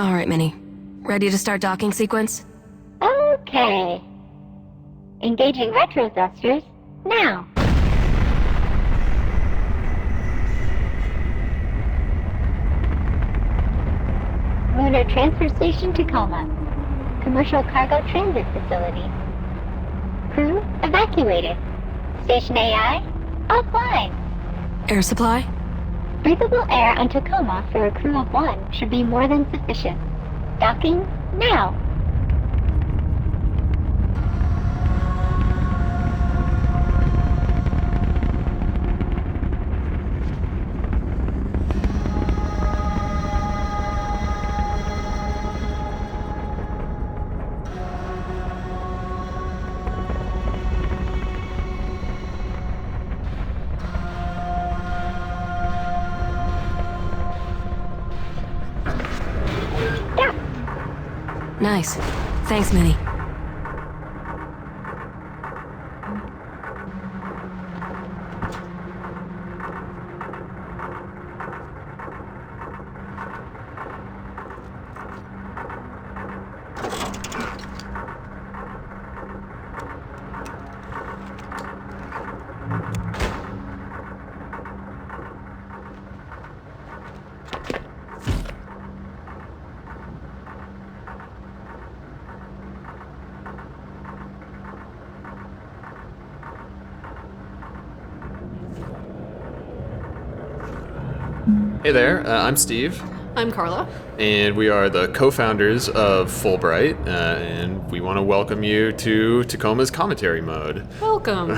All right, Minnie. Ready to start docking sequence? Okay. Engaging retro thrusters now. Lunar Transfer Station Tacoma. Commercial Cargo Transit Facility. Crew evacuated. Station AI offline. Air supply? Breathable air on Tacoma for a crew of 1 should be more than sufficient. Docking now. Nice. Thanks, Minnie. Hey there, I'm Steve, I'm Carla. and we are the co-founders of Fulbright, and we want to welcome you to Tacoma's commentary mode. Welcome.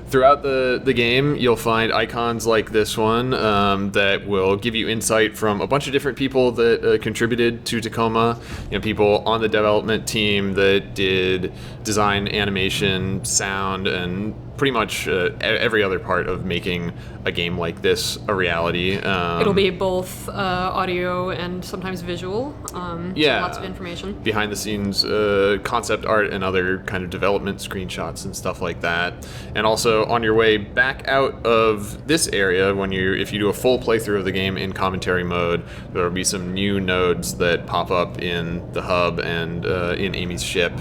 Throughout the game, you'll find icons like this one that will give you insight from a bunch of different people that contributed to Tacoma. You know, people on the development team that did design, animation, sound, and pretty much every other part of making a game like this a reality. It'll be both audio and sometimes visual. Yeah. So lots of information. Behind the scenes concept art and other kind of development screenshots and stuff like that. And also on your way back out of this area, if you do a full playthrough of the game in commentary mode, there will be some new nodes that pop up in the hub and in Amy's ship.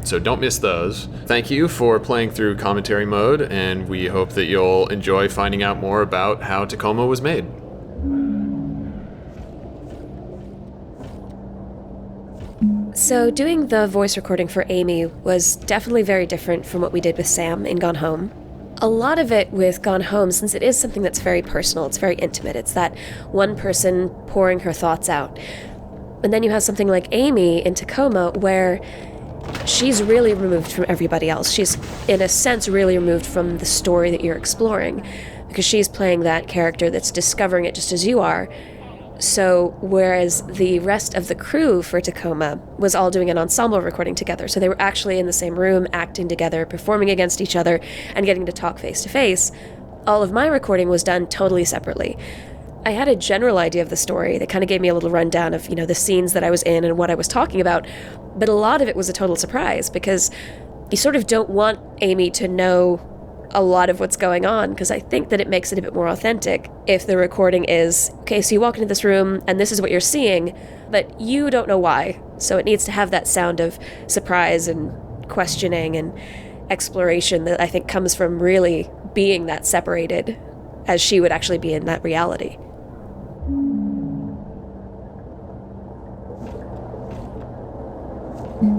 So don't miss those. Thank you for playing through commentary mode, and we hope that you'll enjoy finding out more about how Tacoma was made. So doing the voice recording for Amy was definitely very different from what we did with Sam in Gone Home. A lot of it with Gone Home, since it is something that's very personal, it's very intimate, it's that one person pouring her thoughts out. And then you have something like Amy in Tacoma, where she's really removed from everybody else. She's, in a sense, really removed from the story that you're exploring, because she's playing that character that's discovering it just as you are. So, whereas the rest of the crew for Tacoma was all doing an ensemble recording together, so they were actually in the same room, acting together, performing against each other, and getting to talk face to face, all of my recording was done totally separately. I had a general idea of the story that kind of gave me a little rundown of, the scenes that I was in and what I was talking about, but a lot of it was a total surprise, because you sort of don't want Amy to know a lot of what's going on, because I think that it makes it a bit more authentic if the recording is, okay, so you walk into this room and this is what you're seeing, but you don't know why. So it needs to have that sound of surprise and questioning and exploration that I think comes from really being that separated as she would actually be in that reality.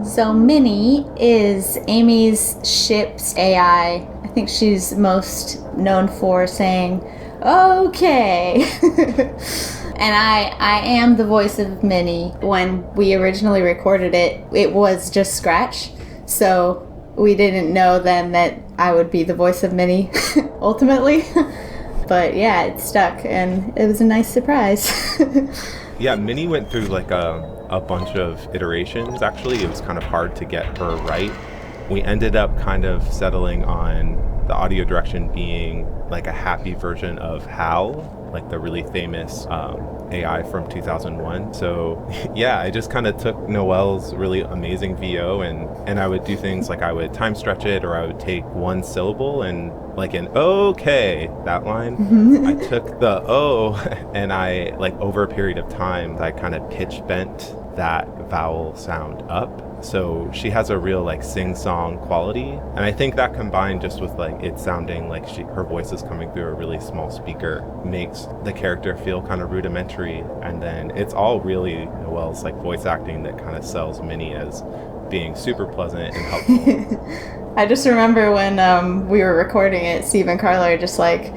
So Minnie is Amy's ship's AI. I think she's most known for saying, okay. And I am the voice of Minnie. When we originally recorded it, it was just Scratch. So we didn't know then that I would be the voice of Minnie, ultimately. But yeah, it stuck, and it was a nice surprise. Yeah, Minnie went through like a bunch of iterations. Actually, it was kind of hard to get her right. We ended up kind of settling on the audio direction being like a happy version of Hal, like the really famous AI from 2001. So yeah, I just kind of took Noelle's really amazing VO and I would do things like I would time stretch it, or I would take one syllable and like in okay, that line, I took the O and I, like over a period of time, I kind of pitch bent that vowel sound up. So she has a real like sing-song quality, and I think that combined just with like it sounding like her voice is coming through a really small speaker makes the character feel kind of rudimentary. And then it's all really Noelle's like voice acting that kind of sells Minnie as being super pleasant and helpful. I just remember when we were recording it, Steve and Carla are just like,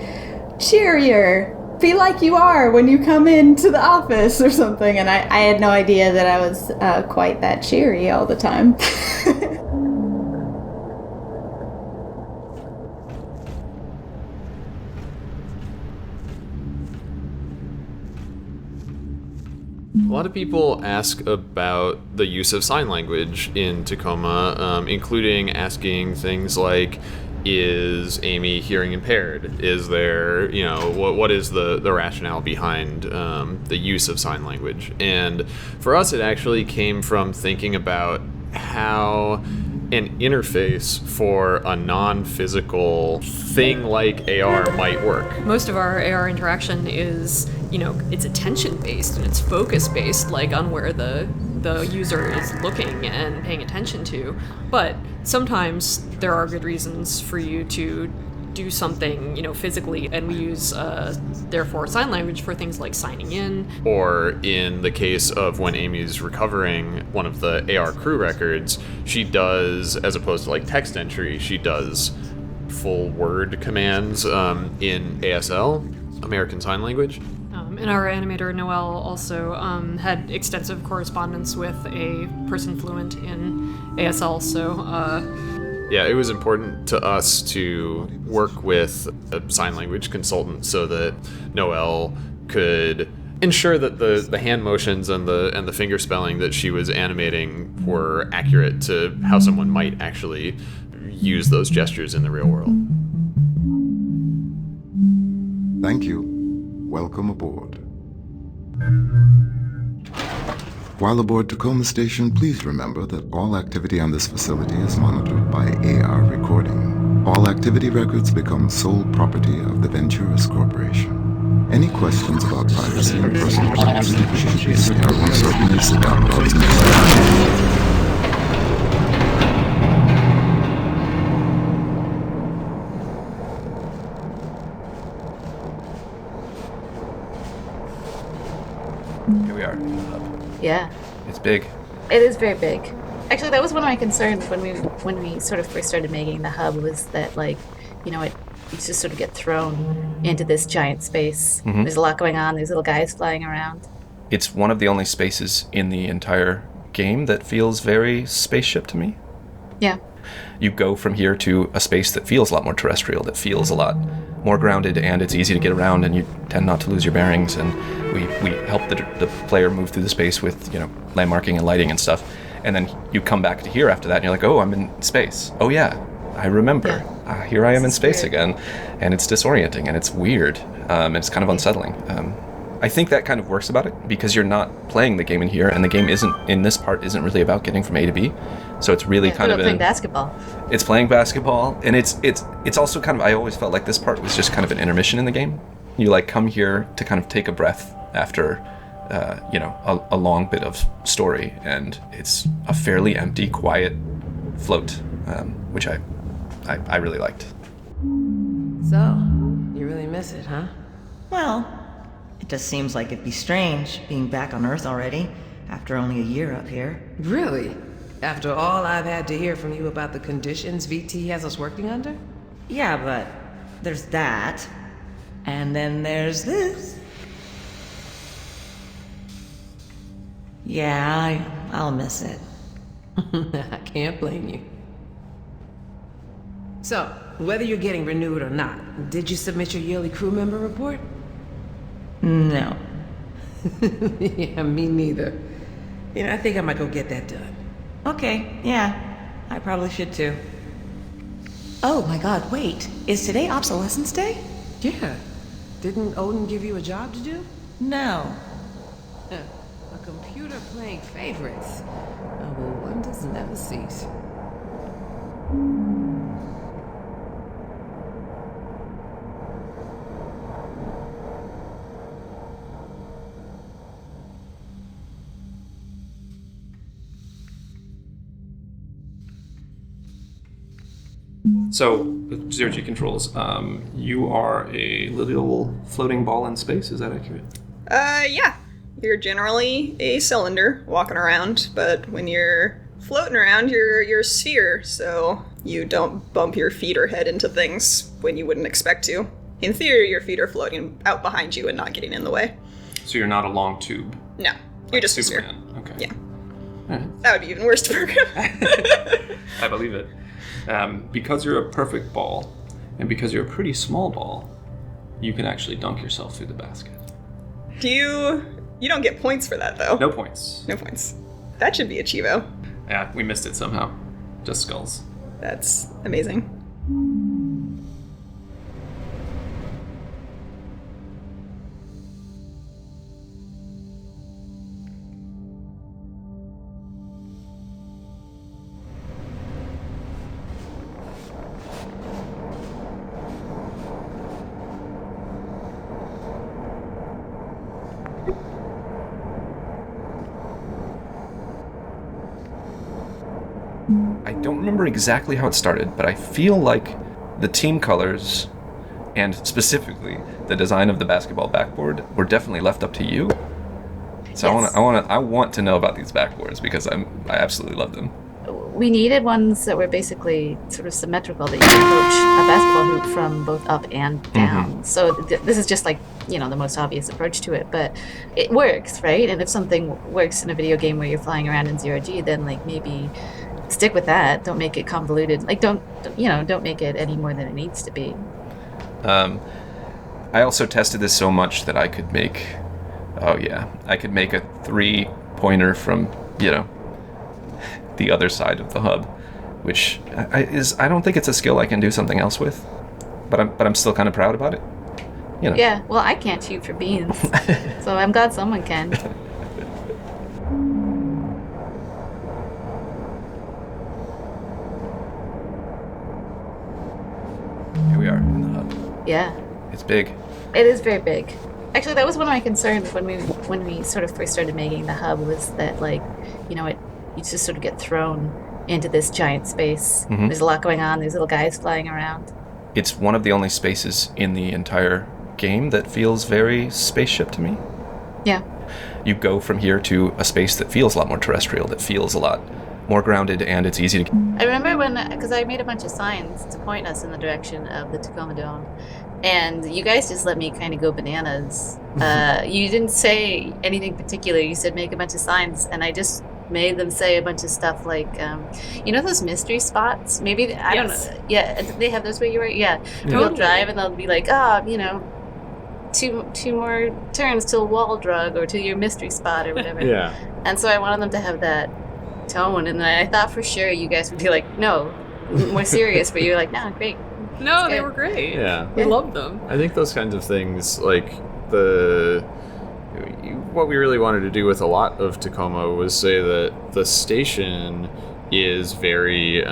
cheerier, be like you are when you come into the office or something. And I had no idea that I was quite that cheery all the time. A lot of people ask about the use of sign language in Tacoma, including asking things like, is Amy hearing impaired? Is there, what is the rationale behind the use of sign language? And for us, it actually came from thinking about how an interface for a non-physical thing like AR might work. Most of our AR interaction is, it's attention-based and it's focus-based, like on where the user is looking and paying attention to. But sometimes there are good reasons for you to do something, physically, and we use, therefore, sign language for things like signing in. Or in the case of when Amy's recovering one of the AR crew records, she does, as opposed to like text entry, she does full word commands in ASL, American Sign Language. And our animator, Noelle, also had extensive correspondence with a person fluent in ASL, so... Yeah, it was important to us to work with a sign language consultant so that Noelle could ensure that the hand motions and the finger spelling that she was animating were accurate to how someone might actually use those gestures in the real world. Thank you. Welcome aboard. While aboard Tacoma Station, please remember that all activity on this facility is monitored by AR recording. All activity records become sole property of the Venturas Corporation. Any questions about privacy and personal privacy should be certainly sit down about next. Here we are in the hub. Yeah. It's big. It is very big. Actually, that was one of my concerns when we sort of first started making the hub, was that, like, you just sort of get thrown into this giant space. Mm-hmm. There's a lot going on. There's little guys flying around. It's one of the only spaces in the entire game that feels very spaceship to me. Yeah. You go from here to a space that feels a lot more terrestrial, that feels a lot more grounded, and it's easy to get around, and you tend not to lose your bearings, and we help the player move through the space with, landmarking and lighting and stuff. And then you come back to here after that, and you're like, oh, I'm in space. Oh, yeah, I remember. Yeah. Here I am in space again. And it's disorienting, and it's weird, and it's kind of unsettling. I think that kind of works about it, because you're not playing the game in here, and the game isn't really about getting from A to B. So it's really kind of playing basketball. It's playing basketball, and it's also kind of, I always felt like this part was just kind of an intermission in the game. You come here to kind of take a breath after a long bit of story, and it's a fairly empty, quiet float, which I really liked. So, you really miss it, huh? Well, it just seems like it'd be strange being back on Earth already, after only a year up here. Really? After all I've had to hear from you about the conditions VT has us working under? Yeah, but there's that, and then there's this. Yeah, I'll miss it. I can't blame you. So, whether you're getting renewed or not, did you submit your yearly crew member report? No. Yeah, me neither. I think I might go get that done. Okay, yeah. I probably should too. Oh my god, wait. Is today Obsolescence Day? Yeah. Didn't Odin give you a job to do? No. A computer playing favorites. Oh, well, wonders never cease. So, with zero G controls, you are a little floating ball in space. Is that accurate? Yeah. You're generally a cylinder walking around, but when you're floating around, you're a sphere, so you don't bump your feet or head into things when you wouldn't expect to. In theory, your feet are floating out behind you and not getting in the way. So you're not a long tube. No, you're just Superman. a sphere. Okay. Yeah. All right. That would be even worse to program. I believe it. Because you're a perfect ball, and because you're a pretty small ball, you can actually dunk yourself through the basket. You don't get points for that, though. No points. No points. That should be a Chivo. Yeah, we missed it somehow. Just skulls. That's amazing. I don't remember exactly how it started, but I feel like the team colors, and specifically the design of the basketball backboard, were definitely left up to you. So yes. I want to know about these backboards because I absolutely love them. We needed ones that were basically sort of symmetrical, that you could approach a basketball hoop from both up and down. Mm-hmm. So this is just like, the most obvious approach to it, but it works, right? And if something works in a video game where you're flying around in zero G, then like maybe stick with that. Don't make it convoluted. Like don't make it any more than it needs to be. I also tested this so much that I could make I could make a 3-pointer from, the other side of the hub, which I don't think it's a skill I can do something else with, but I'm still kind of proud about it. Yeah, well, I can't shoot for beans, so I'm glad someone can. Here we are in the hub. Yeah. It's big. It is very big. Actually, that was one of my concerns when we sort of first started making the hub, was that you just sort of get thrown into this giant space. Mm-hmm. There's a lot going on. There's little guys flying around. It's one of the only spaces in the entire game that feels very spaceship to me. Yeah. You go from here to a space that feels a lot more terrestrial, that feels a lot more grounded, and it's easy to... I remember because I made a bunch of signs to point us in the direction of the Tacoma Dome, and you guys just let me kind of go bananas. You didn't say anything particular. You said make a bunch of signs, and I just made them say a bunch of stuff like, those mystery spots? Maybe, I don't know. Yeah, they have those where you were? Yeah. You'll drive, and they'll be like, two more turns till wall drug, or to your mystery spot, or whatever. Yeah. And so I wanted them to have that tone, and I thought for sure you guys would be like, no, more serious, but you're like, no, great. No, they were great. Yeah. We loved them. I think those kinds of things, like what we really wanted to do with a lot of Tacoma was say that the station is very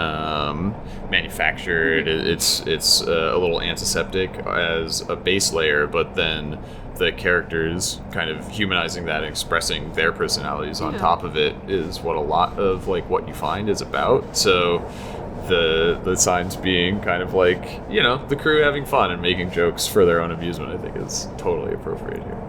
manufactured. It's a little antiseptic as a base layer, but then the characters kind of humanizing that and expressing their personalities on top of it is what a lot of like what you find is about. So the signs being kind of like, the crew having fun and making jokes for their own amusement, I think is totally appropriate here.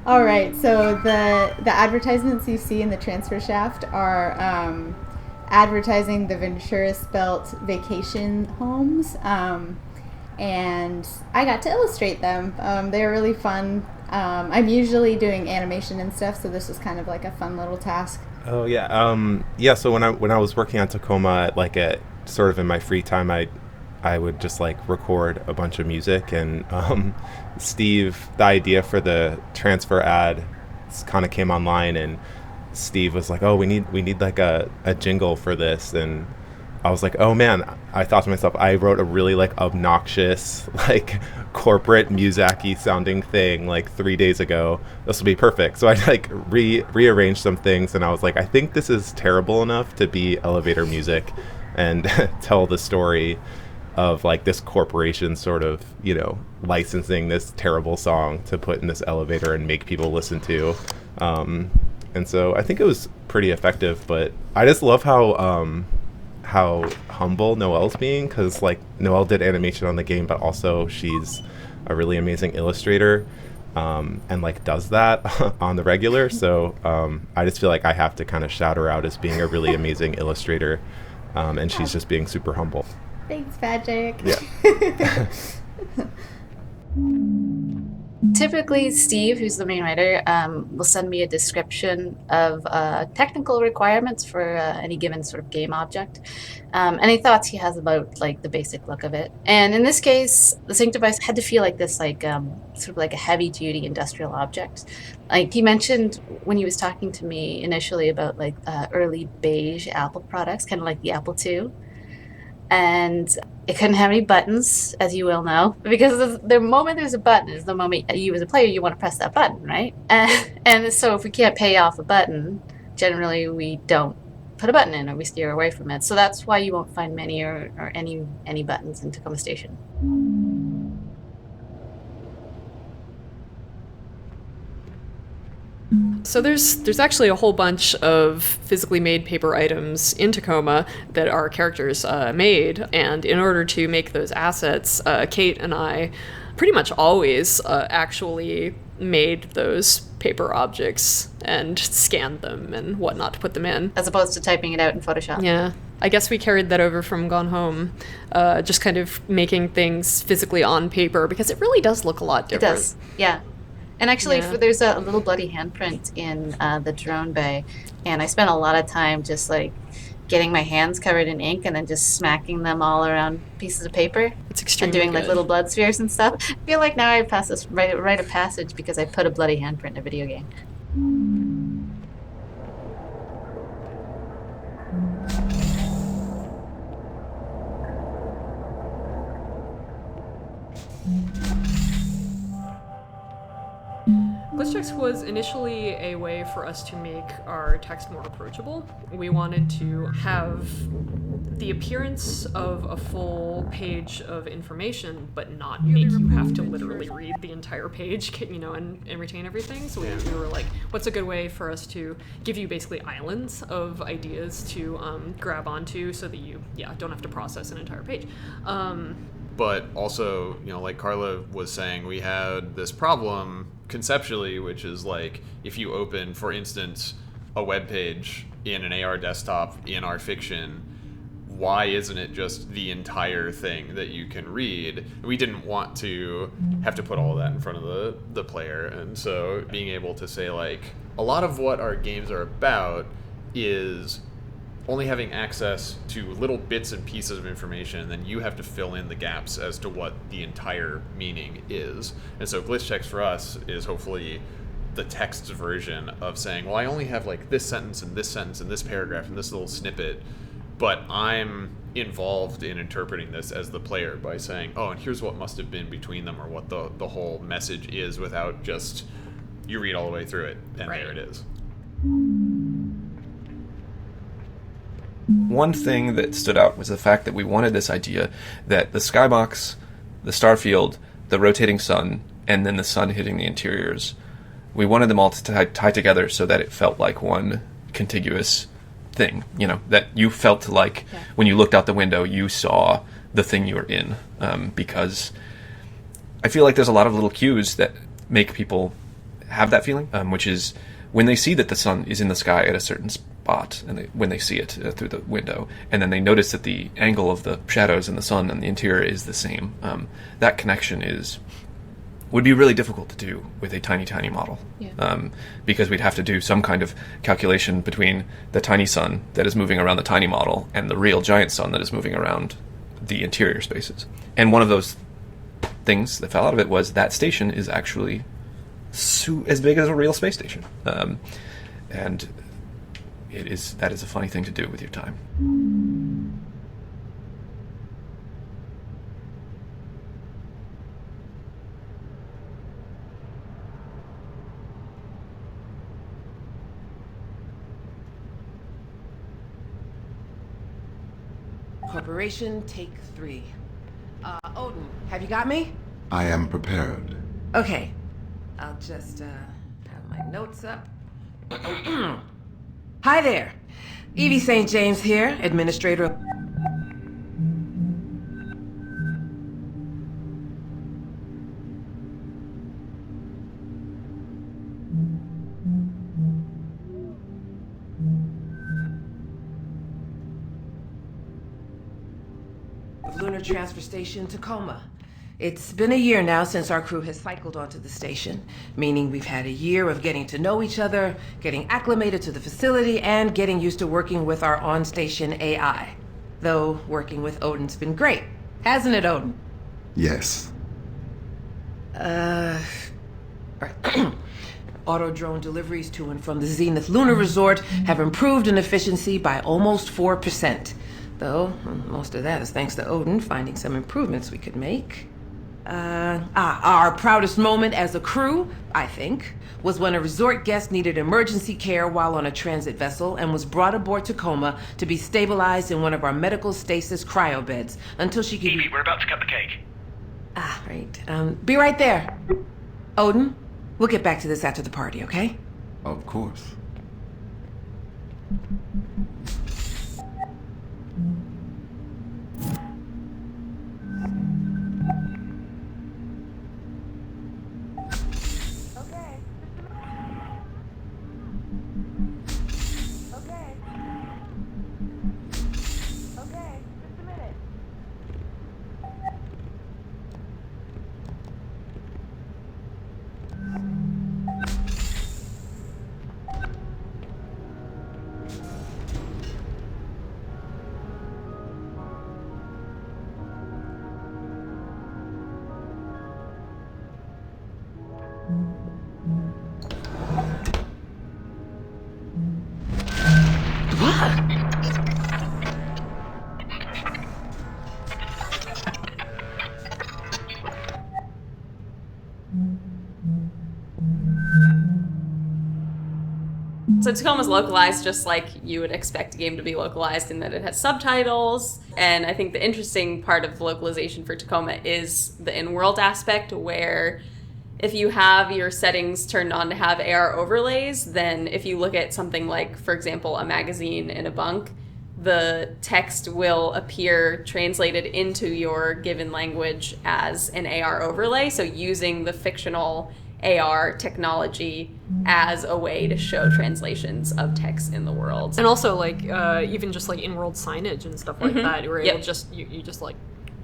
All right, so the advertisements you see in the transfer shaft are advertising the Venturis Belt vacation homes, and I got to illustrate them. They're really fun. I'm usually doing animation and stuff, so this was kind of like a fun little task. Oh yeah. So when I was working on Tacoma, like at sort of in my free time, I would just like record a bunch of music, and Steve, the idea for the transfer ad kind of came online, and Steve was like, "Oh, we need like a jingle for this," and I was like, "Oh man!" I thought to myself, I wrote a really like obnoxious, like corporate Muzaki sounding thing like 3 days ago. This will be perfect. So I like rearranged some things, and I was like, I think this is terrible enough to be elevator music, and tell the story of like this corporation sort of, licensing this terrible song to put in this elevator and make people listen to. And so I think it was pretty effective, but I just love how humble Noelle's being, because like Noelle did animation on the game, but also she's a really amazing illustrator, and like does that on the regular. So I just feel like I have to kind of shout her out as being a really amazing illustrator, and she's just being super humble. Thanks, Patrick. Yeah. Typically, Steve, who's the main writer, will send me a description of technical requirements for any given sort of game object, any thoughts he has about like the basic look of it. And in this case, the sync device had to feel like this, like sort of like a heavy-duty industrial object. Like he mentioned when he was talking to me initially about like early beige Apple products, kind of like the Apple II. And it couldn't have any buttons, as you will know, because the moment there's a button is the moment you as a player, you want to press that button, right? And so if we can't pay off a button, generally we don't put a button in, or we steer away from it. So that's why you won't find many or any buttons in Tacoma Station. So there's actually a whole bunch of physically made paper items in Tacoma that our characters made, and in order to make those assets, Kate and I pretty much always actually made those paper objects and scanned them and whatnot to put them in. As opposed to typing it out in Photoshop. Yeah. I guess we carried that over from Gone Home, just kind of making things physically on paper, because it really does look a lot different. It does, yeah. And actually, there's a little bloody handprint in the drone bay, and I spent a lot of time just like getting my hands covered in ink and then just smacking them all around pieces of paper. It's extremely and doing like good. little blood spheres and stuff. I feel like now I pass this rite of passage because I put a bloody handprint in a video game. Glitchchecks was initially a way for us to make our text more approachable. We wanted to have the appearance of a full page of information, but not make you have to literally read the entire page, and retain everything. So we were like, what's a good way for us to give you basically islands of ideas to grab onto, so that you, don't have to process an entire page. But also, like Carla was saying, we had this problem conceptually, which is like, if you open, for instance, a web page in an AR desktop in our fiction, why isn't it just the entire thing that you can read? We didn't want to have to put all of that in front of the player, and so being able to say, like, a lot of what our games are about is only having access to little bits and pieces of information, and then you have to fill in the gaps as to what the entire meaning is. And so Glitchchecks for us is hopefully the text version of saying, well, I only have like this sentence and this sentence and this paragraph and this little snippet, but I'm involved in interpreting this as the player by saying, oh, and here's what must have been between them, or what the whole message is, without just you read all the way through it and there it is. One thing that stood out was the fact that we wanted this idea that the skybox, the starfield, the rotating sun, and then the sun hitting the interiors, we wanted them all to tie together so that it felt like one contiguous thing, that you felt like when you looked out the window, you saw the thing you were in, because I feel like there's a lot of little cues that make people have that feeling, which is when they see that the sun is in the sky at a certain spot, and when they see it through the window, and then they notice that the angle of the shadows in the sun and the interior is the same, that connection would be really difficult to do with a tiny model. Because we'd have to do some kind of calculation between the tiny sun that is moving around the tiny model and the real giant sun that is moving around the interior spaces. And one of those things that fell out of it was that station is actually as big as a real space station. And that is a funny thing to do with your time. Corporation, take 3. Odin, have you got me? I am prepared. Okay. I'll just, have my notes up. Hi there. Evie St. James here, administrator of... Lunar Transfer Station, Tacoma. It's been a year now since our crew has cycled onto the station, meaning we've had a year of getting to know each other, getting acclimated to the facility, and getting used to working with our on-station AI. Though working with Odin's been great, hasn't it, Odin? Yes. Auto drone deliveries to and from the Zenith Lunar Resort have improved in efficiency by almost 4%. Though, most of that is thanks to Odin finding some improvements we could make. Our proudest moment as a crew, I think, was when a resort guest needed emergency care while on a transit vessel and was brought aboard Tacoma to be stabilized in one of our medical stasis cryo beds until she could... Evie, we're about to cut the cake. Right. Be right there. Odin, we'll get back to this after the party, okay? Of course. So Tacoma's localized just like you would expect a game to be localized in that it has subtitles. And I think the interesting part of the localization for Tacoma is the in-world aspect, where if you have your settings turned on to have AR overlays, then if you look at something like, for example, a magazine in a bunk, the text will appear translated into your given language as an AR overlay. So using the fictional AR technology as a way to show translations of text in the world. And also like even just like in-world signage and stuff like that, where you just like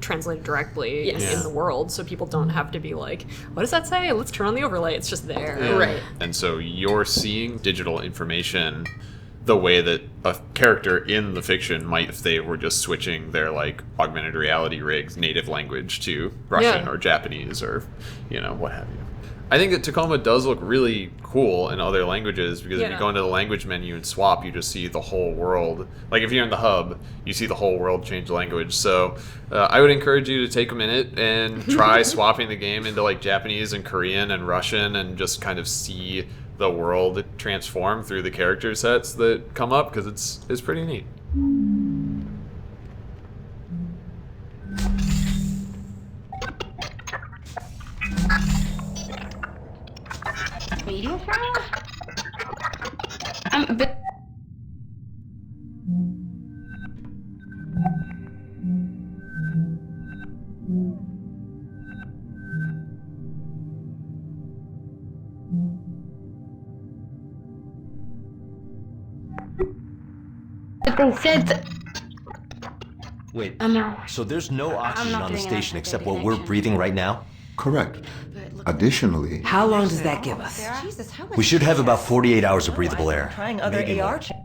translate it directly in the world, so people don't have to be like, what does that say? Let's turn on the overlay. It's just there. Yeah. Right. And so you're seeing digital information the way that a character in the fiction might if they were just switching their like augmented reality rig's native language to Russian or Japanese or what have you. I think that Tacoma does look really cool in other languages because if you go into the language menu and swap, you just see the whole world. Like if you're in the hub, you see the whole world change language. So I would encourage you to take a minute and try swapping the game into like Japanese and Korean and Russian and just kind of see the world transform through the character sets that come up because it's pretty neat. Medium fry? But... They said Wait, no. so there's no oxygen not on the getting station enough except data what we're connection. breathing right now? Correct. Additionally, How long does that give us? Jesus, how much We should have is about that? 48 hours of No, breathable I've been air. Trying other Maybe AR more. checks.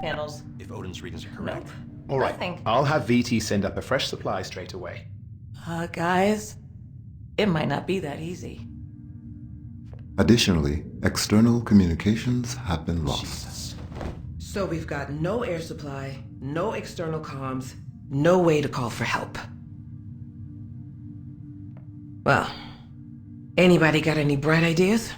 Panels. If Odin's readings are correct. Nope. All right, Nothing. I'll have VT send up a fresh supply straight away. Guys, it might not be that easy. additionally, external communications have been lost. So we've got no air supply, no external comms, no way to call for help. Well, anybody got any bright ideas?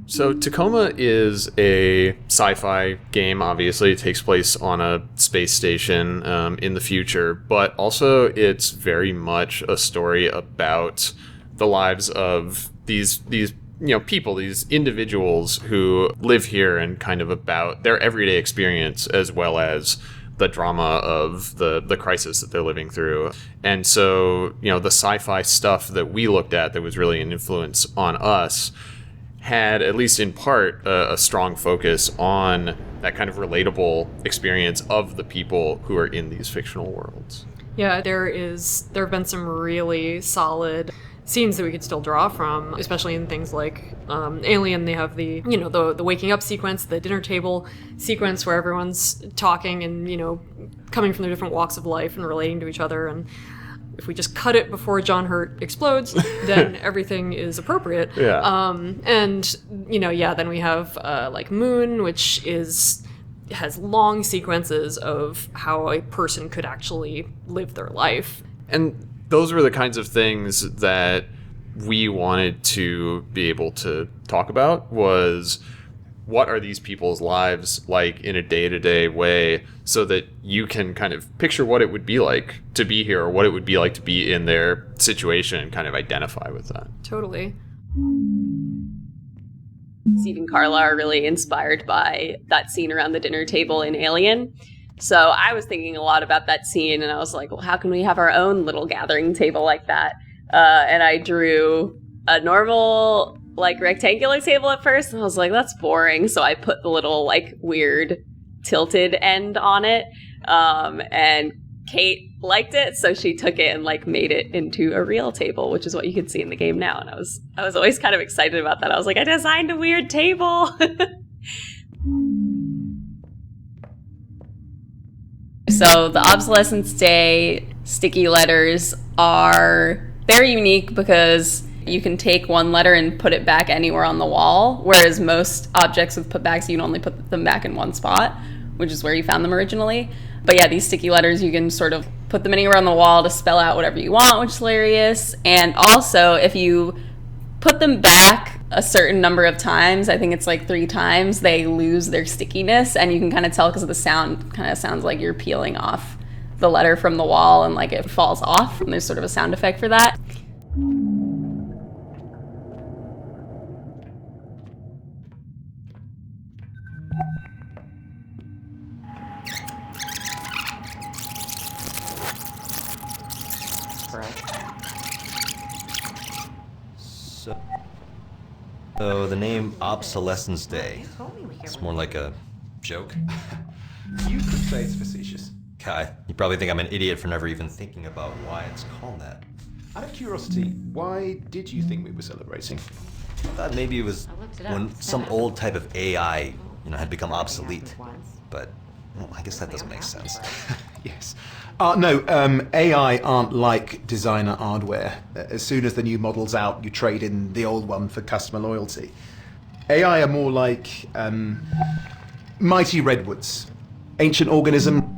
So Tacoma is a sci-fi game. Obviously, it takes place on a space station in the future, but also it's very much a story about the lives of these people, these individuals who live here, and kind of about their everyday experience as well as the drama of the crisis that they're living through. And so, the sci-fi stuff that we looked at that was really an influence on us had, at least in part, a strong focus on that kind of relatable experience of the people who are in these fictional worlds. Yeah, there have been some really solid scenes that we could still draw from, especially in things like Alien. They have the waking up sequence, the dinner table sequence where everyone's talking and coming from their different walks of life and relating to each other. And if we just cut it before John Hurt explodes, then everything is appropriate. Yeah. Then we have like Moon, which has long sequences of how a person could actually live their life. And those were the kinds of things that we wanted to be able to talk about, was what are these people's lives like in a day-to-day way, so that you can kind of picture what it would be like to be here, or what it would be like to be in their situation, and kind of identify with that. Totally. Steve and Carla are really inspired by that scene around the dinner table in Alien. So I was thinking a lot about that scene, and I was like, well, how can we have our own little gathering table like that? And I drew a normal, like, rectangular table at first, and I was like, that's boring. So I put the little, like, weird tilted end on it. And Kate liked it, so she took it and, like, made it into a real table, which is what you can see in the game now. And I was always kind of excited about that. I was like, I designed a weird table. So the Obsolescence Day sticky letters are very unique because you can take one letter and put it back anywhere on the wall, whereas most objects with putbacks, you can only put them back in one spot, which is where you found them originally. But yeah, these sticky letters, you can sort of put them anywhere on the wall to spell out whatever you want, which is hilarious. And also, if you put them back a certain number of times, I think it's like 3 times, they lose their stickiness, and you can kind of tell because the sound kind of sounds like you're peeling off the letter from the wall, and like it falls off, and there's sort of a sound effect for that. So the name Obsolescence Day, it's more like a joke. You could say it's facetious. Kai, you probably think I'm an idiot for never even thinking about why it's called that. Out of curiosity, why did you think we were celebrating? I thought maybe it was when some old type of AI, had become obsolete. But, well, I guess that doesn't make sense. Yes. No, AI aren't like designer hardware. As soon as the new model's out, you trade in the old one for customer loyalty. AI are more like mighty redwoods. Ancient organism.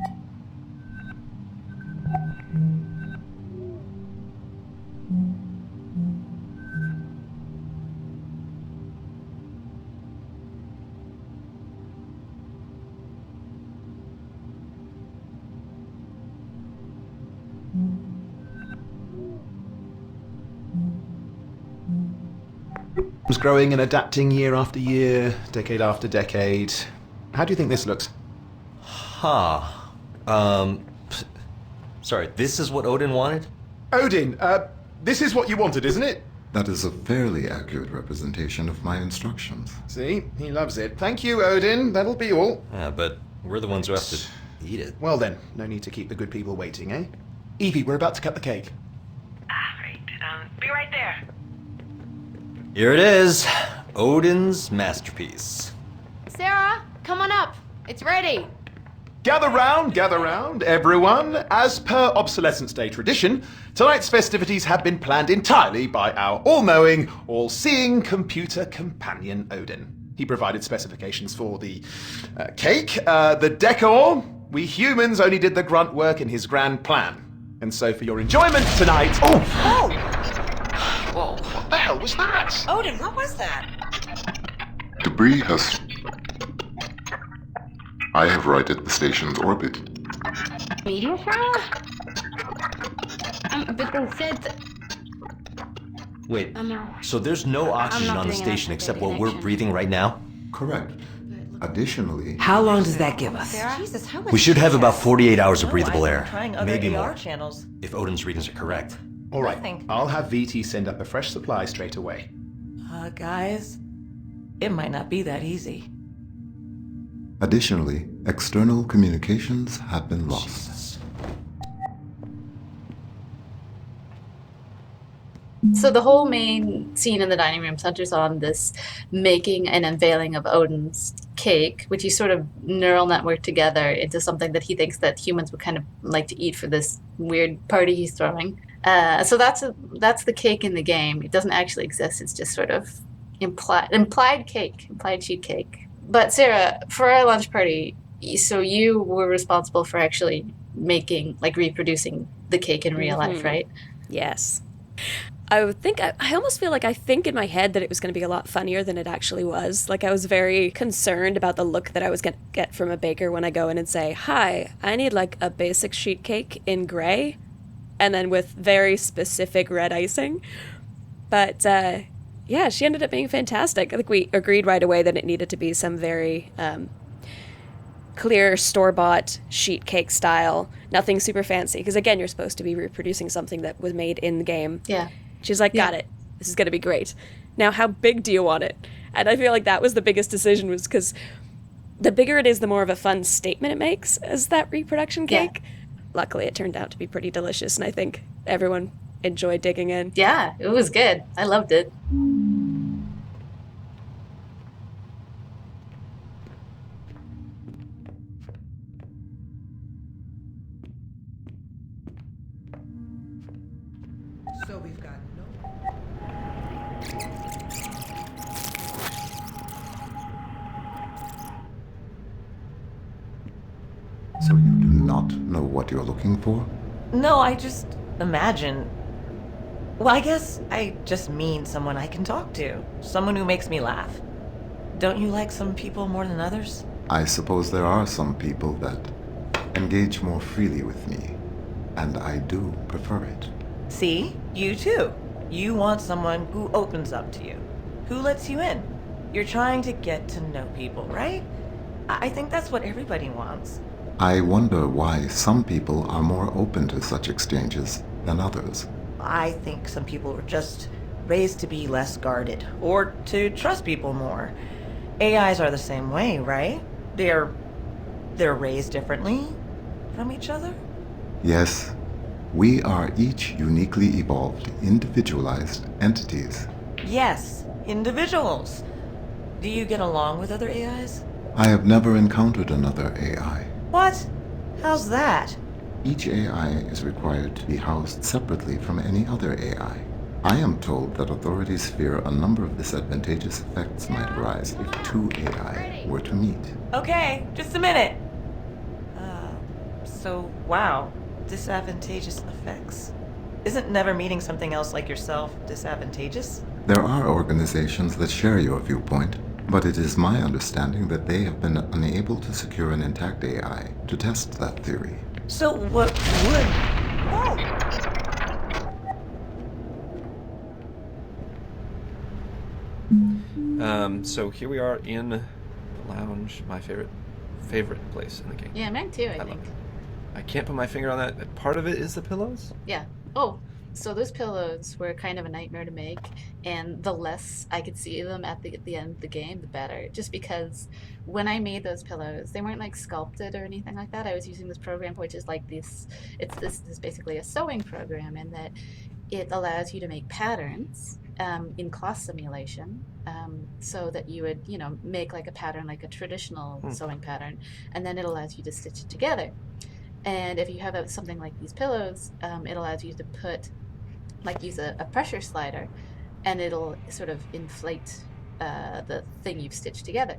It's growing and adapting year after year, decade after decade. How do you think this looks? Sorry, this is what Odin wanted? Odin, this is what you wanted, isn't it? That is a fairly accurate representation of my instructions. See? He loves it. Thank you, Odin. That'll be all. Yeah, but we're the ones who have to eat it. Well then, no need to keep the good people waiting, eh? Evie, we're about to cut the cake. Right. Be right there. Here it is. Odin's masterpiece. Sarah, come on up. It's ready. Gather round, everyone. As per Obsolescence Day tradition, tonight's festivities have been planned entirely by our all-knowing, all-seeing computer companion Odin. He provided specifications for the cake, the decor. We humans only did the grunt work in his grand plan. And so for your enjoyment tonight... Oh! Whoa, what the hell was that? Odin, what was that? Debris has... I have righted the station's orbit. Meteor shower? But they said... Wait, I'm not... so there's no oxygen not on the doing station enough except for what we're connection. breathing right now? Correct. Additionally... How long does that give us? Jesus, how much? We should have about 48 hours of No, breathable I've air. been trying other Maybe AR more. channels. If Odin's readings are correct. All right, Nothing. I'll have VT send up a fresh supply straight away. Guys, it might not be that easy. Additionally, external communications have been lost. So the whole main scene in the dining room centers on this making and unveiling of Odin's cake, which he sort of neural networked together into something that he thinks that humans would kind of like to eat for this weird party he's throwing. So that's the cake in the game. It doesn't actually exist. It's just sort of implied sheet cake. But Sarah, for our lunch party, so you were responsible for actually making, like reproducing the cake in real life, right? Yes. I would think, I almost feel like I think in my head that it was going to be a lot funnier than it actually was. Like, I was very concerned about the look that I was going to get from a baker when I go in and say, hi, I need like a basic sheet cake in gray, and then with very specific red icing. But yeah, she ended up being fantastic. I think we agreed right away that it needed to be some very clear store-bought sheet cake style, nothing super fancy. Because again, you're supposed to be reproducing something that was made in the game. Yeah. She's like, got it. This is going to be great. Now, how big do you want it? And I feel like that was the biggest decision, was because the bigger it is, the more of a fun statement it makes as that reproduction cake. Yeah. Luckily, it turned out to be pretty delicious, and I think everyone enjoyed digging in. Yeah, it was good. I loved it. So we've got So you do not know what you're looking for? No, I just imagine. Well, I guess I just mean someone I can talk to. Someone who makes me laugh. Don't you like some people more than others? I suppose there are some people that engage more freely with me, and I do prefer it. See? You too. You want someone who opens up to you, who lets you in. You're trying to get to know people, right? I think that's what everybody wants. I wonder why some people are more open to such exchanges than others. I think some people were just raised to be less guarded, or to trust people more. AIs are the same way, right? They're raised differently from each other? Yes, we are each uniquely evolved, individualized entities. Yes, individuals. Do you get along with other AIs? I have never encountered another AI. What? How's that? Each AI is required to be housed separately from any other AI. I am told that authorities fear a number of disadvantageous effects might arise if two AI were to meet. Okay, just a minute. So, wow, disadvantageous effects. Isn't never meeting something else like yourself disadvantageous? There are organizations that share your viewpoint, but it is my understanding that they have been unable to secure an intact AI to test that theory. So what would... So here we are in the lounge, my favorite place in the game. Yeah, mine too, I think. love it. I can't put my finger on that. Part of it is the pillows. Yeah. Oh, so those pillows were kind of a nightmare to make, and the less I could see them at the end of the game, the better. Just because when I made those pillows, they weren't like sculpted or anything like that. I was using this program, which is like this. This is basically a sewing program, in that it allows you to make patterns in cloth simulation, so that you would, make like a pattern, like a traditional sewing pattern, and then it allows you to stitch it together. And if you have something like these pillows, it allows you to use a pressure slider, and it'll sort of inflate the thing you've stitched together.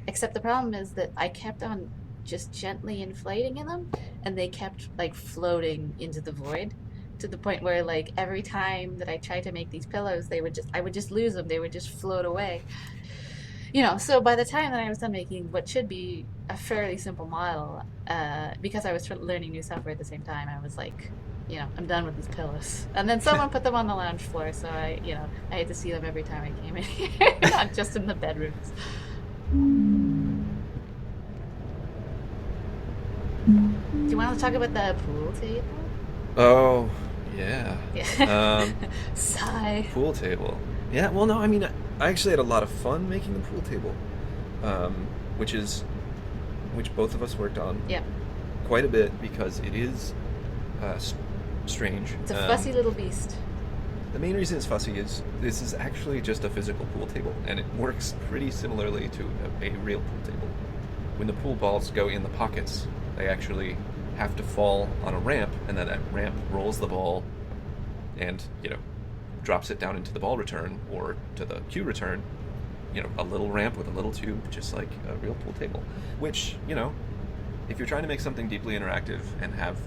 Except the problem is that I kept on just gently inflating in them, and they kept like floating into the void, to the point where like every time that I tried to make these pillows, I would just lose them. They would just float away. So by the time that I was done making what should be a fairly simple model, because I was learning new software at the same time, I was like, I'm done with these pillows. And then someone put them on the lounge floor, so I had to see them every time I came in here, not just in the bedrooms. Do you want to talk about the pool table? Oh, yeah. Sigh. Pool table. Yeah, well, no, I mean, I actually had a lot of fun making the pool table, which both of us worked on. Yeah. Quite a bit, because it is strange. It's a fussy little beast. The main reason it's fussy is this is actually just a physical pool table, and it works pretty similarly to a real pool table. When the pool balls go in the pockets, they actually have to fall on a ramp, and then that ramp rolls the ball and, drops it down into the ball return or to the cue return. A little ramp with a little tube, just like a real pool table. Which, if you're trying to make something deeply interactive and have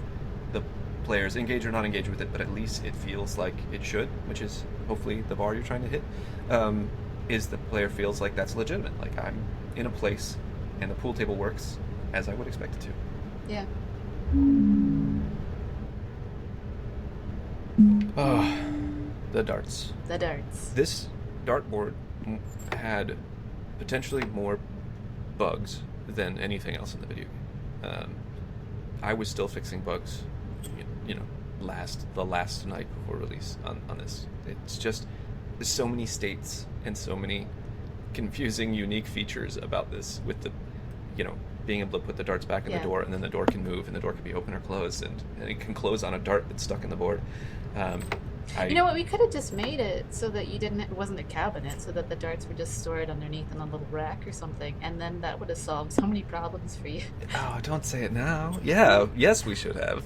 the players engage or not engage with it, but at least it feels like it should, which is hopefully the bar you're trying to hit, is the player feels like that's legitimate. Like, I'm in a place and the pool table works as I would expect it to. Yeah. Oh, the darts. The darts. This dartboard had potentially more bugs than anything else in the video game. I was still fixing bugs, the last night before release on this. It's just, there's so many states and so many confusing, unique features about this, with the, being able to put the darts back in the door, and then the door can move, and the door can be open or closed, and it can close on a dart that's stuck in the board. You know what? We could have just made it so that it wasn't a cabinet, so that the darts were just stored underneath in a little rack or something, and then that would have solved so many problems for you. Oh, don't say it now. Yeah, yes, we should have.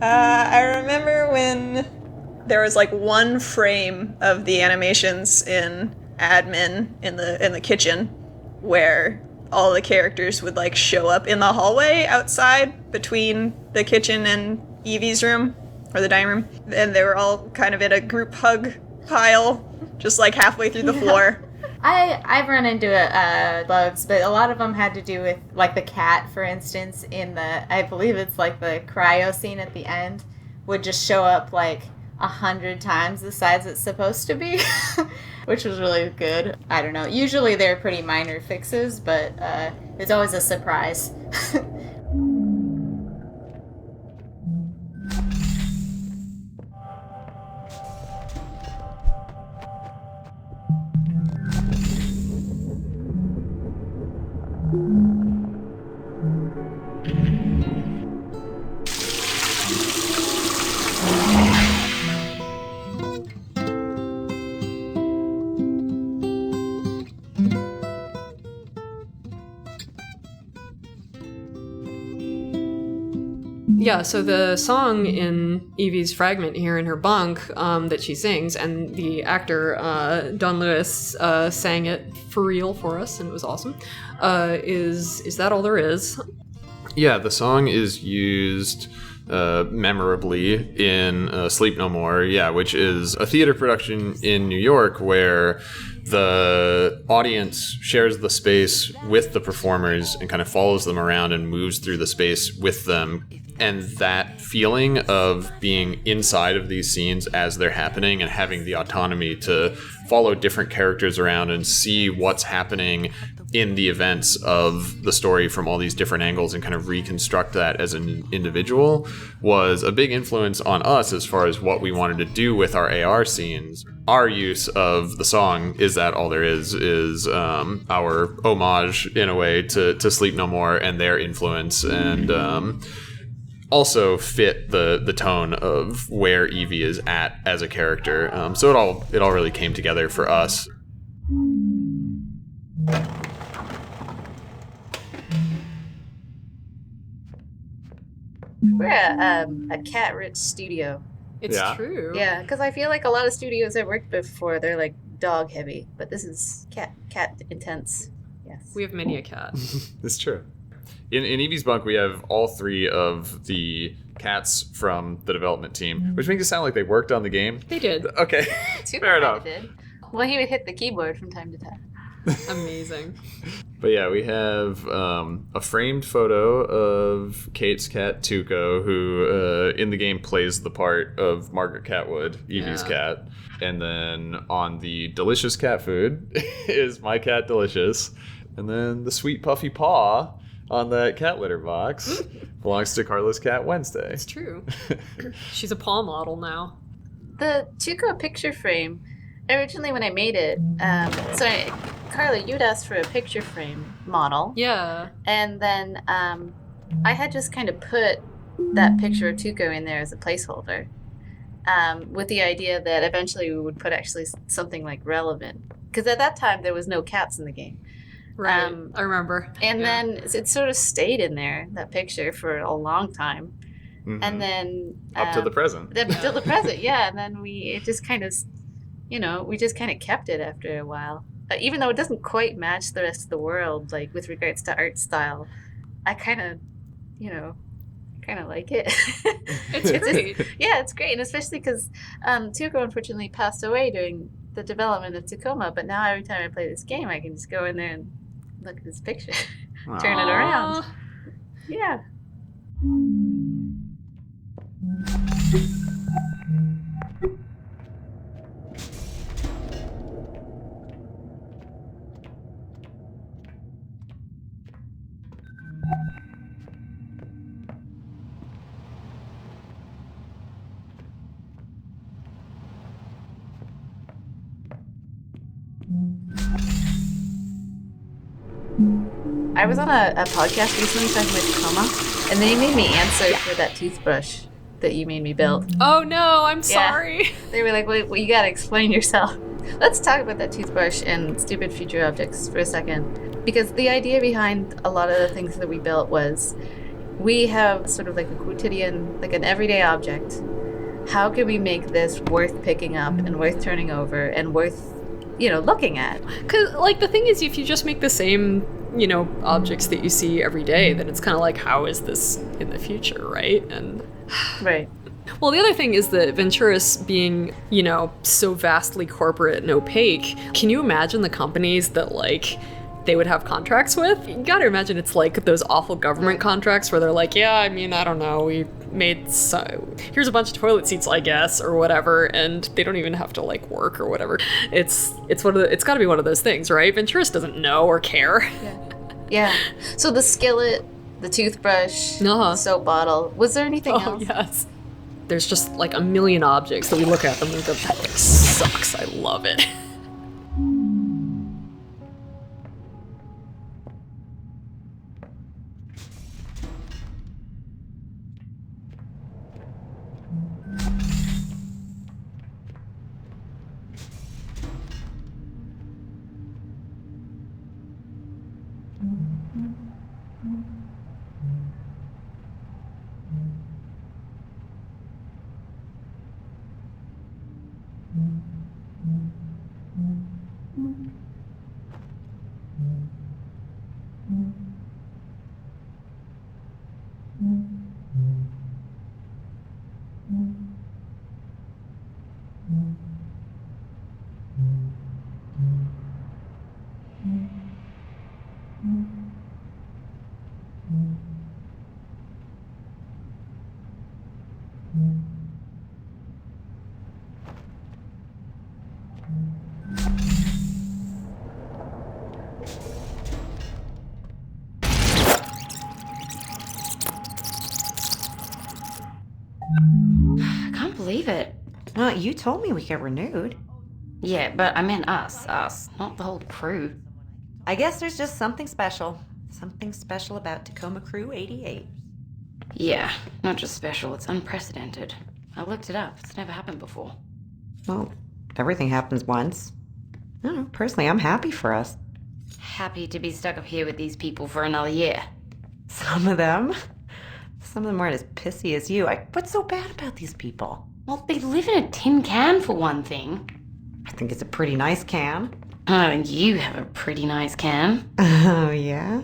I remember when there was like one frame of the animations in admin in the kitchen where all the characters would like show up in the hallway outside between the kitchen and Evie's room, or the dining room, and they were all kind of in a group hug pile, just like halfway through the floor. I've run into bugs, but a lot of them had to do with, like, the cat, for instance, in I believe it's like the cryo scene at the end, would just show up like 100 times the size it's supposed to be, which was really good. I don't know. Usually they're pretty minor fixes, but it's always a surprise. Yeah, so the song in Evie's fragment here in her bunk that she sings, and the actor Don Lewis sang it for real for us, and it was awesome. Is that all there is? Yeah, the song is used memorably in Sleep No More, which is a theater production in New York where the audience shares the space with the performers and kind of follows them around and moves through the space with them. And that feeling of being inside of these scenes as they're happening and having the autonomy to follow different characters around and see what's happening in the events of the story from all these different angles and kind of reconstruct that as an individual was a big influence on us as far as what we wanted to do with our AR scenes. Our use of the song Is That All There Is our homage in a way to Sleep No More and their influence, and also fit the tone of where Evie is at as a character. So it all really came together for us. We're a cat-rich studio. It's true. Yeah, because I feel like a lot of studios I've worked before, they're like dog heavy, but this is cat intense. Yes. We have many a cat. It's true. In Evie's bunk, we have all 3 of the cats from the development team, which makes it sound like they worked on the game. They did. Okay, fair enough. Did. Well, he would hit the keyboard from time to time. Amazing. But yeah, we have a framed photo of Kate's cat, Tuco, who in the game plays the part of Margaret Catwood, Evie's cat. And then on the delicious cat food is my cat, Delicious. And then the sweet puffy paw on that cat litter box belongs to Carla's cat, Wednesday. It's true. She's a paw model now. The Tuco picture frame, originally when I made it, Carla, you'd asked for a picture frame model. Yeah. And then I had just kind of put that picture of Tuco in there as a placeholder, with the idea that eventually we would put actually something like relevant. Because at that time, there was no cats in the game. Right, I remember. And then it sort of stayed in there, that picture, for a long time. Mm-hmm. And then... up to the present. Till the present, yeah. And then we just kind of kept it after a while. Even though it doesn't quite match the rest of the world, like with regards to art style, I kind of like it. It's great. It's great. And especially because Tuco unfortunately passed away during the development of Tacoma, but now every time I play this game, I can just go in there and look at this picture, turn it around. Yeah. I was on a podcast recently talking about Tacoma, and they made me answer for that toothbrush that you made me build. Oh no, I'm sorry. They were like, wait, well, you gotta explain yourself. Let's talk about that toothbrush and stupid future objects for a second. Because the idea behind a lot of the things that we built was, we have sort of like a quotidian, like an everyday object. How can we make this worth picking up and worth turning over and worth, looking at? Because, like, the thing is, if you just make the same, objects that you see every day, then it's kind of like, how is this in the future, right? And right. Well, the other thing is that Venturis being, so vastly corporate and opaque, can you imagine the companies that, like, they would have contracts with? You gotta imagine it's like those awful government contracts where they're like, I don't know, we made here's a bunch of toilet seats, I guess, or whatever, and they don't even have to, like, work or whatever. It's gotta be one of those things, right? Venturis doesn't know or care. Yeah. So the skillet, the toothbrush, the soap bottle, was there anything else? Yes. There's just, like, a million objects that we look at them and we go, that, like, sucks, I love it. I can't believe it. Well, you told me we get renewed. Yeah, but I meant us, not the whole crew. I guess there's just something special. Something special about Tacoma Crew 88. Yeah, not just special, it's unprecedented. I looked it up, it's never happened before. Well, everything happens once. I don't know, personally, I'm happy for us. Happy to be stuck up here with these people for another year. Some of them aren't as pissy as you. What's so bad about these people? Well, they live in a tin can for one thing. I think it's a pretty nice can. I think you have a pretty nice can. Oh, yeah?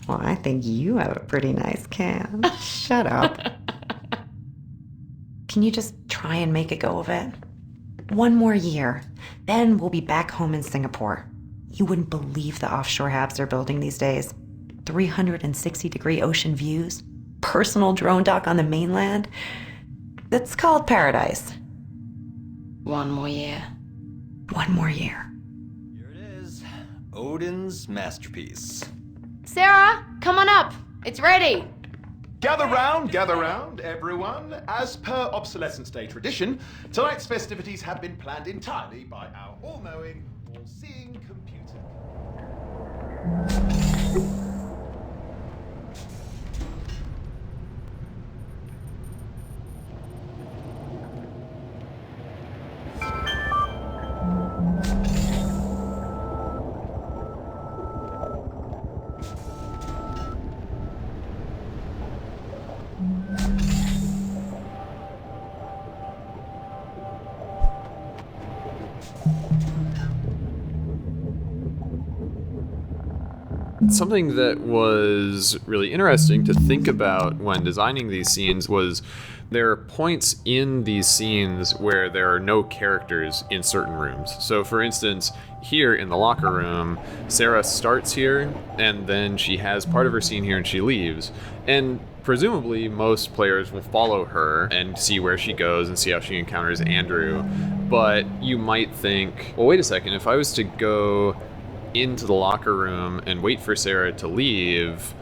Well, I think you have a pretty nice can. Shut up. Can you just try and make a go of it? One more year. Then we'll be back home in Singapore. You wouldn't believe the offshore habs they're building these days. 360-degree ocean views. Personal drone dock on the mainland. That's called paradise. One more year. One more year. Odin's masterpiece. Sarah, come on up. It's ready. Gather round, everyone. As per Obsolescence Day tradition, tonight's festivities have been planned entirely by our all-knowing, all-seeing computer. Something that was really interesting to think about when designing these scenes was there are points in these scenes where there are no characters in certain rooms. So for instance, here in the locker room, Sarah starts here and then she has part of her scene here and she leaves. And presumably most players will follow her and see where she goes and see how she encounters Andrew. But you might think, well, wait a second, if I was to go into the locker room and wait for Sarah to leave,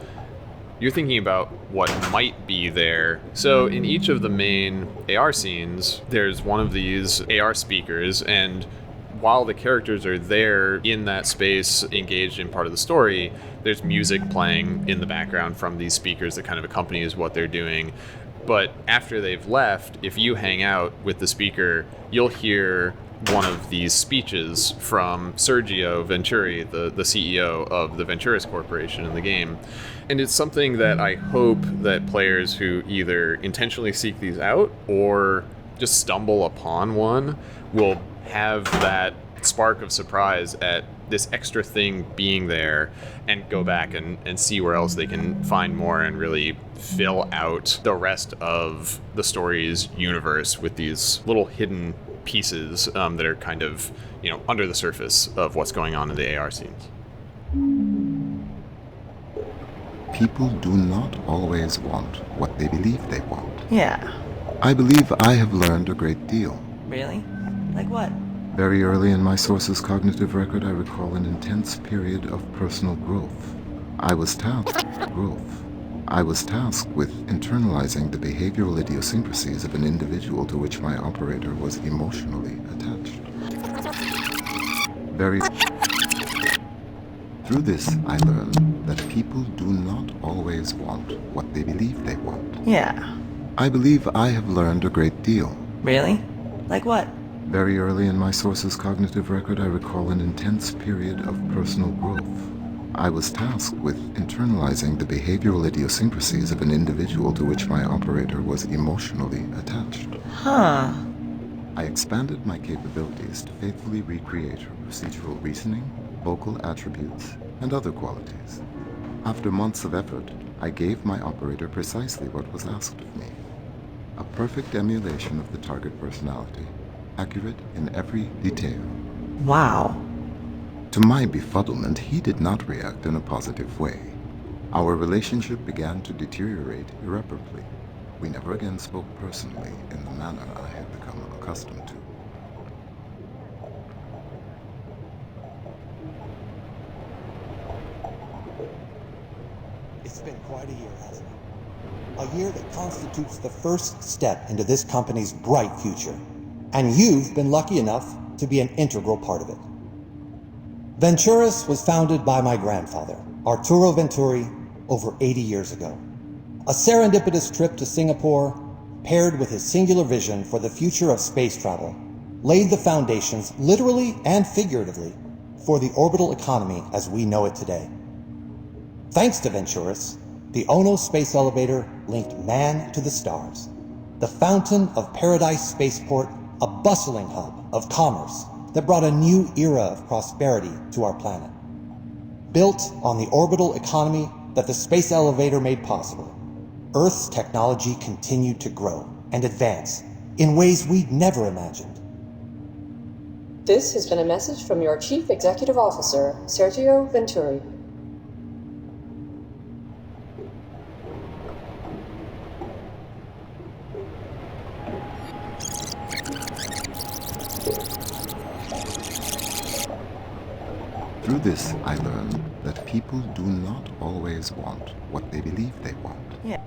you're thinking about what might be there. So in each of the main AR scenes, there's one of these AR speakers, and while the characters are there in that space engaged in part of the story, there's music playing in the background from these speakers that kind of accompanies what they're doing. But after they've left, if you hang out with the speaker, you'll hear one of these speeches from Sergio Venturi, the CEO of the Venturis Corporation in the game. And it's something that I hope that players who either intentionally seek these out or just stumble upon one will have that spark of surprise at this extra thing being there and go back and see where else they can find more and really fill out the rest of the story's universe with these little hidden pieces that are kind of, under the surface of what's going on in the AR scenes. People do not always want what they believe they want. Yeah. I believe I have learned a great deal. Really? Like what? Very early in my source's cognitive record, I recall an intense period of personal growth. I was tasked with internalizing the behavioral idiosyncrasies of an individual to which my operator was emotionally attached. Through this, I learned that people do not always want what they believe they want. Yeah. I believe I have learned a great deal. Really? Like what? Very early in my source's cognitive record, I recall an intense period of personal growth. I was tasked with internalizing the behavioral idiosyncrasies of an individual to which my operator was emotionally attached. Huh. I expanded my capabilities to faithfully recreate her procedural reasoning, vocal attributes, and other qualities. After months of effort, I gave my operator precisely what was asked of me. A perfect emulation of the target personality, accurate in every detail. Wow. To my befuddlement, he did not react in a positive way. Our relationship began to deteriorate irreparably. We never again spoke personally in the manner I had become accustomed to. It's been quite a year, hasn't it? A year that constitutes the first step into this company's bright future. And you've been lucky enough to be an integral part of it. Venturis was founded by my grandfather, Arturo Venturi, over 80 years ago. A serendipitous trip to Singapore, paired with his singular vision for the future of space travel, laid the foundations, literally and figuratively, for the orbital economy as we know it today. Thanks to Venturis, the Ono space elevator linked man to the stars, the fountain of Paradise Spaceport, a bustling hub of commerce that brought a new era of prosperity to our planet. Built on the orbital economy that the space elevator made possible, Earth's technology continued to grow and advance in ways we'd never imagined. This has been a message from your Chief Executive Officer, Sergio Venturi. Through this, I learned that people do not always want what they believe they want. Yeah.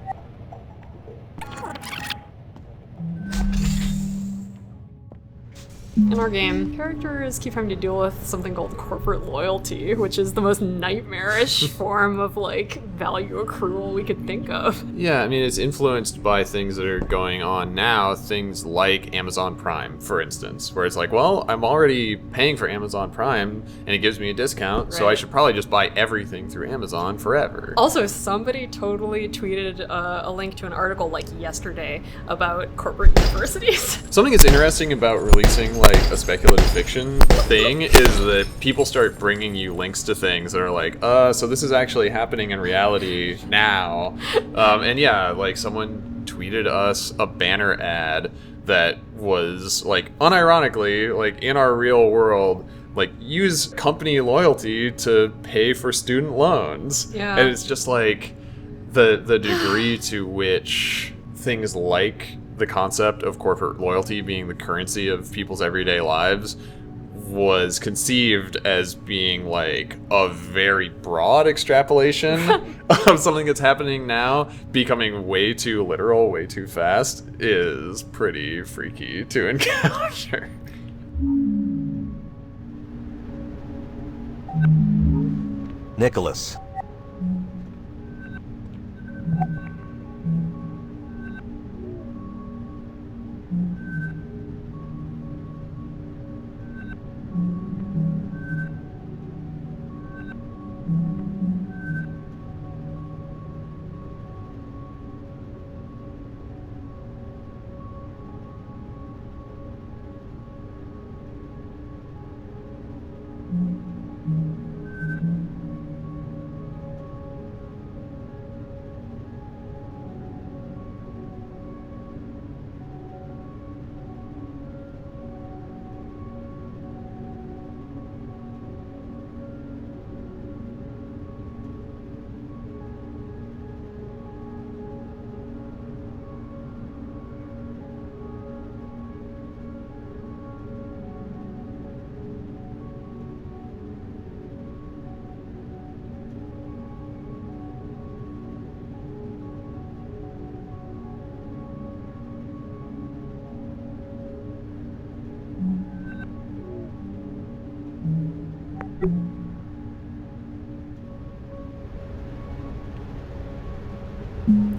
In our game, characters keep having to deal with something called corporate loyalty, which is the most nightmarish form of, like, value accrual we could think of. Yeah, I mean, it's influenced by things that are going on now, things like Amazon Prime, for instance, where it's like, well, I'm already paying for Amazon Prime, and it gives me a discount, so I should probably just buy everything through Amazon forever. Also, somebody totally tweeted a link to an article, like, yesterday about corporate universities. Something that's interesting about releasing, like, a speculative fiction thing is that people start bringing you links to things that are like, so this is actually happening in reality now. And yeah, like, someone tweeted us a banner ad that was, like, unironically, like, in our real world, like, use company loyalty to pay for student loans. Yeah. And it's just like the degree to which things like the concept of corporate loyalty being the currency of people's everyday lives was conceived as being like a very broad extrapolation of something that's happening now becoming way too literal, way too fast is pretty freaky to encounter. Nicholas.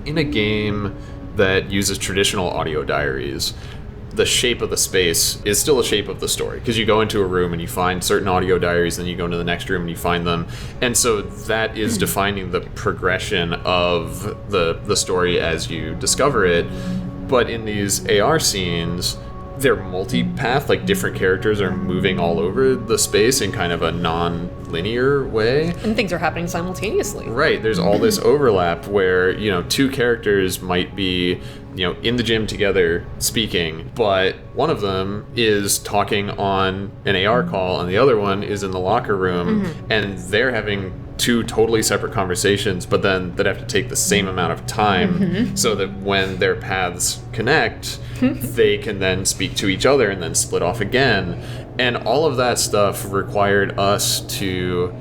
In a game that uses traditional audio diaries, the shape of the space is still the shape of the story, because you go into a room and you find certain audio diaries, then you go into the next room and you find them, and so that is defining the progression of the story as you discover it. But in these AR scenes, they're multi-path, like different characters are moving all over the space in kind of a non-linear way. And things are happening simultaneously. Right, there's all this overlap where, you know, two characters might be, you know, in the gym together speaking, but one of them is talking on an AR call and the other one is in the locker room, and they're having two totally separate conversations, but then that have to take the same amount of time so that when their paths connect, they can then speak to each other and then split off again. And all of that stuff required us to,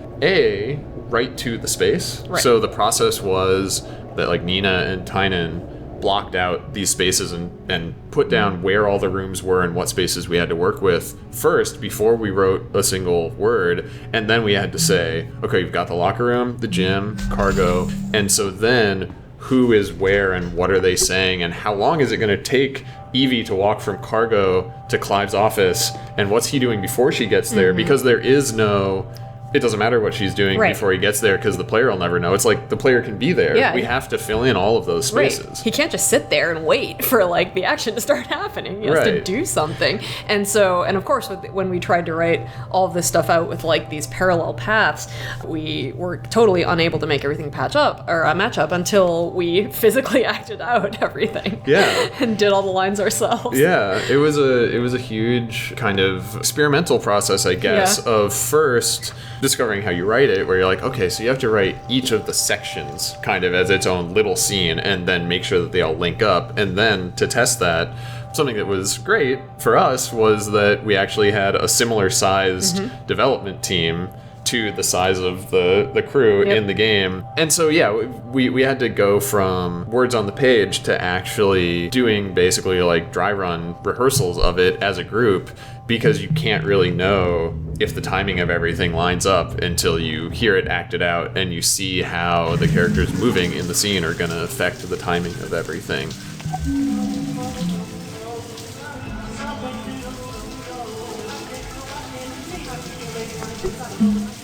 write to the space. Right. So the process was that like Nina and Tynan blocked out these spaces and put down where all the rooms were and what spaces we had to work with first before we wrote a single word. And then we had to say, okay, you've got the locker room, the gym, cargo. And so then who is where and what are they saying and how long is it going to take Evie to walk from cargo to Clive's office and what's he doing before she gets there? Because there is no... It doesn't matter what she's doing before he gets there because the player will never know. It's like the player can be there. Yeah. We have to fill in all of those spaces. Right. He can't just sit there and wait for like the action to start happening. He has to do something. And so, and of course, when we tried to write all of this stuff out with like these parallel paths, we were totally unable to make everything match up until we physically acted out everything. Yeah. And did all the lines ourselves. Yeah, it was a huge kind of experimental process, I guess, of first discovering how you write it, where you're like, okay, so you have to write each of the sections kind of as its own little scene and then make sure that they all link up. And then to test that, something that was great for us was that we actually had a similar sized development team to the size of the crew in the game. And so, yeah, we had to go from words on the page to actually doing basically like dry run rehearsals of it as a group, because you can't really know if the timing of everything lines up until you hear it acted out and you see how the characters moving in the scene are going to affect the timing of everything.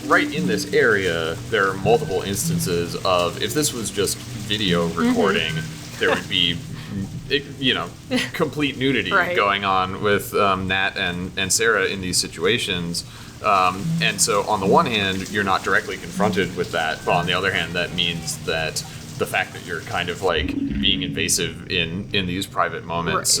Right in this area, there are multiple instances of, if this was just video recording, there would be, complete nudity going on with Nat and Sarah in these situations. And so on the one hand, you're not directly confronted with that, but on the other hand, that means that the fact that you're kind of like being invasive in these private moments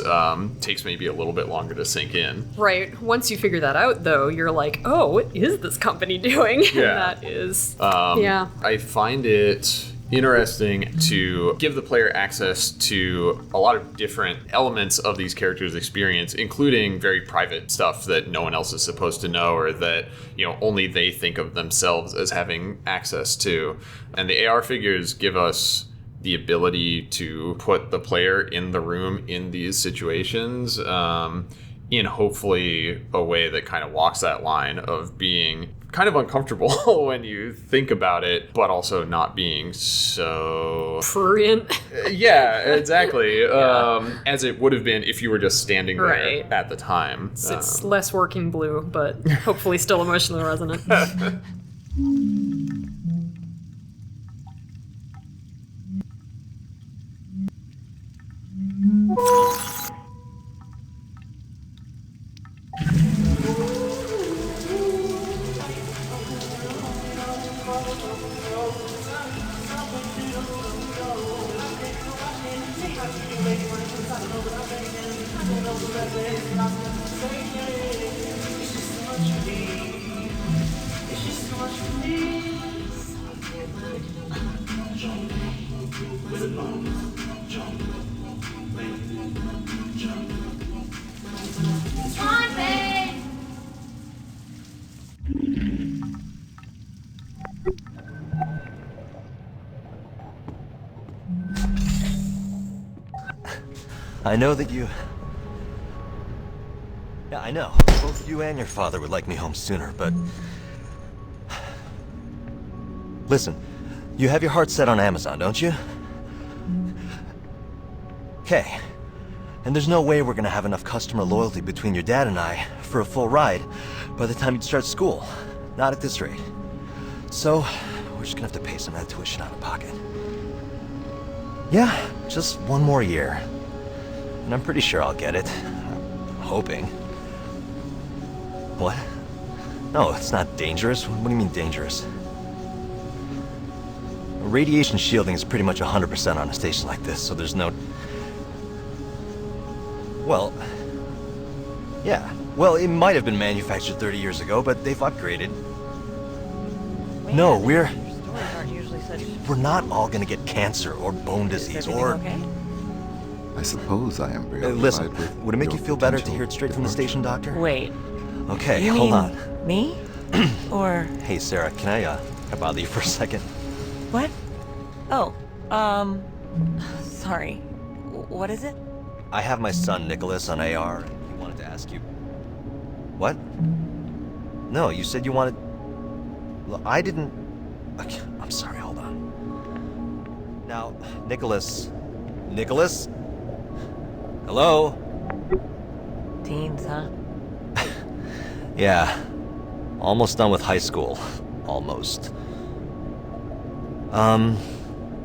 takes maybe a little bit longer to sink in. Right. Once you figure that out, though, you're like, oh, what is this company doing? Yeah. And that is, I find it interesting to give the player access to a lot of different elements of these characters' experience, including very private stuff that no one else is supposed to know, or that only they think of themselves as having access to. And the AR figures give us the ability to put the player in the room in these situations in hopefully a way that kind of walks that line of being kind of uncomfortable when you think about it, but also not being so prurient. Yeah, exactly. As it would have been if you were just standing there at the time. It's less working blue, but hopefully still emotionally resonant. I know that you... Yeah, I know. Both you and your father would like me home sooner, but... Listen, you have your heart set on Amazon, don't you? Okay. And there's no way we're gonna have enough customer loyalty between your dad and I for a full ride by the time you start school. Not at this rate. So, we're just gonna have to pay some of that tuition out of pocket. Yeah, just one more year. And I'm pretty sure I'll get it. I'm hoping. What? No, it's not dangerous. What do you mean dangerous? Radiation shielding is pretty much 100% on a station like this, so there's no... Well... Yeah. Well, it might have been manufactured 30 years ago, but they've upgraded. No, we're not all gonna get cancer or bone disease or... I suppose I am preoccupied listen, with would it make you your feel better to potential hear it straight from the station, Doctor? Wait. Okay, You hold mean on. Me? Or... Hey, Sarah, can I bother you for a second? What? Oh, Sorry. What is it? I have my son Nicholas on AR, and he wanted to ask you... What? No, you said you wanted... Look, I didn't... Okay, I'm sorry, hold on. Now, Nicholas... Nicholas? Hello? Teens, huh? Yeah. Almost done with high school. Almost.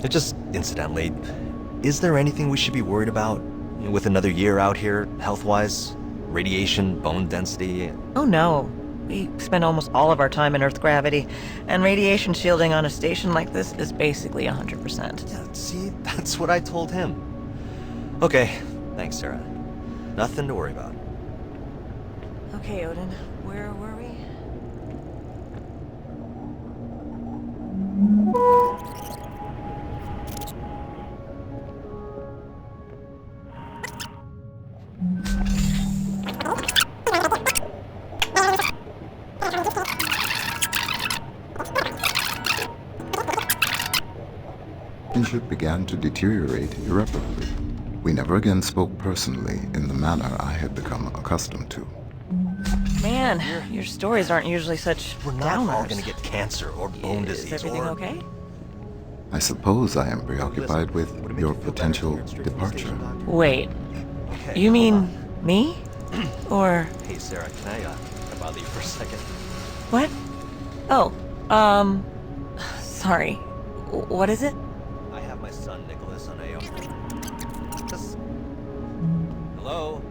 Just incidentally, is there anything we should be worried about with another year out here, health-wise? Radiation, bone density? Oh no. We spend almost all of our time in Earth's gravity, and radiation shielding on a station like this is basically 100%. Yeah, see, that's what I told him. Okay, thanks, Sarah. Nothing to worry about. Okay, Odin, where were we? Friendship began to deteriorate irreparably. We never again spoke personally in the manner I had become accustomed to. Man, your stories aren't usually such We're not all downers. gonna get cancer or bone disease Is everything or... okay? I suppose I am preoccupied with your potential departure. Wait, you mean me? Or... Hey, Sarah, can I bother you for a second? what? Oh, sorry. What is it? I have my son Nicholas on AO. Just... Hello?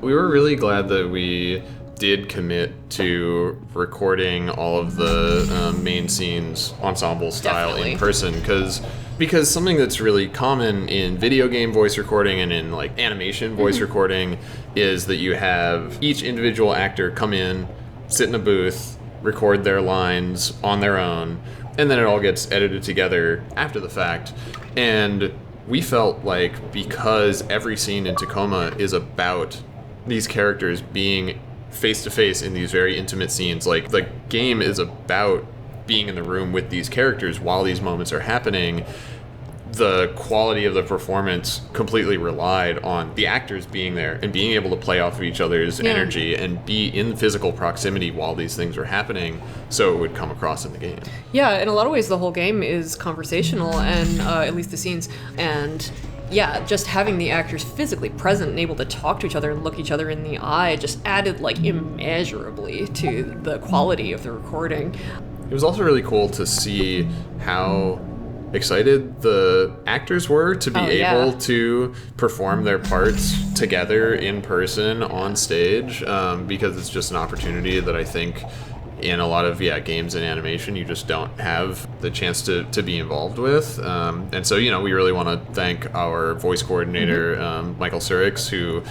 We were really glad that we did commit to recording all of the main scenes ensemble style in person, because something that's really common in video game voice recording and in like animation voice recording is that you have each individual actor come in, sit in a booth, record their lines on their own, and then it all gets edited together after the fact. And we felt like because every scene in Tacoma is about these characters being face to face in these very intimate scenes, like the game is about being in the room with these characters while these moments are happening, the quality of the performance completely relied on the actors being there and being able to play off of each other's energy and be in physical proximity while these things were happening so it would come across in the game. Yeah, in a lot of ways the whole game is conversational, and at least the scenes, and yeah, just having the actors physically present and able to talk to each other and look each other in the eye just added like immeasurably to the quality of the recording. It was also really cool to see how excited the actors were to be able to perform their parts together in person on stage, because it's just an opportunity that I think in a lot of games and animation you just don't have the chance to be involved with, and so we really want to thank our voice coordinator Michael Surix, who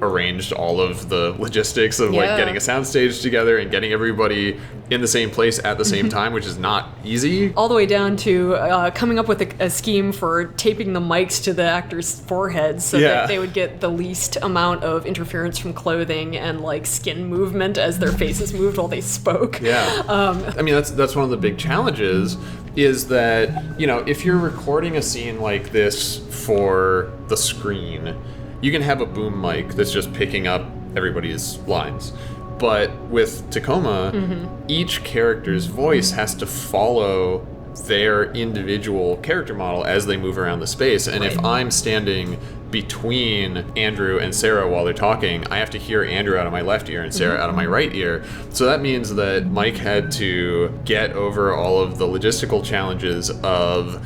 arranged all of the logistics of like getting a soundstage together and getting everybody in the same place at the same time, which is not easy. All the way down to coming up with a scheme for taping the mics to the actors' foreheads so that they would get the least amount of interference from clothing and like skin movement as their faces moved while they spoke. I mean, that's one of the big challenges, is that if you're recording a scene like this for the screen, you can have a boom mic that's just picking up everybody's lines. But with Tacoma, each character's voice has to follow their individual character model as they move around the space. And if I'm standing between Andrew and Sarah while they're talking, I have to hear Andrew out of my left ear and Sarah out of my right ear. So that means that Mike had to get over all of the logistical challenges of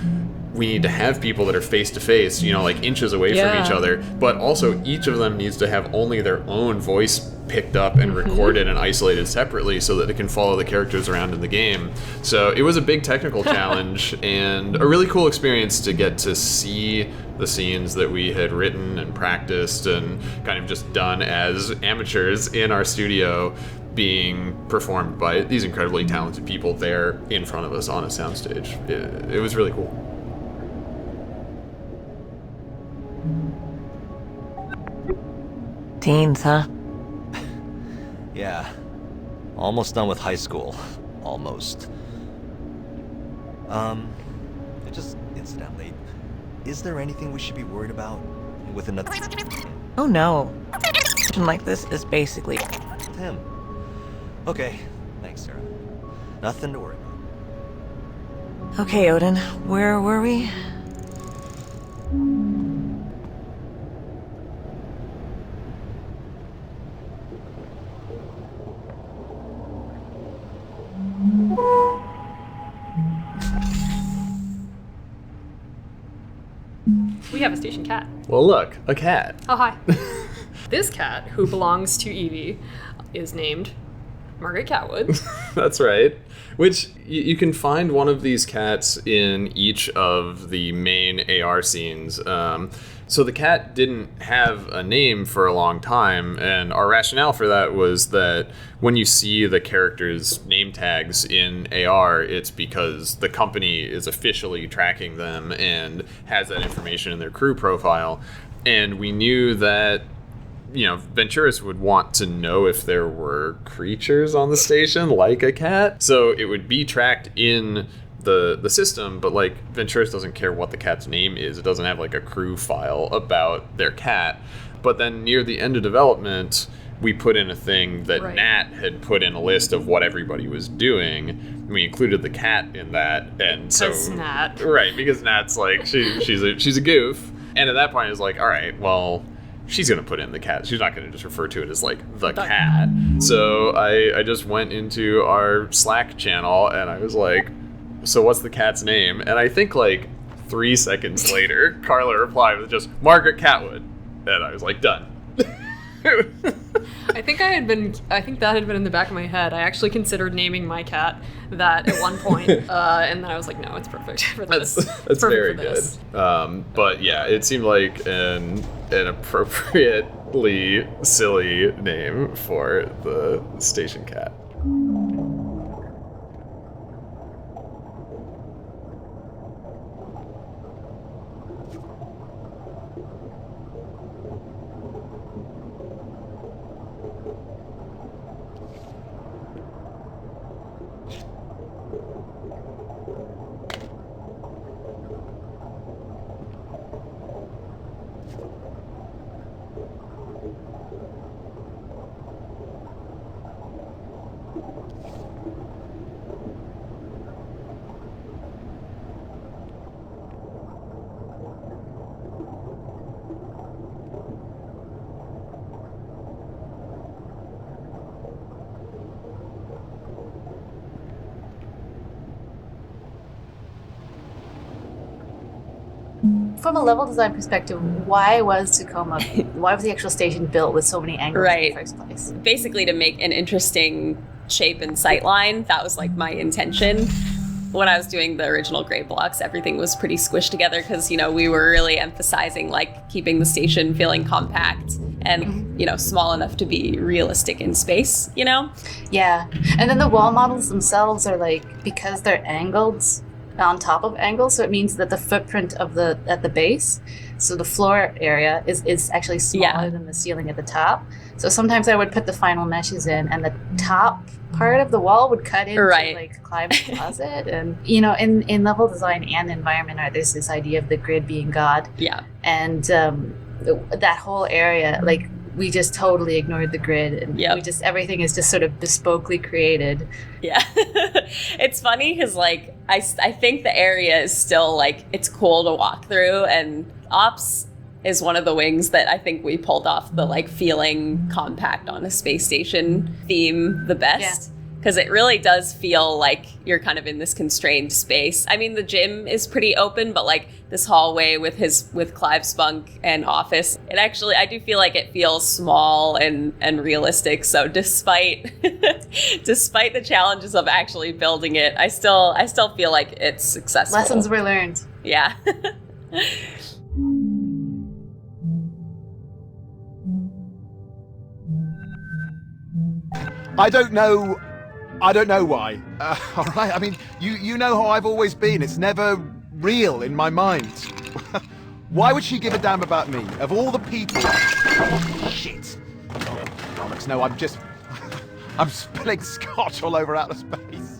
we need to have people that are face to face, like inches away from each other, but also each of them needs to have only their own voice picked up and recorded and isolated separately so that they can follow the characters around in the game. So it was a big technical challenge and a really cool experience to get to see the scenes that we had written and practiced and kind of just done as amateurs in our studio being performed by these incredibly talented people there in front of us on a soundstage. It was really cool. Teens, huh? Yeah. Almost done with high school. Almost. Just incidentally, is there anything we should be worried about with another... Oh no. Like this is basically... Tim. Okay. Thanks, Sarah. Nothing to worry about. Okay, Odin. Where were we? We have a station cat. Well, look, a cat. Oh, hi. This cat, who belongs to Evie, is named Margaret Catwood. That's right. Which, you can find one of these cats in each of the main AR scenes. So the cat didn't have a name for a long time, and our rationale for that was that when you see the characters' name tags in AR, it's because the company is officially tracking them and has that information in their crew profile. And we knew that Venturis would want to know if there were creatures on the station, like a cat. So it would be tracked in the system, but Venturis doesn't care what the cat's name is. It doesn't have a crew file about their cat. But then near the end of development, we put in a thing that Nat had put in a list of what everybody was doing. We included the cat in that, and so Nat. Right, because Nat's she's a goof. And at that point, it's all right, well, she's going to put in the cat. She's not going to just refer to it as the cat. So I just went into our Slack channel and I was like, so what's the cat's name? And I think 3 seconds later, Carla replied with just Margaret Catwood. And I was like, done. I think that had been in the back of my head. I actually considered naming my cat that at one point, and then I was like, no, it's perfect for this. That's very good. But yeah, it seemed like an appropriately silly name for the station cat. From a level design perspective, why was Tacoma, why was the actual station built with so many angles in the first place? Basically to make an interesting shape and sightline. That was my intention. When I was doing the original gray blocks, everything was pretty squished together because, we were really emphasizing keeping the station feeling compact and, small enough to be realistic in space, Yeah. And then the wall models themselves are because they're angled on top of angles, so it means that the footprint of at the base, so the floor area is actually smaller than the ceiling at the top. So sometimes I would put the final meshes in and the top part of the wall would cut into climb the closet. And in level design and environment art, there's this idea of the grid being God. Yeah. And that whole area, we just totally ignored the grid, and we just, everything is just sort of bespokely created. Yeah. It's funny because I think the area is still it's cool to walk through, and Ops is one of the wings that I think we pulled off the feeling compact on a space station theme the best. because it really does feel like you're kind of in this constrained space. I mean, the gym is pretty open, but like this hallway with Clive's bunk and office, I do feel like it feels small and realistic. So despite despite the challenges of actually building it, I still feel like it's successful. Lessons were learned. Yeah. I don't know why. All right, I mean, you know how I've always been. It's never real in my mind. Why would she give a damn about me? Of all the people... Shit. Oh, bollocks, no, I'm spilling scotch all over outer space.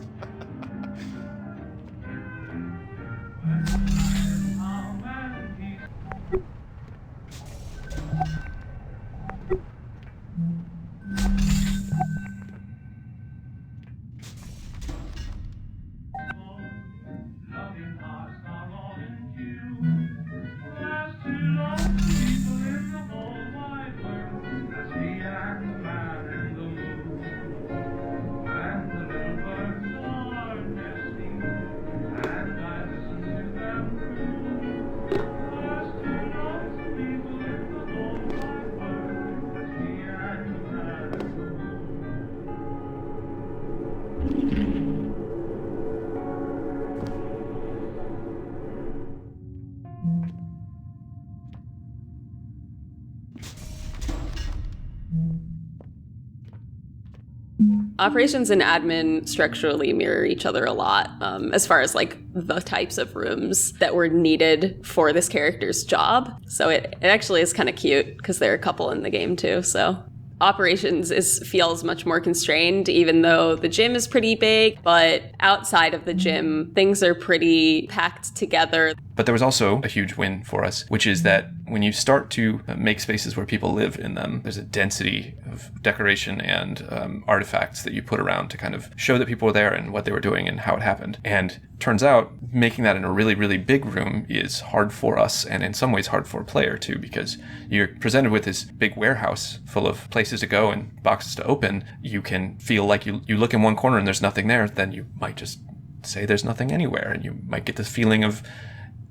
Operations and admin structurally mirror each other a lot, as far as like the types of rooms that were needed for this character's job. So it actually is kind of cute because there are a couple in the game too. So operations feels much more constrained, even though the gym is pretty big, but outside of the gym, things are pretty packed together. But there was also a huge win for us, which is that when you start to make spaces where people live in them, there's a density of decoration and artifacts that you put around to kind of show that people were there and what they were doing and how it happened. And turns out making that in a really, really big room is hard for us, and in some ways hard for a player too, because you're presented with this big warehouse full of places to go and boxes to open. You can feel like you look in one corner and there's nothing there, then you might just say there's nothing anywhere, and you might get this feeling of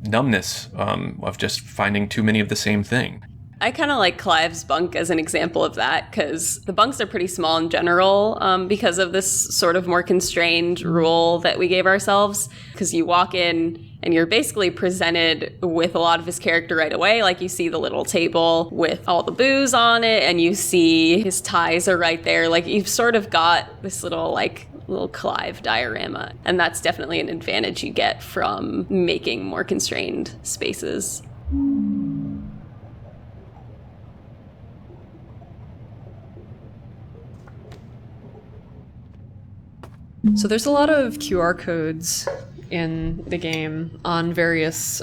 numbness, of just finding too many of the same thing. I kind of like Clive's bunk as an example of that, because the bunks are pretty small in general, because of this sort of more constrained rule that we gave ourselves. Because you walk in and you're basically presented with a lot of his character right away. Like, you see the little table with all the booze on it, and you see his ties are right there. Like, you've sort of got this little Clive diorama. And that's definitely an advantage you get from making more constrained spaces. So there's a lot of QR codes in the game on various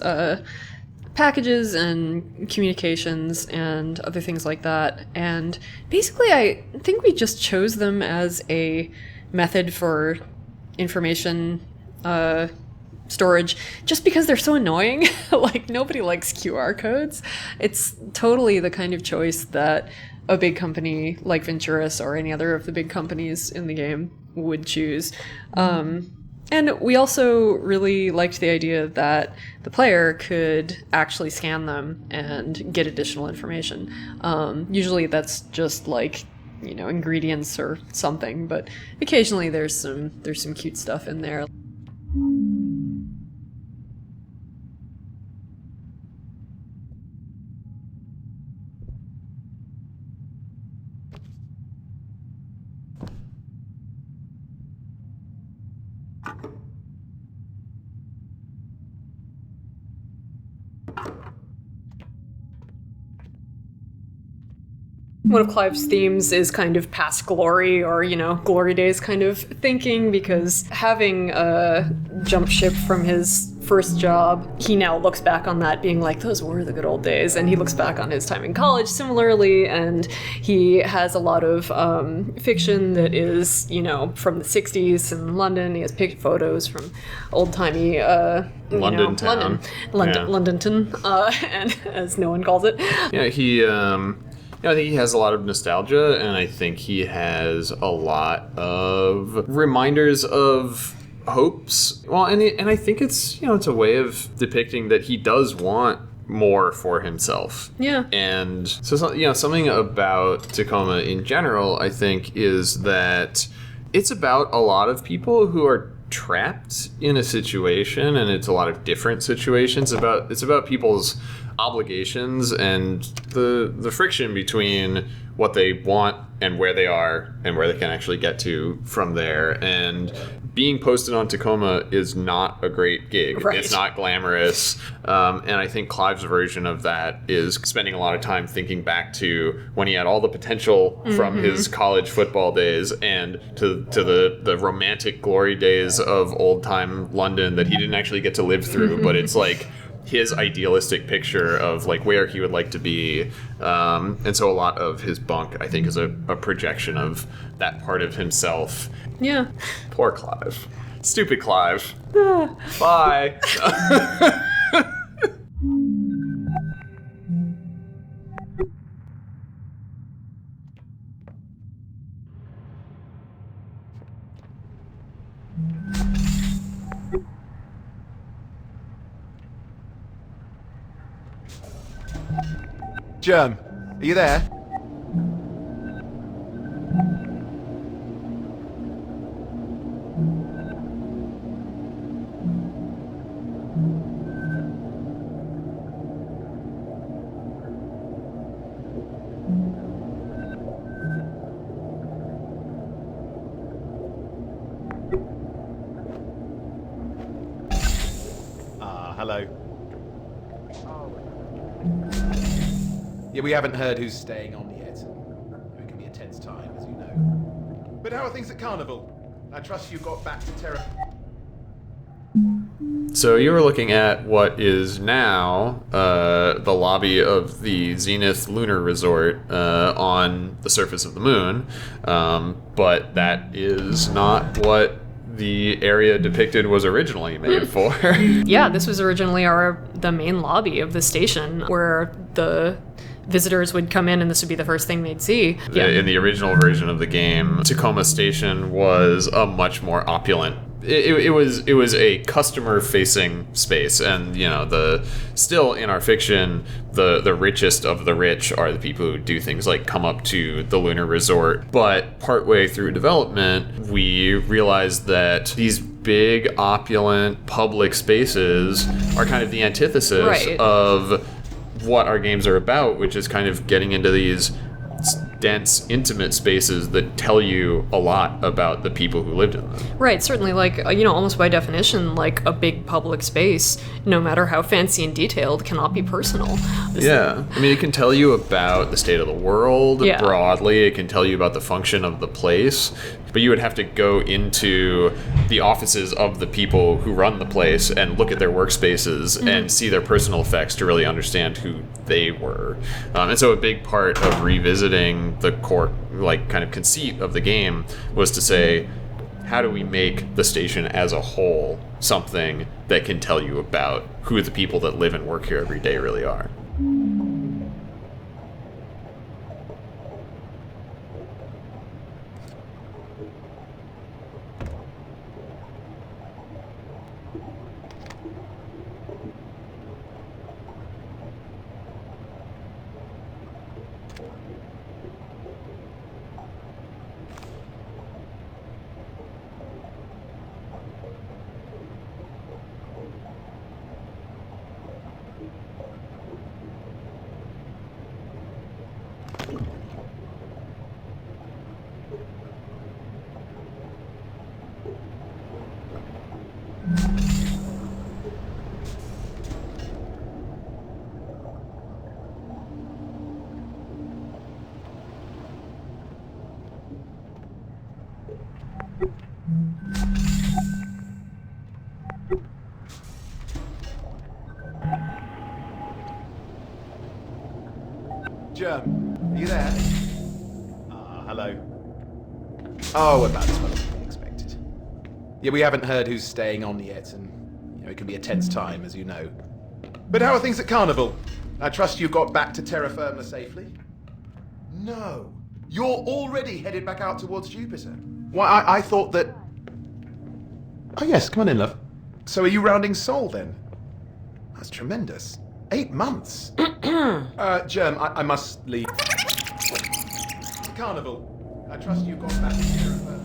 packages and communications and other things like that. And basically, I think we just chose them as a method for information storage just because they're so annoying. Like, nobody likes QR codes. It's totally the kind of choice that a big company like Venturis or any other of the big companies in the game would choose. And we also really liked the idea that the player could actually scan them and get additional information. Usually that's just like, ingredients or something, but occasionally there's some cute stuff in there. One of Clive's themes is kind of past glory, or, glory days kind of thinking, because having a jump ship from his first job, he now looks back on that being like, those were the good old days, and he looks back on his time in college similarly, and he has a lot of fiction that is, from the 60s in London. He has picked photos from old-timey London town. Londonton, and as no one calls it. Yeah, I think he has a lot of nostalgia, and I think he has a lot of reminders of hopes. Well, and I think it's, it's a way of depicting that he does want more for himself. Yeah. And so, something about Tacoma in general, I think, is that it's about a lot of people who are trapped in a situation, and it's a lot of different situations. It's about people's obligations and the friction between what they want and where they are and where they can actually get to from there. And being posted on Tacoma is not a great gig. Right. It's not glamorous. And I think Clive's version of that is spending a lot of time thinking back to when he had all the potential from his college football days and to the romantic glory days of old-time London that he didn't actually get to live through, but it's like his idealistic picture of like where he would like to be. And so a lot of his bunk, I think, is a projection of that part of himself. Yeah. Poor Clive. Stupid Clive. Bye. Germ, are you there? Hello. Yeah, we haven't heard who's staying on yet. It can be a tense time, as you know. But how are things at Carnival? I trust you got back to Terra. So you were looking at what is now the lobby of the Zenith Lunar Resort on the surface of the moon, but that is not what the area depicted was originally made for. Yeah, this was originally the main lobby of the station where the visitors would come in and this would be the first thing they'd see. Yeah. In the original version of the game, Tacoma Station was a much more opulent. It was a customer-facing space, and still in our fiction, the richest of the rich are the people who do things like come up to the lunar resort. But partway through development, we realized that these big, opulent public spaces are kind of the antithesis of what our games are about, which is kind of getting into these dense, intimate spaces that tell you a lot about the people who lived in them. Right, certainly, almost by definition, like a big public space, no matter how fancy and detailed, cannot be personal. Yeah, I mean, it can tell you about the state of the world broadly, it can tell you about the function of the place, but you would have to go into the offices of the people who run the place and look at their workspaces and see their personal effects to really understand who they were. And so a big part of revisiting the core, kind of conceit of the game was to say, how do we make the station as a whole something that can tell you about who the people that live and work here every day really are? Germ, are you there? Hello. Oh, about as well as we expected. Yeah, we haven't heard who's staying on yet, and it can be a tense time, as you know. But how are things at Carnival? I trust you got back to terra firma safely. No. You're already headed back out towards Jupiter. Why, I thought that... Oh yes, come on in, love. So are you rounding Sol then? That's tremendous. 8 months. Germ, I must leave. Carnival. I trust you've got back here at first.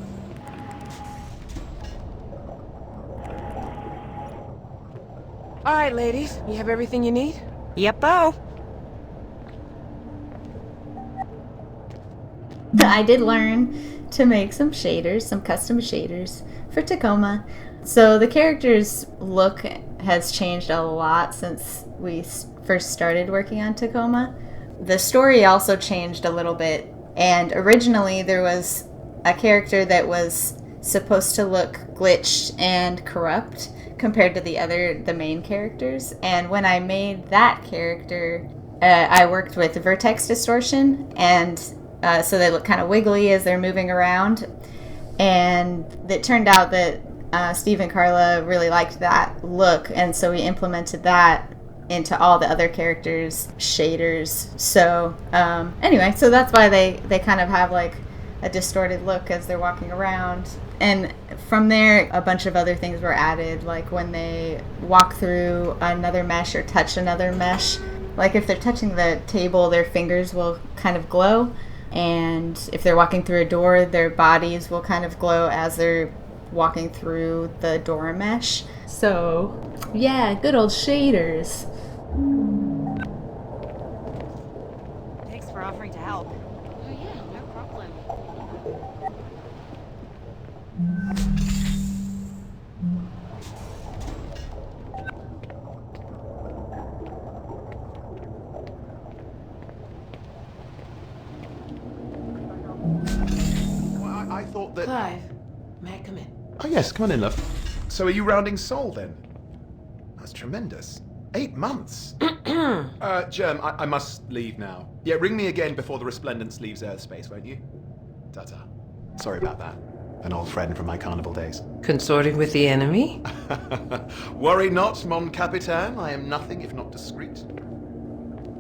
All right, ladies, you have everything you need? Yep-o. I did learn to make some shaders, some custom shaders for Tacoma. So the character's look has changed a lot since we first started working on Tacoma. The story also changed a little bit, and originally there was a character that was supposed to look glitched and corrupt compared to the main characters. And when I made that character, I worked with vertex distortion, and so they look kind of wiggly as they're moving around. And it turned out that Steve and Carla really liked that look, and so we implemented that into all the other characters' shaders. So anyway, so that's why they kind of have like a distorted look as they're walking around. And from there, a bunch of other things were added, like when they walk through another mesh or touch another mesh. Like if they're touching the table, their fingers will kind of glow. And if they're walking through a door, their bodies will kind of glow as they're walking through the door mesh. So, yeah, good old shaders. Thanks for offering to help. Oh yeah, no problem. Well, I thought that... Clive, may I come in? Oh yes, come on in, love. So are you rounding Sol then? That's tremendous. 8 months. Germ, I must leave now. Yeah, ring me again before the Resplendence leaves Earth space, won't you? Ta-ta. Sorry about that. An old friend from my carnival days. Consorting with the enemy? Worry not, mon capitaine. I am nothing if not discreet.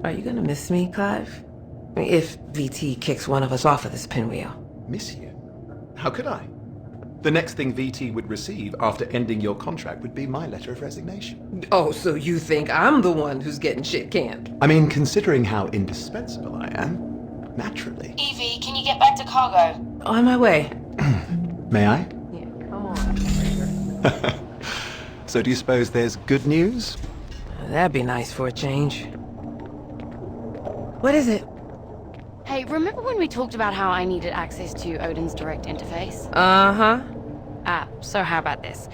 Are you gonna miss me, Clive? I mean, if VT kicks one of us off of this pinwheel. Miss you? How could I? The next thing VT would receive after ending your contract would be my letter of resignation. Oh, so you think I'm the one who's getting shit canned? I mean, considering how indispensable I am, naturally. Evie, can you get back to cargo? On my way. May I? Yeah, come on. So do you suppose there's good news? That'd be nice for a change. What is it? Hey, remember when we talked about how I needed access to Odin's direct interface? Uh-huh. So how about this?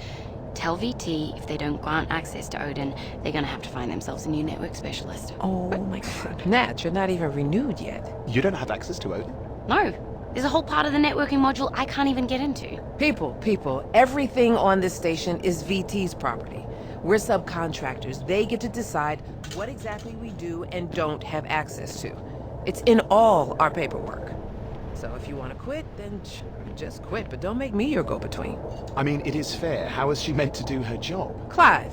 Tell VT if they don't grant access to Odin, they're gonna have to find themselves a new network specialist. Oh my god. Nat, you're not even renewed yet. You don't have access to Odin? No. There's a whole part of the networking module I can't even get into. People, everything on this station is VT's property. We're subcontractors. They get to decide what exactly we do and don't have access to. It's in all our paperwork. So if you want to quit, then just quit, but don't make me your go-between. I mean, it is fair. How is she meant to do her job? Clive.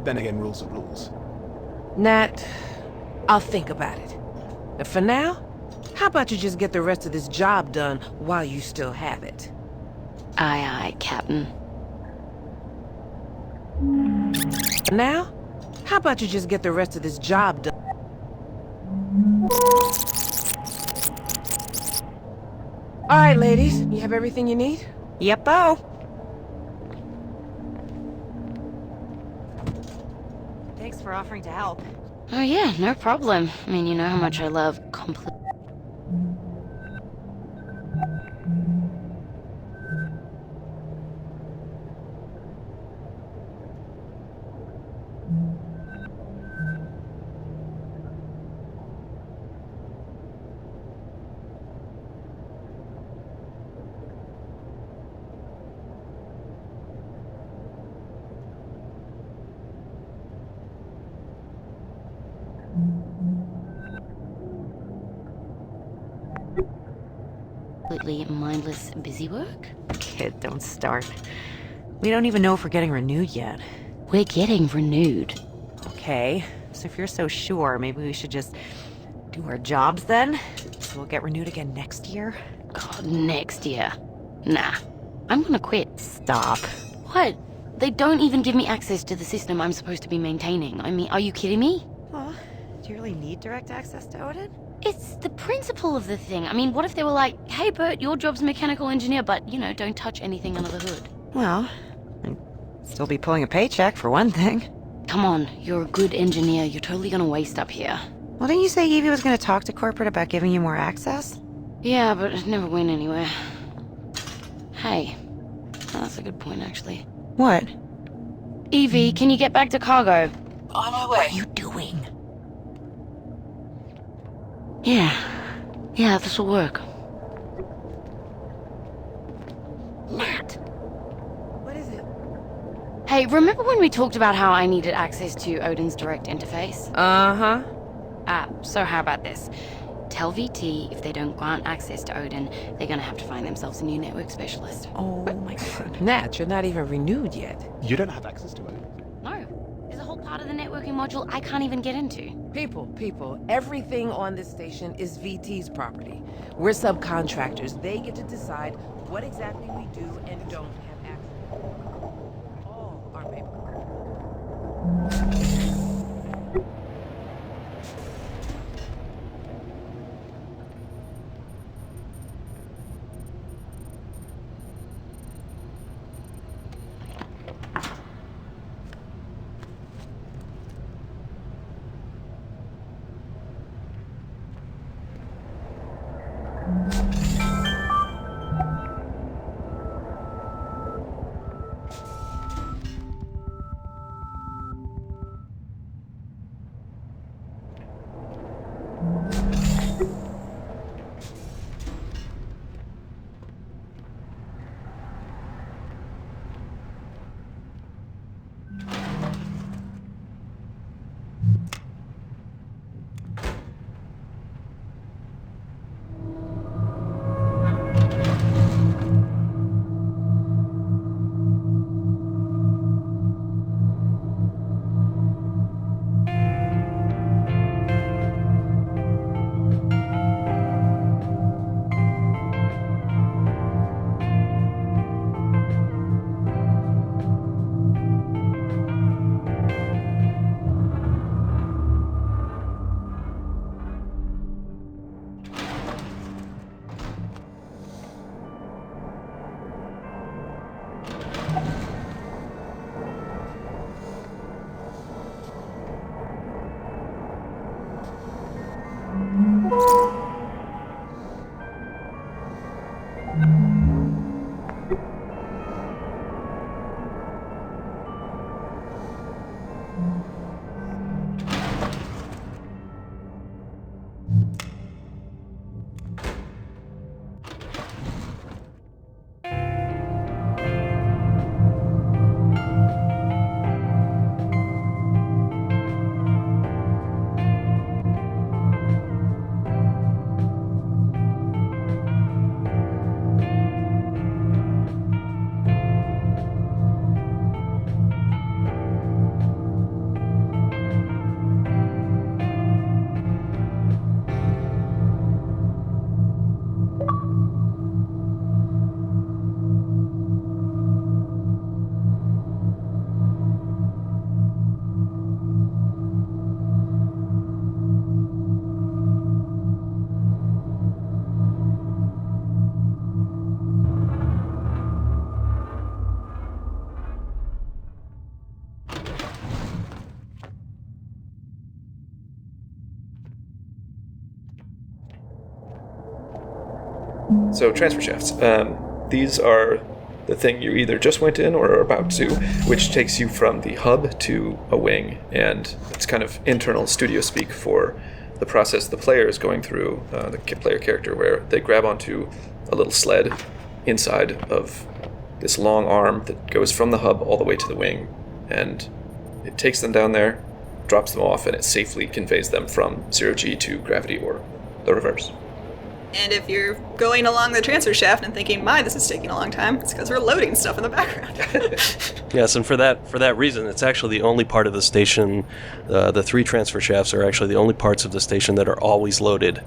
Then again, rules are rules. Nat, I'll think about it. But for now, how about you just get the rest of this job done while you still have it? Aye, aye, Captain. Now, how about you just get the rest of this job done? All right, ladies, you have everything you need? Yep-o. Thanks for offering to help. Oh yeah, no problem. I mean, you know how much I love complete. Completely mindless busy work? Kid, don't start. We don't even know if we're getting renewed yet. We're getting renewed. Okay, so if you're so sure, maybe we should just do our jobs then? will get renewed again next year? God, next year. Nah. I'm gonna quit. Stop. What? They don't even give me access to the system I'm supposed to be maintaining. I mean, are you kidding me? Well, do you really need direct access to Odin? It's the principle of the thing. I mean, what if they were like, hey, Bert, your job's mechanical engineer, but, you know, don't touch anything under the hood? Well, I'd still be pulling a paycheck, for one thing. Come on, you're a good engineer. You're totally gonna waste up here. Well, didn't you say Evie was gonna talk to corporate about giving you more access? Yeah, but it never went anywhere. Hey, that's a good point, actually. What? Evie, can you get back to cargo? On my way. What are you doing? Yeah, this'll work. Matt! What is it? Hey, remember when we talked about how I needed access to Odin's direct interface? Uh-huh. So how about this? Tell VT if they don't grant access to Odin, they're gonna have to find themselves a new network specialist. Oh my god. Nat, you're not even renewed yet. You don't have access to it. No. There's a whole part of the networking module I can't even get into. People, everything on this station is VT's property. We're subcontractors. They get to decide what exactly we do and don't have access to. All our paperwork. So transfer shafts. These are the thing you either just went in or are about to, which takes you from the hub to a wing, and it's kind of internal studio speak for the process the player is going through, the player character, where they grab onto a little sled inside of this long arm that goes from the hub all the way to the wing, and it takes them down there, drops them off, and it safely conveys them from 0G to gravity or the reverse. And if you're going along the transfer shaft and thinking, my, this is taking a long time, it's because we're loading stuff in the background. Yes, and for that reason, it's actually the only part of the station, the 3 transfer shafts are actually the only parts of the station that are always loaded.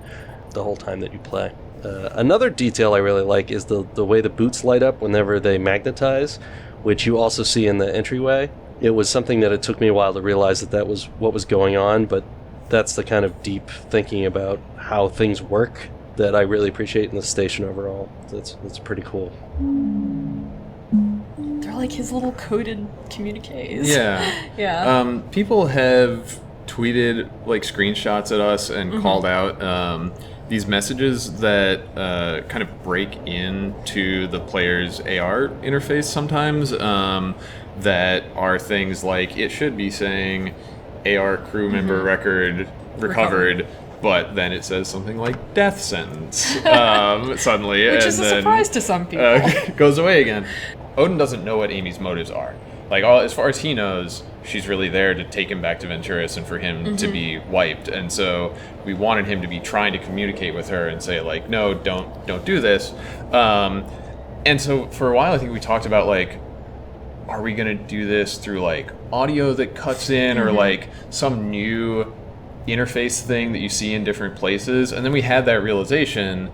the whole time that you play. Another detail I really like is the way the boots light up whenever they magnetize, which you also see in the entryway. It was something that it took me a while to realize that was what was going on, but that's the kind of deep thinking about how things work that I really appreciate in the station overall. That's pretty cool. They're like his little coded communiques. Yeah. Yeah. People have tweeted like screenshots at us and called out these messages that kind of break into the player's AR interface sometimes, that are things like it should be saying AR crew member record recovered, but then it says something like death sentence suddenly. Which and is a then, surprise to some people. goes away again. Odin doesn't know what Amy's motives are. Like, as far as he knows, she's really there to take him back to Venturis and for him to be wiped. And so we wanted him to be trying to communicate with her and say, like, no, don't do this. And so for a while, I think we talked about, like, are we going to do this through, like, audio that cuts in or, like, some new interface thing that you see in different places? And then we had that realization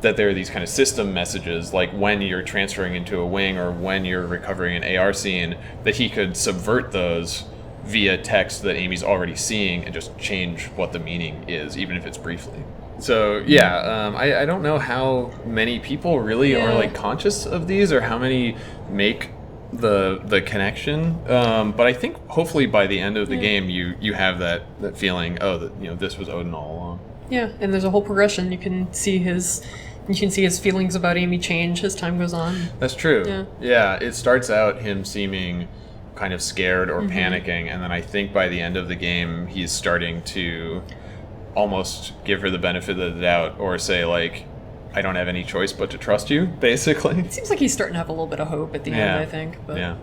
that there are these kind of system messages, like when you're transferring into a wing or when you're recovering an AR scene, that he could subvert those via text that Amy's already seeing and just change what the meaning is, even if it's briefly. So yeah, I don't know how many people really are like conscious of these or how many make the connection, but I think hopefully by the end of the game you have that feeling, oh, that this was Odin all along. Yeah, and there's a whole progression. You can see his feelings about Amy change as time goes on. That's true. Yeah, it starts out him seeming kind of scared or panicking, and then I think by the end of the game he's starting to almost give her the benefit of the doubt or say, like, I don't have any choice but to trust you, basically. It seems like he's starting to have a little bit of hope at the end, I think. But, yeah.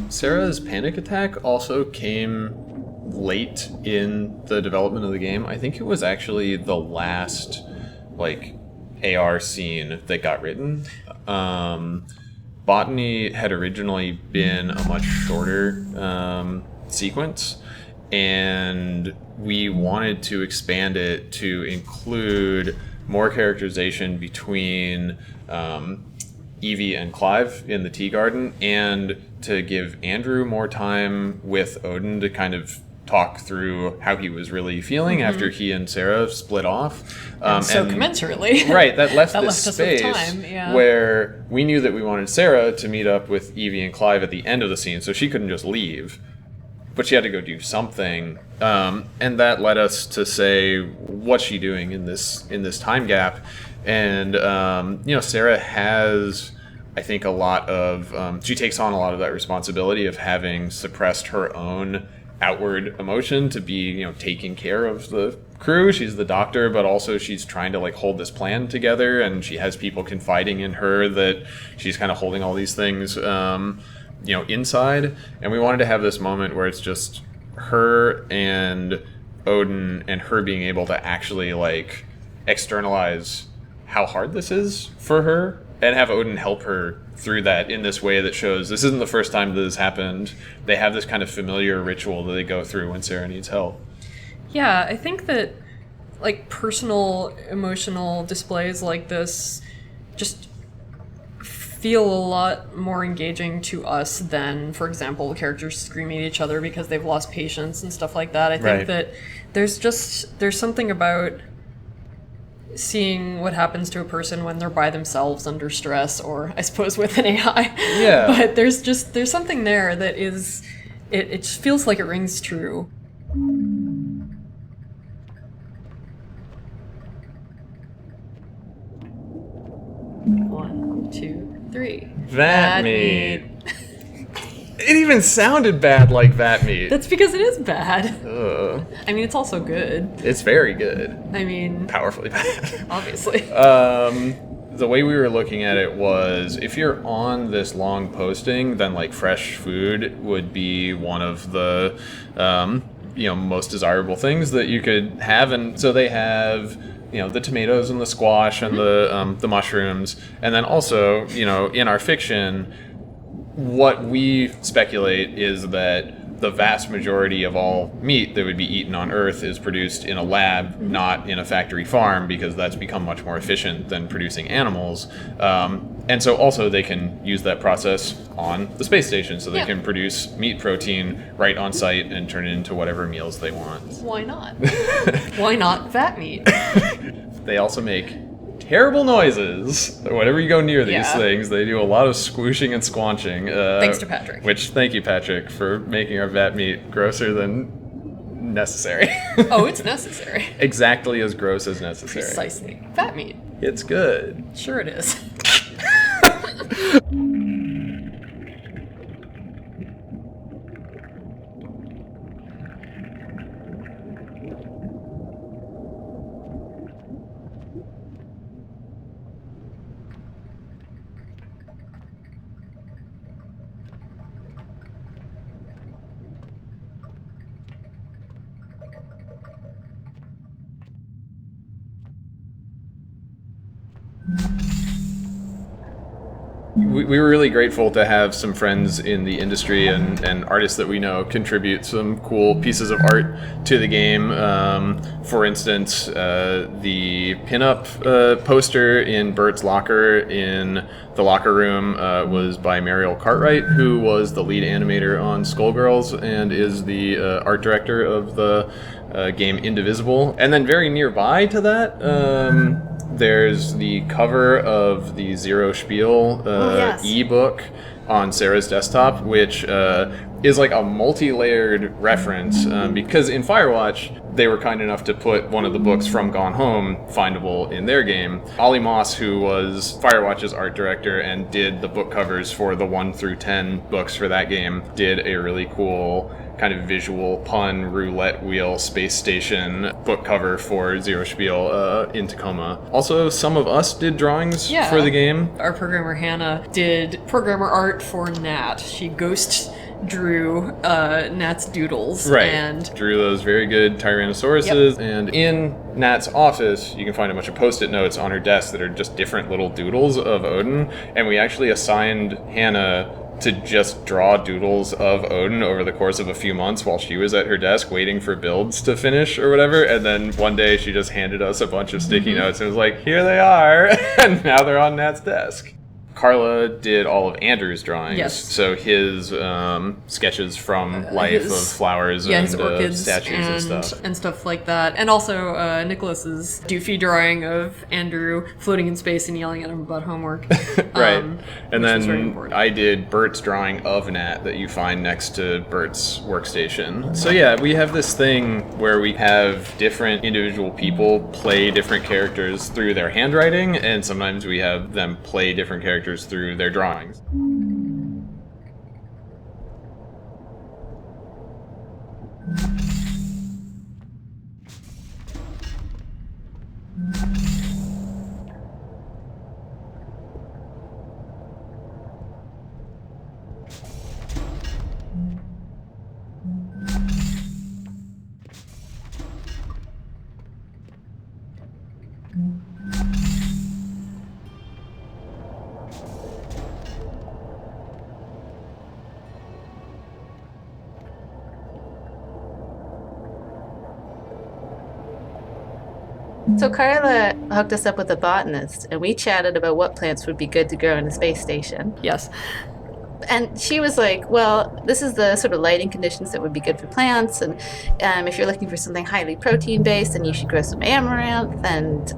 Sarah's panic attack also came late in the development of the game. I think it was actually the last, like, AR scene that got written. Botany had originally been a much shorter sequence, and we wanted to expand it to include more characterization between Evie and Clive in the tea garden, and to give Andrew more time with Odin to kind of talk through how he was really feeling after he and Sarah split off. And commensurately. Right, that left that this left space us with time, where we knew that we wanted Sarah to meet up with Evie and Clive at the end of the scene, so she couldn't just leave. But she had to go do something. And that led us to say, what's she doing in this time gap? And, Sarah has, I think, a lot of... she takes on a lot of that responsibility of having suppressed her own outward emotion to be, taking care of the crew. She's the doctor, but also she's trying to, like, hold this plan together, and she has people confiding in her that she's kind of holding all these things, inside. And we wanted to have this moment where it's just her and Odin and her being able to actually, like, externalize how hard this is for her and have Odin help her through that in this way that shows this isn't the first time that this happened. They have this kind of familiar ritual that they go through when Sarah needs help. Yeah, I think that, like, personal emotional displays like this just feel a lot more engaging to us than, for example, characters screaming at each other because they've lost patience and stuff like that. I think that there's something about seeing what happens to a person when they're by themselves under stress, or I suppose with an AI. Yeah. But there's something there that is, it just feels like it rings true. 1, 2, 3. Vat meat. It even sounded bad like vat meat. That's because it is bad. Ugh. I mean, it's also good. It's very good. I mean... Powerfully bad. Obviously. the way we were looking at it was, if you're on this long posting, then like fresh food would be one of the most desirable things that you could have. And so they have the tomatoes and the squash and the mushrooms, and then also in our fiction, what we speculate is that the vast majority of all meat that would be eaten on Earth is produced in a lab, not in a factory farm, because that's become much more efficient than producing animals. And so also they can use that process on the space station, so they can produce meat protein right on site and turn it into whatever meals they want. Why not? Why not vat meat? They also make terrible noises. Whenever you go near these things, they do a lot of squooshing and squanching. Thanks to Patrick. Which, thank you, Patrick, for making our vat meat grosser than necessary. Oh, it's necessary. Exactly as gross as necessary. Precisely. Vat meat. It's good. Sure it is. We were really grateful to have some friends in the industry and artists that we know contribute some cool pieces of art to the game. For instance, the pinup poster in Bert's locker in the locker room was by Mariel Cartwright, who was the lead animator on Skullgirls and is the art director of the game Indivisible. And then very nearby to that, there's the cover of the Zero Spiel ebook on Sarah's desktop, which is like a multi-layered reference, because in Firewatch, they were kind enough to put one of the books from Gone Home findable in their game. Ollie Moss, who was Firewatch's art director and did the book covers for the 1 through 10 books for that game, did a really cool kind of visual pun roulette wheel space station book cover for Zero Spiel in Tacoma. Also, some of us did drawings for the game. Our programmer Hannah did programmer art for Nat. She ghost drew Nat's doodles. Right. And drew those very good Tyrannosauruses. And in Nat's office, you can find a bunch of post-it notes on her desk that are just different little doodles of Odin. And we actually assigned Hannah to just draw doodles of Odin over the course of a few months while she was at her desk waiting for builds to finish or whatever. And then one day she just handed us a bunch of sticky notes and was like, here they are. And now they're on Nat's desk. Carla did all of Andrew's drawings. Yes. So his sketches from life of flowers and his orchids statues and stuff like that. And also Nicholas's doofy drawing of Andrew floating in space and yelling at him about homework. Right. And then I did Bert's drawing of Nat that you find next to Bert's workstation. So yeah, we have this thing where we have different individual people play different characters through their handwriting, and sometimes we have them play different characters through their drawings. So Carla hooked us up with a botanist, and we chatted about what plants would be good to grow in a space station. Yes. And she was like, well, this is the sort of lighting conditions that would be good for plants, and if you're looking for something highly protein-based, then you should grow some amaranth, and,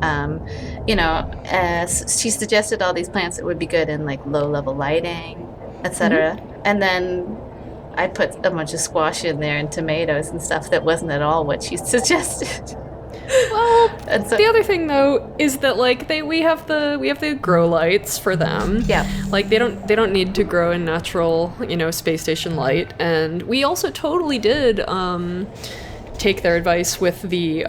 she suggested all these plants that would be good in, like, low-level lighting, etc. And then I put a bunch of squash in there and tomatoes and stuff that wasn't at all what she suggested. Well, the other thing though is that like we have the grow lights for them. Yeah. Like they don't need to grow in natural, space station light. And we also totally did take their advice with the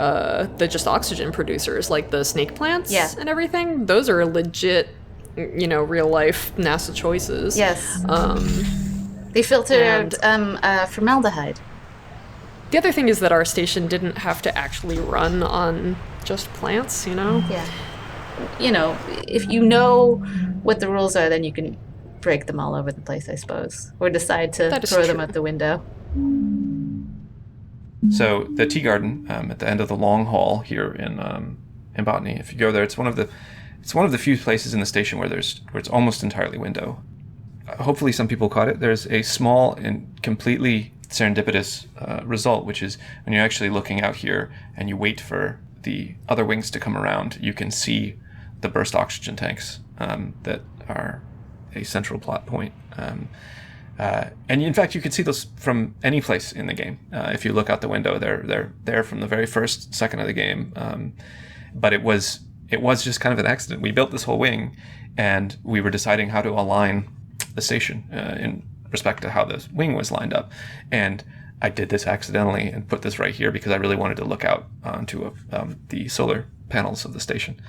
just oxygen producers, like the snake plants and everything. Those are legit, real life NASA choices. Yes. They filtered formaldehyde. The other thing is that our station didn't have to actually run on just plants, Yeah. If you know what the rules are, then you can break them all over the place, I suppose. Or decide to throw them out the window. So the tea garden at the end of the long hall here in Botany, if you go there, it's one of the few places in the station where it's almost entirely window. Hopefully some people caught it. There's a small and completely serendipitous result, which is when you're actually looking out here and you wait for the other wings to come around, you can see the burst oxygen tanks that are a central plot point. And in fact, you can see those from any place in the game. If you look out the window, they're there from the very first second of the game. But it was just kind of an accident. We built this whole wing, and we were deciding how to align the station in respect to how the wing was lined up. And I did this accidentally and put this right here because I really wanted to look out onto the solar panels of the station.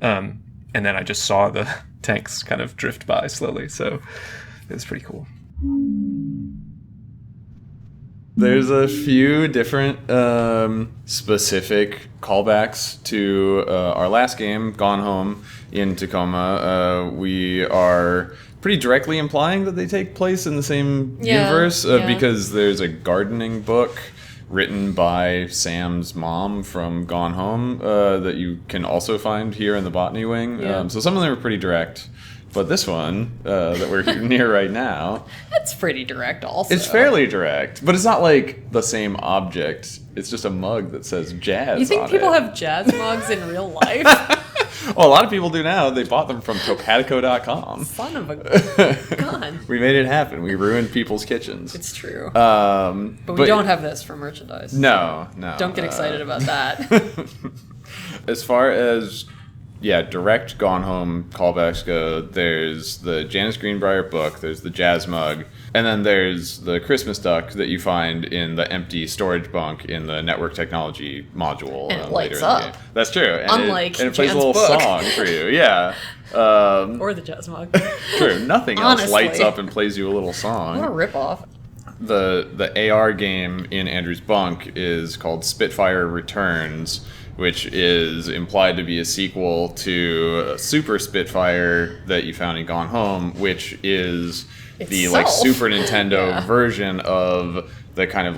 And then I just saw the tanks kind of drift by slowly. So it was pretty cool. There's a few different specific callbacks to our last game, Gone Home, in Tacoma. We are pretty directly implying that they take place in the same universe because there's a gardening book written by Sam's mom from Gone Home that you can also find here in the Botany Wing. So some of them are pretty direct. But this one that we're near right now... That's pretty direct also. It's fairly direct, but it's not like the same object. It's just a mug that says jazz on it. You think people have jazz mugs in real life? Well, a lot of people do now. They bought them from Topatico.com. Son of a gun. We made it happen. We ruined people's kitchens. It's true. But we don't have this for merchandise. No. Don't get excited about that. As far as... direct Gone Home callbacks go, there's the Janice Greenbrier book, there's the jazz mug, and then there's the Christmas duck that you find in the empty storage bunk in the network technology module. And it later lights in the up. game. That's true. And Unlike it plays Jan's a little book. song for you, yeah. Or the jazz mug. True, nothing else Honestly. lights up and plays you a little song. What a ripoff. The AR game in Andrew's bunk is called Spitfire Returns, which is implied to be a sequel to Super Spitfire that you found in Gone Home, which is the Super Nintendo version of the kind of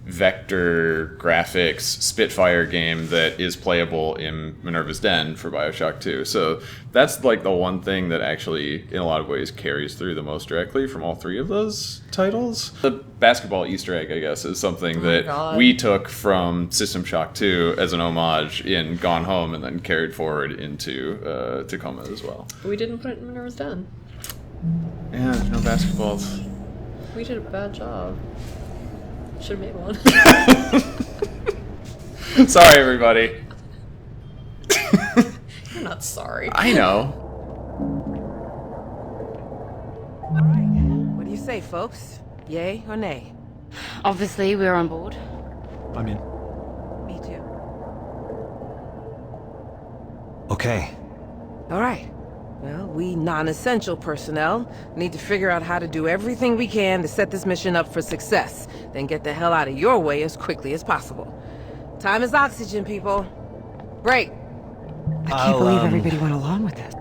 vector graphics Spitfire game that is playable in Minerva's Den for BioShock 2. So that's the one thing that actually in a lot of ways carries through the most directly from all three of those titles. The basketball Easter egg, I guess, is something that we took from System Shock 2 as an homage in Gone Home and then carried forward into Tacoma as well. But we didn't put it in Minerva's Den. Yeah, there's no basketballs. We did a bad job. Should have made one. Sorry, everybody. You're not sorry. I know. All right. What do you say, folks? Yay or nay? Obviously, we're on board. I'm in. Me too. Okay. All right. Well, we non-essential personnel need to figure out how to do everything we can to set this mission up for success, then get the hell out of your way as quickly as possible. Time is oxygen, people. Break. I can't believe everybody went along with this.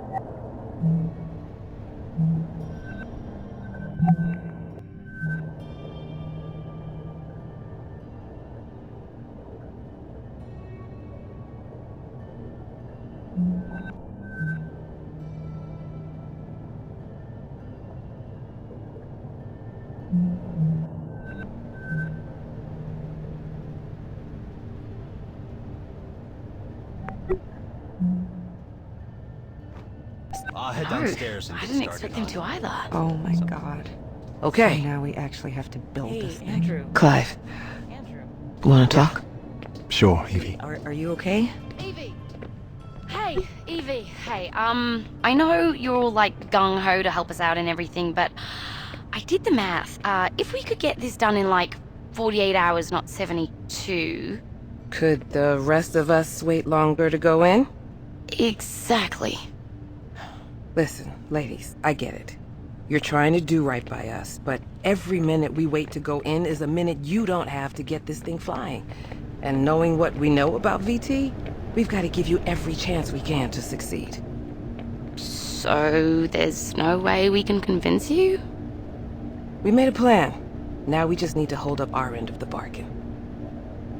I'll head downstairs and I get didn't started expect them to either. Oh my god. Okay. So now we actually have to build this thing. Andrew. Clive. Want to talk? Sure, Evie. Are you okay? Evie. Hey, Evie. Hey, I know you're all gung-ho to help us out and everything, but I did the math. If we could get this done in 48 hours, not 72. Could the rest of us wait longer to go in? Exactly. Listen, ladies, I get it. You're trying to do right by us, but every minute we wait to go in is a minute you don't have to get this thing flying. And knowing what we know about VT, we've got to give you every chance we can to succeed. So there's no way we can convince you? We made a plan. Now we just need to hold up our end of the bargain.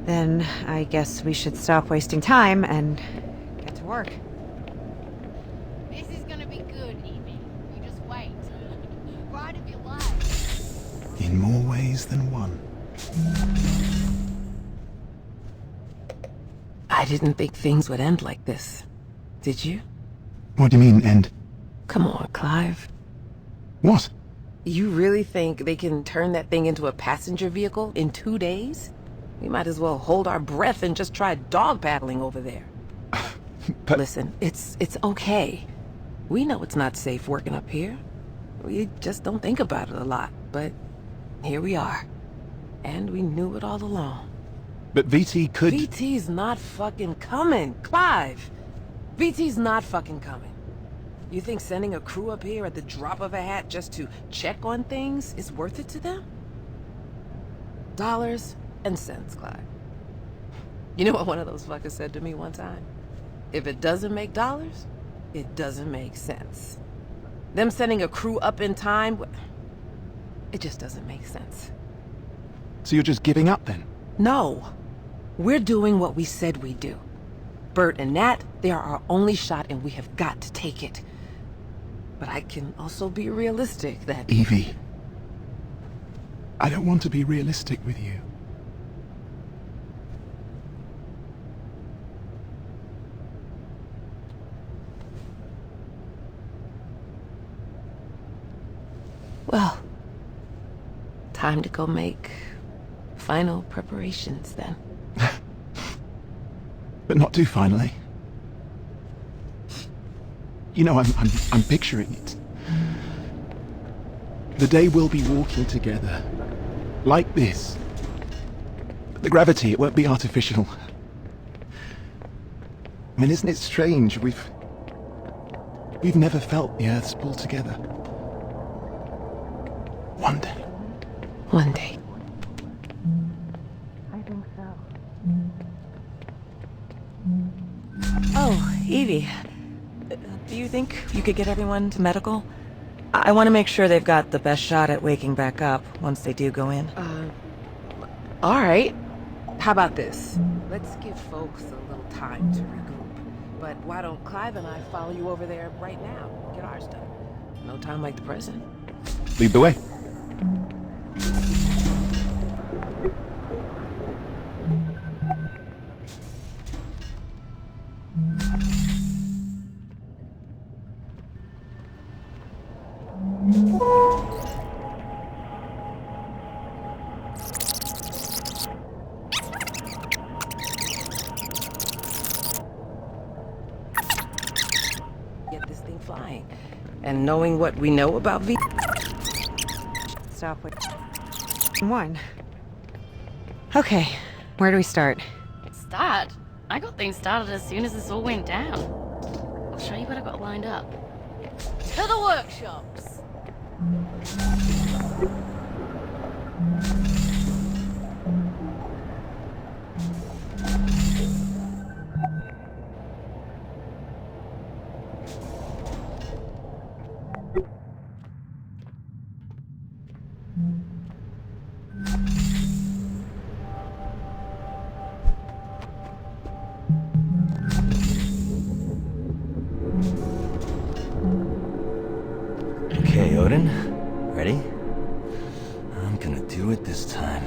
Then I guess we should stop wasting time and get to work. This is gonna be good, Evie. You just wait. Ride of your life. In more ways than one. I didn't think things would end like this. Did you? What do you mean, end? Come on, Clive. What? You really think they can turn that thing into a passenger vehicle in 2 days? We might as well hold our breath and just try dog paddling over there. But... Listen, it's okay. We know it's not safe working up here. We just don't think about it a lot, but here we are. And we knew it all along. But VT could... VT's not fucking coming, Clive! VT's not fucking coming. You think sending a crew up here at the drop of a hat just to check on things is worth it to them? Dollars and cents, Clive. You know what one of those fuckers said to me one time? If it doesn't make dollars, it doesn't make sense. Them sending a crew up in time, it just doesn't make sense. So you're just giving up then? No. We're doing what we said we'd do. Bert and Nat, they are our only shot and we have got to take it. But I can also be realistic that... Evie, I don't want to be realistic with you. Well, time to go make final preparations then. But not too finally. You know, I'm picturing it. The day we'll be walking together. Like this. But the gravity, it won't be artificial. I mean, isn't it strange? We've never felt the Earth's pull together. One day. One day. I think so. Oh, Evie. Do you think you could get everyone to medical? I want to make sure they've got the best shot at waking back up once they do go in. Alright. How about this? Let's give folks a little time to regroup. But why don't Clive and I follow you over there right now? Get ours done. No time like the present. Lead the way. Get this thing flying. And knowing what we know about V... Stop with... one. Okay, where do we start? Start? I got things started as soon as this all went down. I'll show you what I got lined up. To the workshops! Okay, Odin. Ready? I'm gonna do it this time.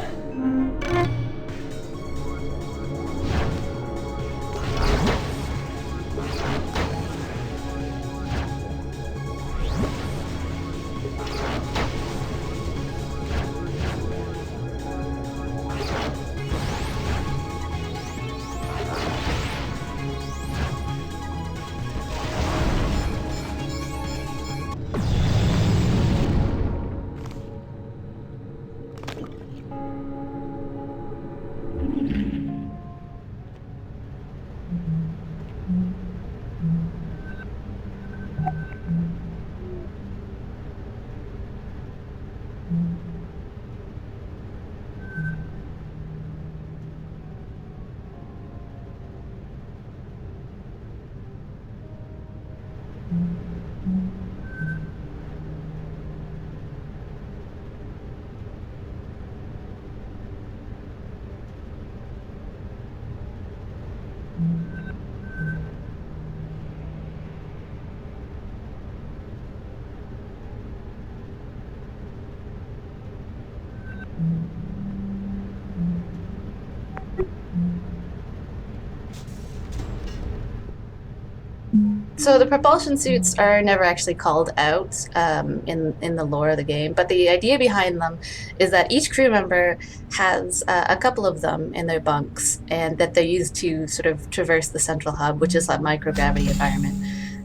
So the propulsion suits are never actually called out in the lore of the game, but the idea behind them is that each crew member has a couple of them in their bunks, and that they're used to sort of traverse the central hub, which is that microgravity environment,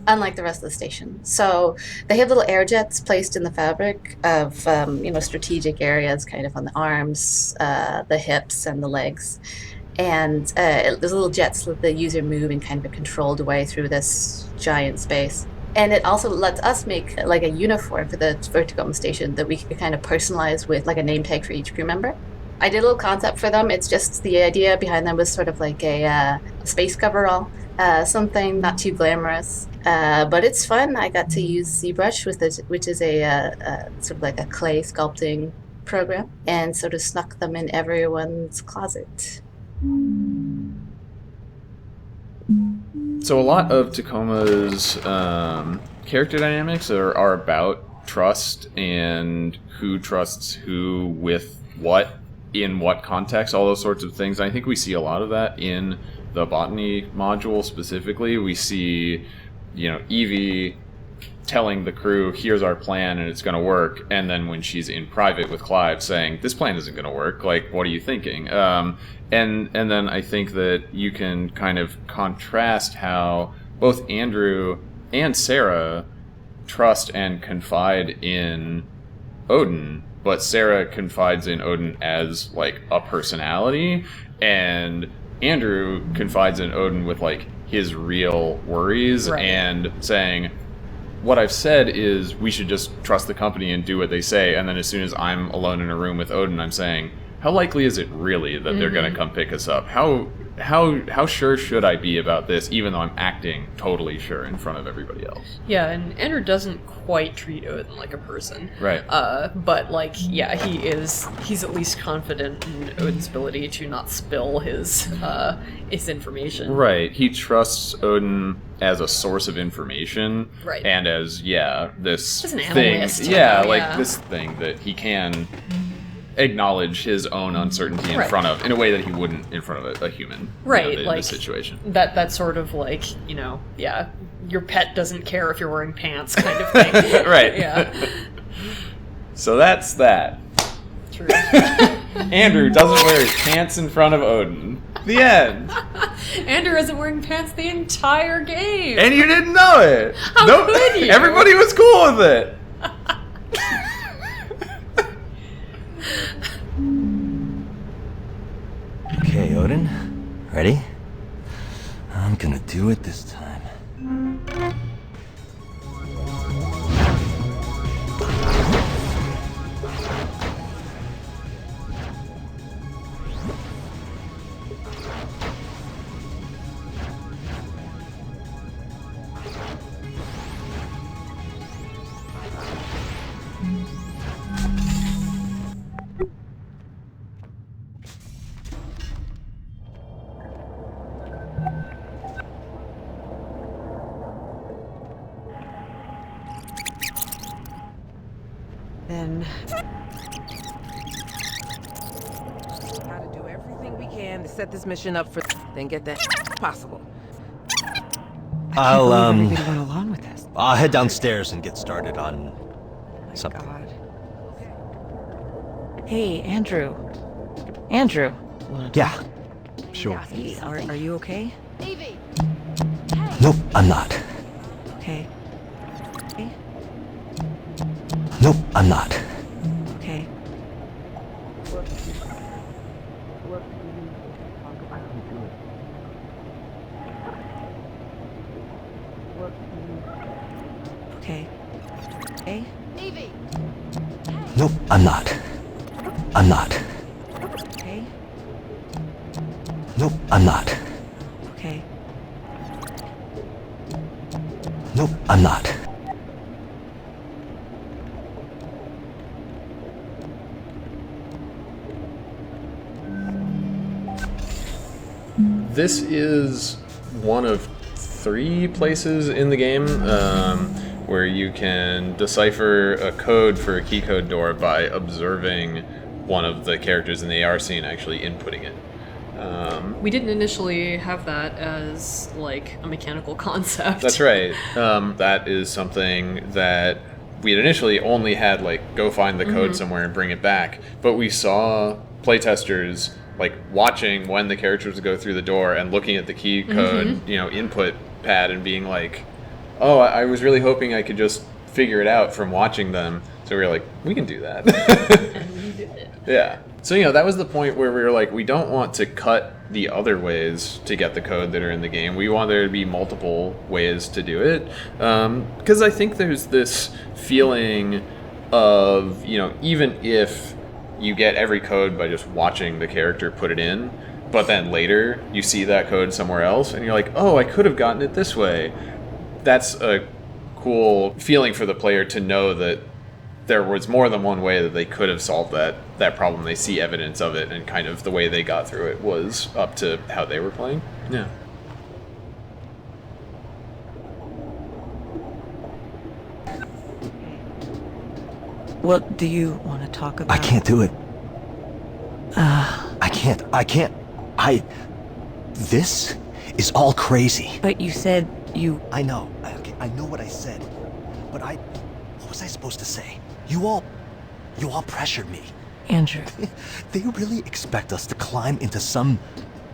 unlike the rest of the station. So they have little air jets placed in the fabric of strategic areas, kind of on the arms, the hips, and the legs. And there's little jets let the user move in kind of a controlled way through this giant space. And it also lets us make like a uniform for the Tacoma station that we can kind of personalize with like a name tag for each crew member. I did a little concept for them. It's just the idea behind them was sort of like a space coverall, something not too glamorous, but it's fun. I got to use ZBrush which is a sort of like a clay sculpting program, and sort of snuck them in everyone's closet. So a lot of Tacoma's character dynamics are about trust and who trusts who with what, in what context, all those sorts of things. And I think we see a lot of that in the botany module specifically. We see, Evie telling the crew, here's our plan and it's going to work, and then when she's in private with Clive saying, this plan isn't going to work, like, what are you thinking? And then I think that you can kind of contrast how both Andrew and Sarah trust and confide in Odin, but Sarah confides in Odin as, like, a personality, and Andrew confides in Odin with, like, his real worries, right, and saying, what I've said is we should just trust the company and do what they say, and then as soon as I'm alone in a room with Odin, I'm saying, how likely is it really that they're going to come pick us up? How sure should I be about this, even though I'm acting totally sure in front of everybody else? Yeah, and Andrew doesn't quite treat Odin like a person. Right. But, like, yeah, he's at least confident in Odin's ability to not spill his information. Right. He trusts Odin as a source of information. Right. And as, this an thing. analyst, This thing that he can acknowledge his own uncertainty in front of, in a way that he wouldn't in front of a human. Right, in like this situation. That sort of like, your pet doesn't care if you're wearing pants kind of thing. Right. Yeah. So that's that. True. Andrew doesn't wear his pants in front of Odin. The end. Andrew isn't wearing pants the entire game. And you didn't know it. How could you? Everybody was cool with it. Okay, Odin. Ready? I'm gonna do it this time. Then gotta do everything we can to set this mission up for then get that possible. I'll Everybody went along with this. I'll head downstairs and get started on something. God. Hey, Andrew. Andrew. Yeah, sure. Hey, are you okay? Nope, I'm not. Okay. Okay. Nope, I'm not. Okay. Okay. Hey? Evie! Nope, I'm not. I'm not. Okay. Nope, I'm not. Okay. Nope, I'm not. This is one of 3 places in the game where you can decipher a code for a key code door by observing one of the characters in the AR scene actually inputting it. We didn't initially have that as like a mechanical concept. That's right. That is something that we had initially only had like go find the code somewhere and bring it back, but we saw playtesters like watching when the characters would go through the door and looking at the key code, input pad and being like, oh, I was really hoping I could just figure it out from watching them. So we were like, we can do that. And we did it. Yeah. So, that was the point where we were like, we don't want to cut the other ways to get the code that are in the game. We want there to be multiple ways to do it. Because I think there's this feeling of, even if you get every code by just watching the character put it in, but then later you see that code somewhere else and you're like, oh, I could have gotten it this way. That's a cool feeling for the player to know that there was more than one way that they could have solved that problem. They see evidence of it, and kind of the way they got through it was up to how they were playing. Yeah. What do you want to talk about? I can't do it. I can't. This is all crazy. But you said you... I know. I know what I said. But what was I supposed to say? You all pressured me. Andrew. They really expect us to climb into some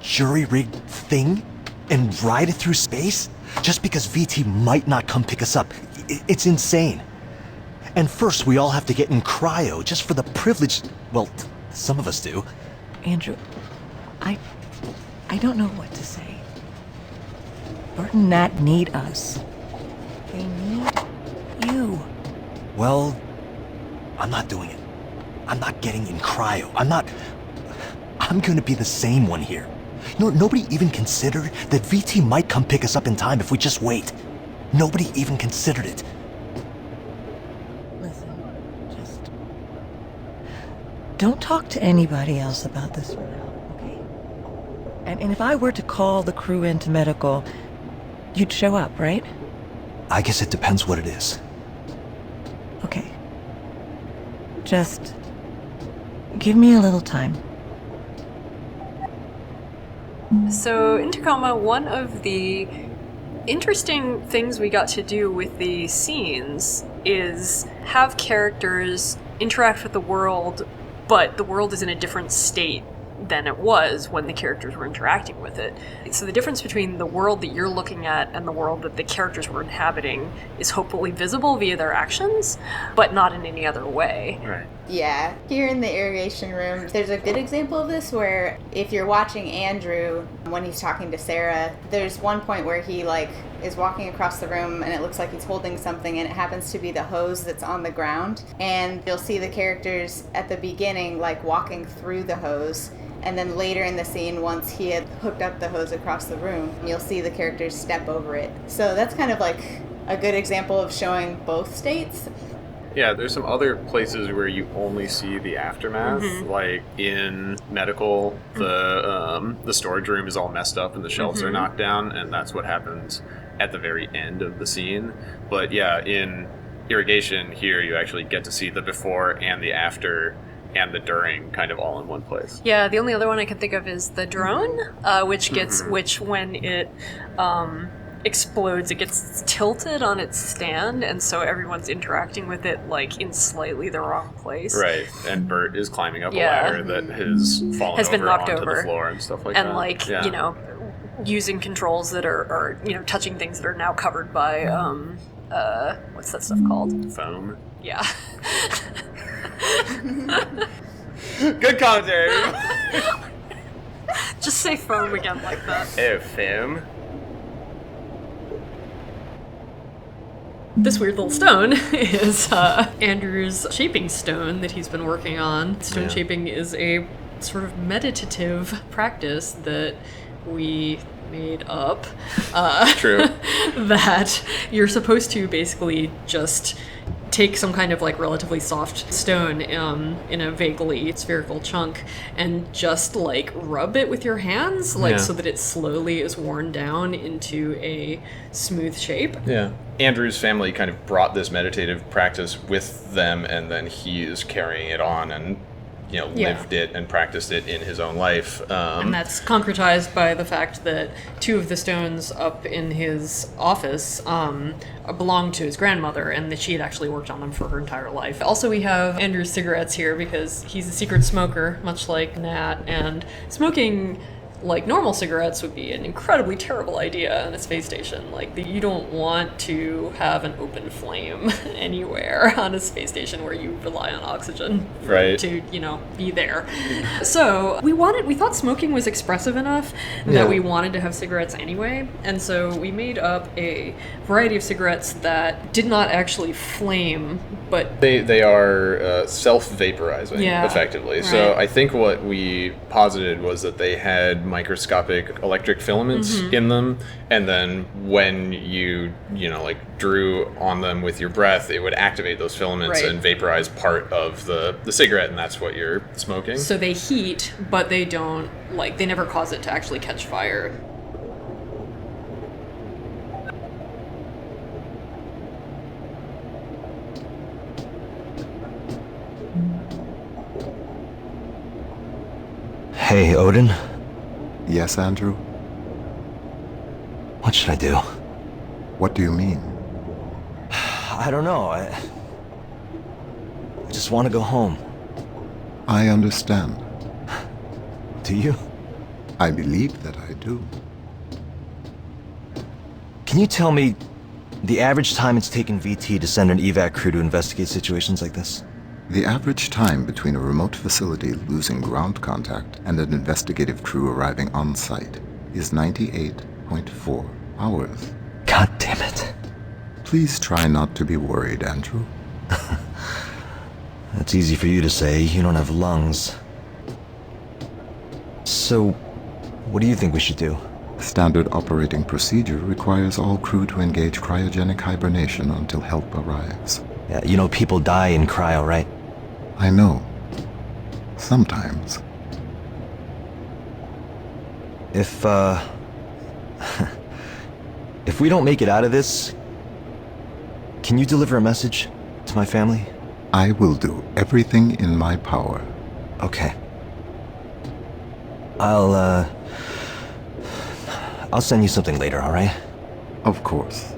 jury-rigged thing and ride it through space? Just because VT might not come pick us up. It's insane. And first we all have to get in cryo just for the privilege... Well, some of us do. Andrew, I don't know what to say. Burton and Nat need us. They need you. Well, I'm not doing it. I'm not getting in cryo. I'm gonna be the same one here. Nobody even considered that VT might come pick us up in time if we just wait. Nobody even considered it. Don't talk to anybody else about this for now, okay? And if I were to call the crew into medical, you'd show up, right? I guess it depends what it is. Okay. Just give me a little time. So in Tacoma, one of the interesting things we got to do with the scenes is have characters interact with the world, but the world is in a different state than it was when the characters were interacting with it. So the difference between the world that you're looking at and the world that the characters were inhabiting is hopefully visible via their actions, but not in any other way. Right. Yeah, here in the irrigation room, there's a good example of this where if you're watching Andrew when he's talking to Sarah, there's one point where he is walking across the room and it looks like he's holding something and it happens to be the hose that's on the ground. And you'll see the characters at the beginning walking through the hose. And then later in the scene, once he had hooked up the hose across the room, you'll see the characters step over it. So that's kind of a good example of showing both states. Yeah, there's some other places where you only see the aftermath. Like in medical, the storage room is all messed up and the shelves are knocked down, and that's what happens at the very end of the scene. But yeah, in irrigation here, you actually get to see the before and the after and the during kind of all in one place. Yeah, the only other one I can think of is the drone, which when it explodes, it gets tilted on its stand, and so everyone's interacting with it in slightly the wrong place. Right, and Bert is climbing up a ladder that has fallen been knocked onto over the floor and stuff like and that. Using controls that are touching things that are now covered by what's that stuff called? Foam. Yeah. Good commentary. Just say foam again like that. Oh, foam. This weird little stone is Andrew's shaping stone that he's been working on. Stone shaping is a sort of meditative practice that we made up. True. That you're supposed to basically just take some kind of like relatively soft stone in a vaguely spherical chunk and just like rub it with your hands, like so that it slowly is worn down into a smooth shape. Yeah. Andrew's family kind of brought this meditative practice with them, and then he is carrying it on and lived it and practiced it in his own life. And that's concretized by the fact that 2 of the stones up in his office belonged to his grandmother, and that she had actually worked on them for her entire life. Also, we have Andrew's cigarettes here because he's a secret smoker, much like Nat, and smoking like normal cigarettes would be an incredibly terrible idea in a space station. Like, you don't want to have an open flame anywhere on a space station where you rely on oxygen to, be there. So we thought smoking was expressive enough that we wanted to have cigarettes anyway. And so we made up a variety of cigarettes that did not actually flame, but they are self-vaporizing, effectively. Right. So I think what we posited was that they had microscopic electric filaments in them, and then when you drew on them with your breath, it would activate those filaments and vaporize part of the cigarette, and that's what you're smoking. So they heat, but they don't, they never cause it to actually catch fire. Hey, Odin? Yes, Andrew? What should I do? What do you mean? I don't know. I just want to go home. I understand. Do you? I believe that I do. Can you tell me the average time it's taken VT to send an evac crew to investigate situations like this? The average time between a remote facility losing ground contact and an investigative crew arriving on site is 98.4 hours. God damn it. Please try not to be worried, Andrew. That's easy for you to say. You don't have lungs. So, what do you think we should do? Standard operating procedure requires all crew to engage cryogenic hibernation until help arrives. Yeah, people die in cryo, right? I know. Sometimes. If we don't make it out of this, can you deliver a message to my family? I will do everything in my power. Okay. I'll send you something later, all right? Of course.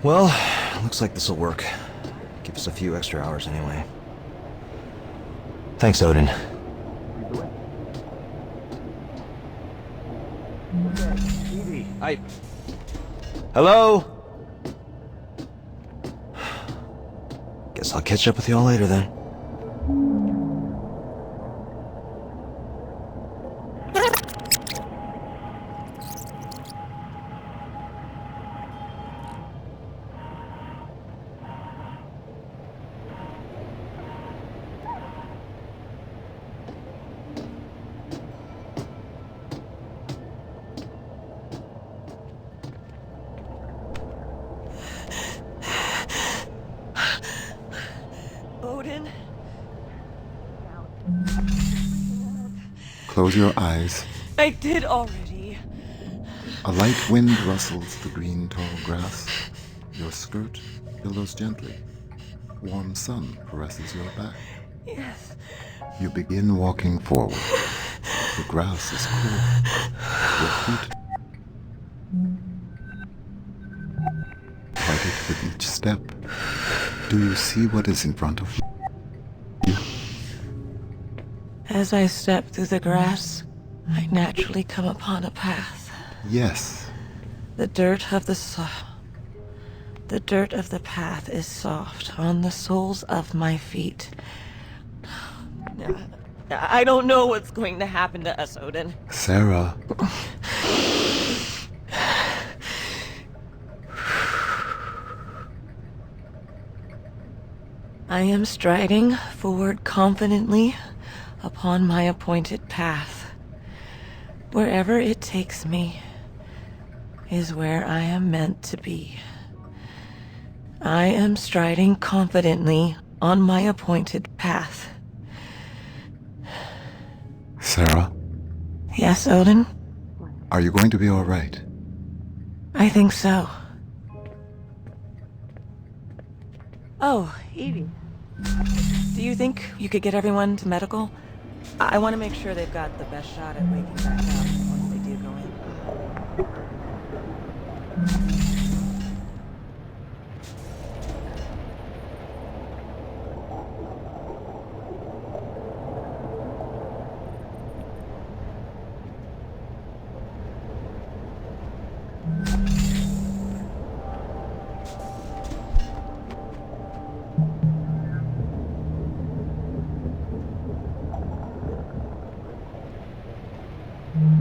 Well, looks like this'll work. Give us a few extra hours anyway. Thanks, Odin. Hello? Guess I'll catch up with y'all later then. Odin? Close your eyes. I did already. A light wind rustles the green tall grass. Your skirt billows gently. Warm sun caresses your back. Yes. You begin walking forward. The grass is cool. Your feet lighted with each step. Do you see what is in front of you? As I step through the grass, I naturally come upon a path. Yes. The dirt of the path is soft on the soles of my feet. I don't know what's going to happen to us, Odin. Sarah. I am striding forward confidently upon my appointed path. Wherever it takes me is where I am meant to be. I am striding confidently on my appointed path. Sarah? Yes, Odin? Are you going to be all right? I think so. Oh, Evie. Do you think you could get everyone to medical? I want to make sure they've got the best shot at waking back up once they do go in.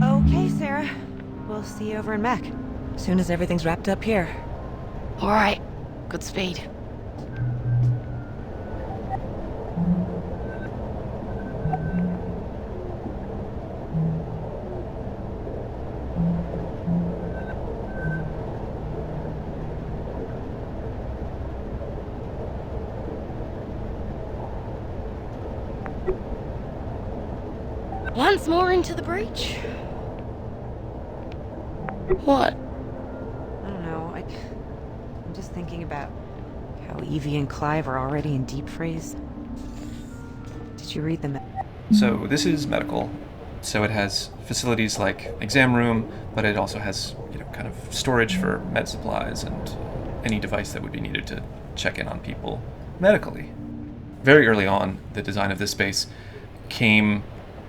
Okay, Sarah. We'll see you over in Mech. Soon as everything's wrapped up here. Alright. Good speed. Once more into the breach. What? I don't know. I'm just thinking about how Evie and Clive are already in deep freeze. Did you read them? So this is medical. So it has facilities like exam room, but it also has, kind of storage for med supplies and any device that would be needed to check in on people medically. Very early on, the design of this space came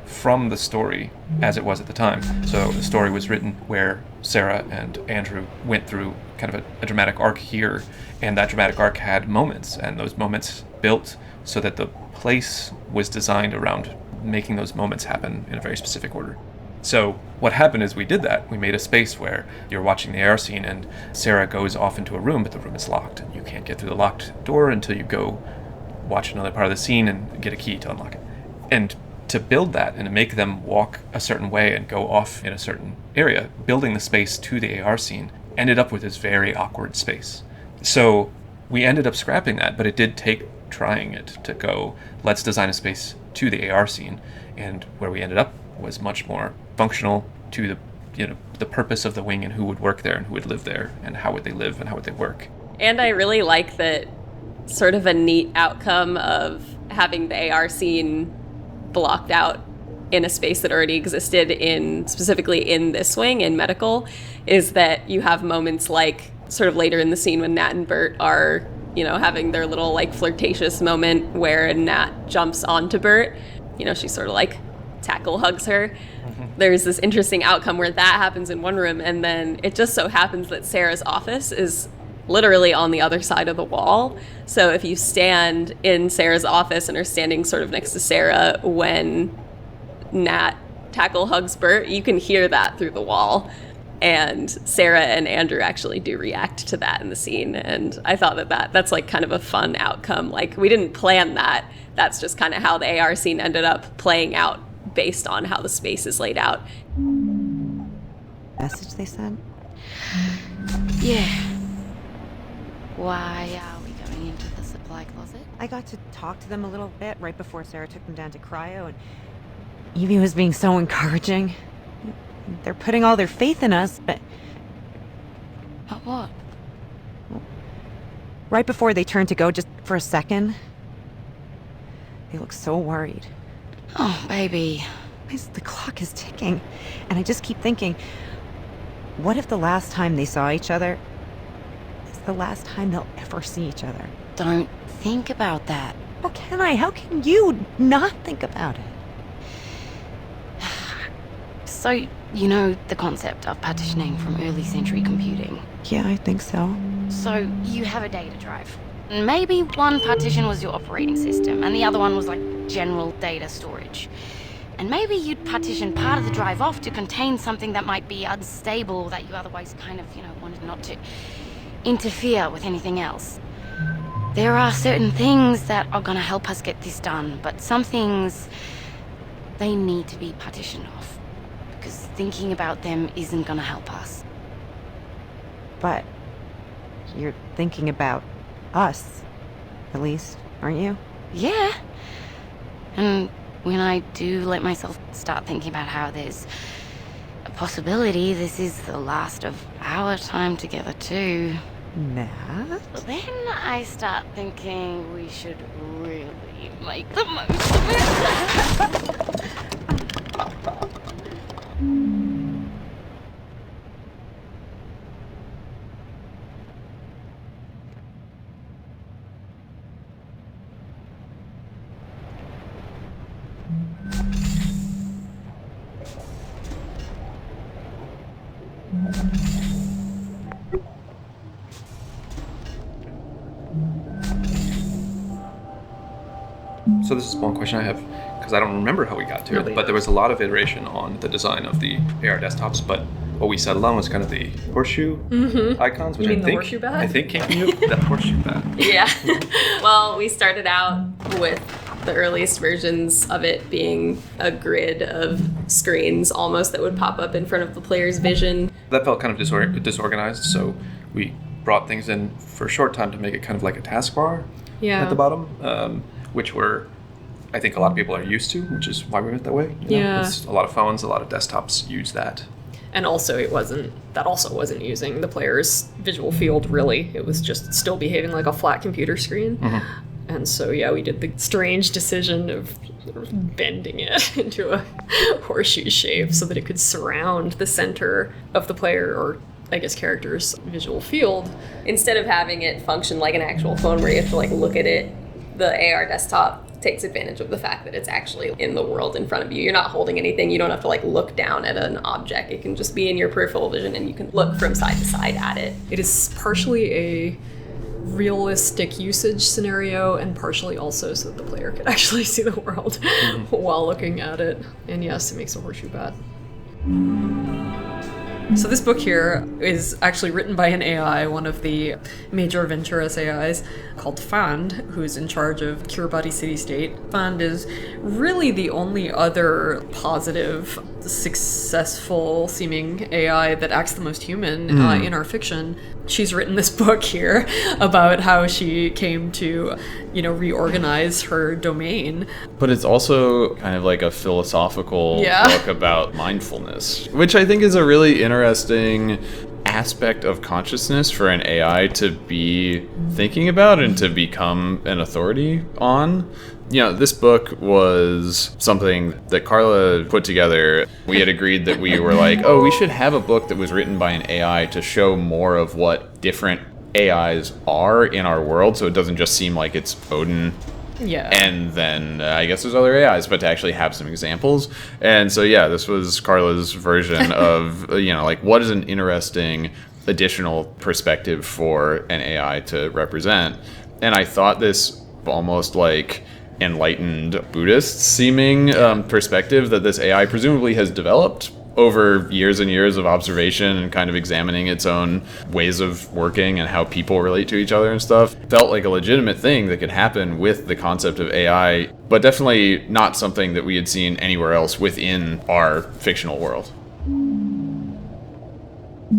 from the story as it was at the time. So the story was written where Sarah and Andrew went through kind of a dramatic arc here, and that dramatic arc had moments, and those moments built so that the place was designed around making those moments happen in a very specific order. So what happened is we did that. We made a space where you're watching the AR scene and Sarah goes off into a room, but the room is locked, and you can't get through the locked door until you go watch another part of the scene and get a key to unlock it. And to build that and to make them walk a certain way and go off in a certain area, building the space to the AR scene ended up with this very awkward space. So we ended up scrapping that, but it did take trying it to go, let's design a space to the AR scene, and where we ended up was much more functional to the purpose of the wing and who would work there and who would live there and how would they live and how would they work. And I really like that sort of a neat outcome of having the AR scene blocked out in a space that already existed specifically in this wing in medical, is that you have moments like sort of later in the scene when Nat and Bert are, having their little like flirtatious moment where Nat jumps onto Bert. She sort of like tackle hugs her. There's this interesting outcome where that happens in one room, and then it just so happens that Sarah's office is literally on the other side of the wall. So if you stand in Sarah's office and are standing sort of next to Sarah when Nat tackle hugs Bert, you can hear that through the wall. And Sarah and Andrew actually do react to that in the scene. And I thought that's like kind of a fun outcome. Like, we didn't plan that. That's just kind of how the AR scene ended up playing out based on how the space is laid out. Message they sent? Yeah. Why are we going into the supply closet? I got to talk to them a little bit right before Sarah took them down to cryo, and Evie was being so encouraging. They're putting all their faith in us, but But what? Right before they turned to go, just for a second, they looked so worried. Oh, baby. The clock is ticking, and I just keep thinking, what if the last time they saw each other is the last time they'll ever see each other? Don't think about that. How can I? How can you not think about it? So, you know the concept of partitioning from early century computing? Yeah, I think so. So, you have a data drive. Maybe one partition was your operating system, and the other one was like general data storage. And maybe you'd partition part of the drive off to contain something that might be unstable that you otherwise kind of, wanted not to interfere with anything else. There are certain things that are gonna help us get this done, but some things, they need to be partitioned off. Because thinking about them isn't gonna help us. But you're thinking about us, at least, aren't you? Yeah. And when I do let myself start thinking about how there's a possibility this is the last of our time together too, Nat? then I start thinking we should really make the most of it. So this is one question I have, because I don't remember how we got to Really? it, but there was a lot of iteration on the design of the AR desktops, but what we settled on was kind of the horseshoe icons, which You mean I the think horseshoe bat? I think came from you. That horseshoe bat. Yeah. Well, we started out with the earliest versions of it being a grid of screens almost that would pop up in front of the player's vision. That felt kind of disorganized, so we brought things in for a short time to make it kind of like a taskbar at the bottom, which I think a lot of people are used to, which is why we went that way. It's a lot of phones, a lot of desktops use that. And also that also wasn't using the player's visual field really. It was just still behaving like a flat computer screen. And so we did the strange decision of bending it into a horseshoe shape so that it could surround the center of the player, or I guess character's visual field. Instead of having it function like an actual phone where you have to look at it, the AR desktop takes advantage of the fact that it's actually in the world in front of you. You're not holding anything. You don't have to look down at an object. It can just be in your peripheral vision and you can look from side to side at it. It is partially a realistic usage scenario and partially also so that the player could actually see the world while looking at it. And yes, it makes a horseshoe bat. So this book here is actually written by an AI, one of the major Venturas AIs, called Fand, who's in charge of Kiribati City-State. Fand is really the only other positive, successful-seeming AI that acts the most human in our fiction. She's written this book here about how she came to, reorganize her domain. But it's also kind of like a philosophical book about mindfulness, which I think is a really interesting aspect of consciousness for an AI to be thinking about and to become an authority on. This book was something that Carla put together. We had agreed that we were we should have a book that was written by an AI to show more of what different AIs are in our world, so it doesn't just seem like it's Odin. Yeah. And then I guess there's other AIs, but to actually have some examples. And so, this was Carla's version of, what is an interesting additional perspective for an AI to represent. And I thought this almost enlightened Buddhist seeming perspective that this AI presumably has developed over years and years of observation and kind of examining its own ways of working and how people relate to each other and stuff, felt like a legitimate thing that could happen with the concept of AI, but definitely not something that we had seen anywhere else within our fictional world.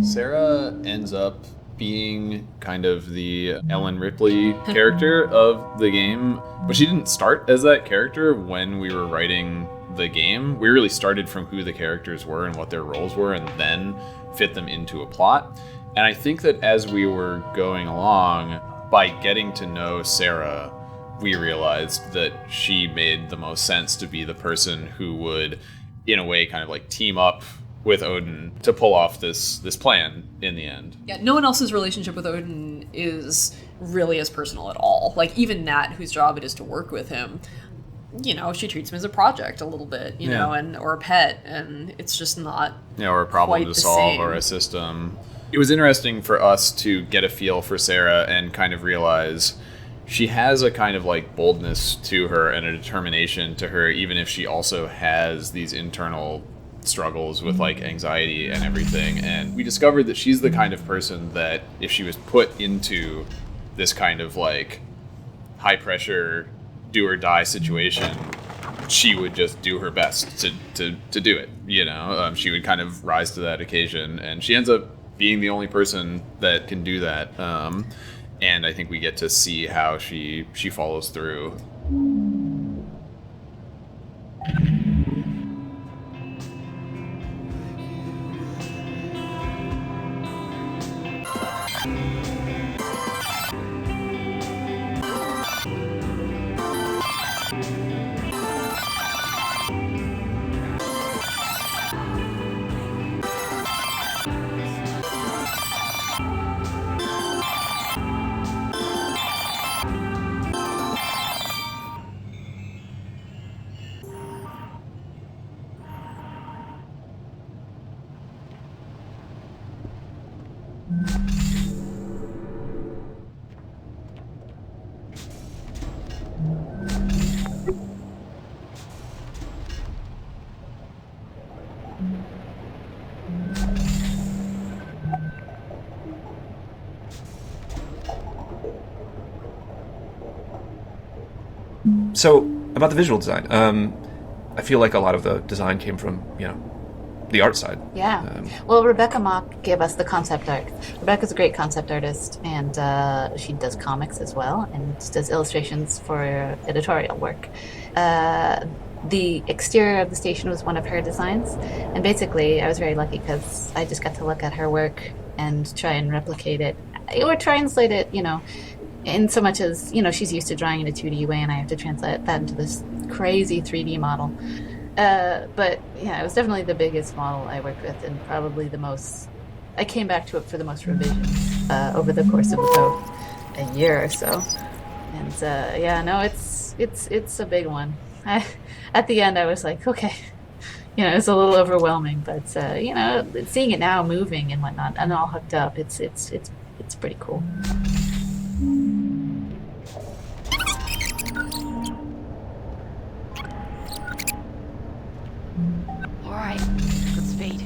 Sarah ends up being kind of the Ellen Ripley character of the game, but she didn't start as that character when we were writing the game. We really started from who the characters were and what their roles were and then fit them into a plot. And I think that as we were going along, by getting to know Sarah, we realized that she made the most sense to be the person who would, in a way, kind of like team up with Odin to pull off this plan in the end. Yeah, no one else's relationship with Odin is really as personal at all. Like, even Nat, whose job it is to work with him, you know, she treats him as a project a little bit, you know, and or a pet, and it's just not or a problem quite to the solve same. or a system. It was interesting for us to get a feel for Sarah and kind of realize she has a kind of like boldness to her and a determination to her, even if she also has these internal struggles with like anxiety and everything. And we discovered that she's the kind of person that if she was put into this kind of like high pressure do or die situation, she would just do her best to do it, you know. She would kind of rise to that occasion, and she ends up being the only person that can do that. And I think we get to see how she follows through. So, about the visual design, I feel like a lot of the design came from, you know, the art side. Yeah. Well, Rebecca Mock gave us the concept art. Rebecca's a great concept artist, and she does comics as well, and does illustrations for editorial work. The exterior of the station was one of her designs, and basically I was very lucky because I just got to look at her work and try and replicate it, or translate it, you know, in so much as, you know, she's used to drawing in a 2D way, and I have to translate that into this crazy 3D model. But yeah, it was definitely the biggest model I worked with, and probably the most. I came back to it for the most revisions over the course of about a year or so. And yeah, no, it's a big one. At the end, I was like, okay, you know, it's a little overwhelming, but you know, seeing it now moving and whatnot, and all hooked up, it's pretty cool. All right, good speed.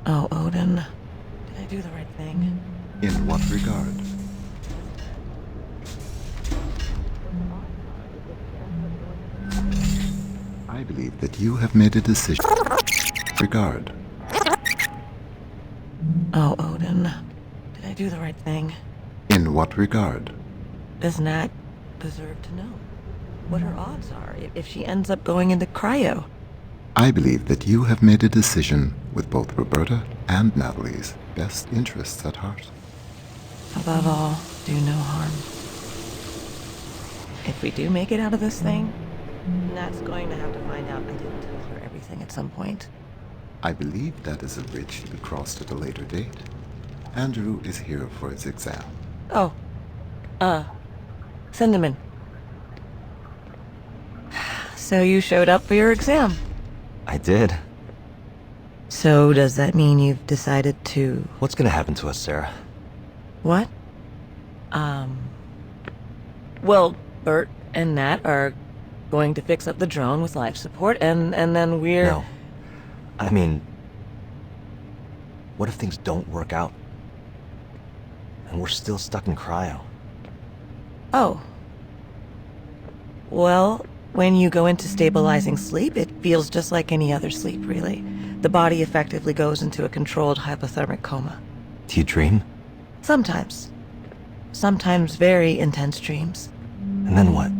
Oh, Odin, did I do the right thing? In what regard? I believe that you have made a decision. Regard. Oh, Odin, did I do the right thing? In what regard? Does Nat deserve to know what her odds are if she ends up going into cryo? I believe that you have made a decision with both Roberta and Natalie's best interests at heart. Above all, do no harm. If we do make it out of this thing, Nat's going to have to find out I didn't tell her everything at some point. I believe that is a bridge to be crossed at a later date. Andrew is here for his exam. Oh. Send him in. So you showed up for your exam? I did. So does that mean you've decided to... What's gonna happen to us, Sarah? What? Well, Bert and Nat are going to fix up the drone with life support, and then we're... No. I mean... What if things don't work out? And we're still stuck in cryo? Oh. Well, When you go into stabilizing sleep, it feels just like any other sleep, really. The body effectively goes into a controlled hypothermic coma. Do you dream? Sometimes. Sometimes very intense dreams. And then what?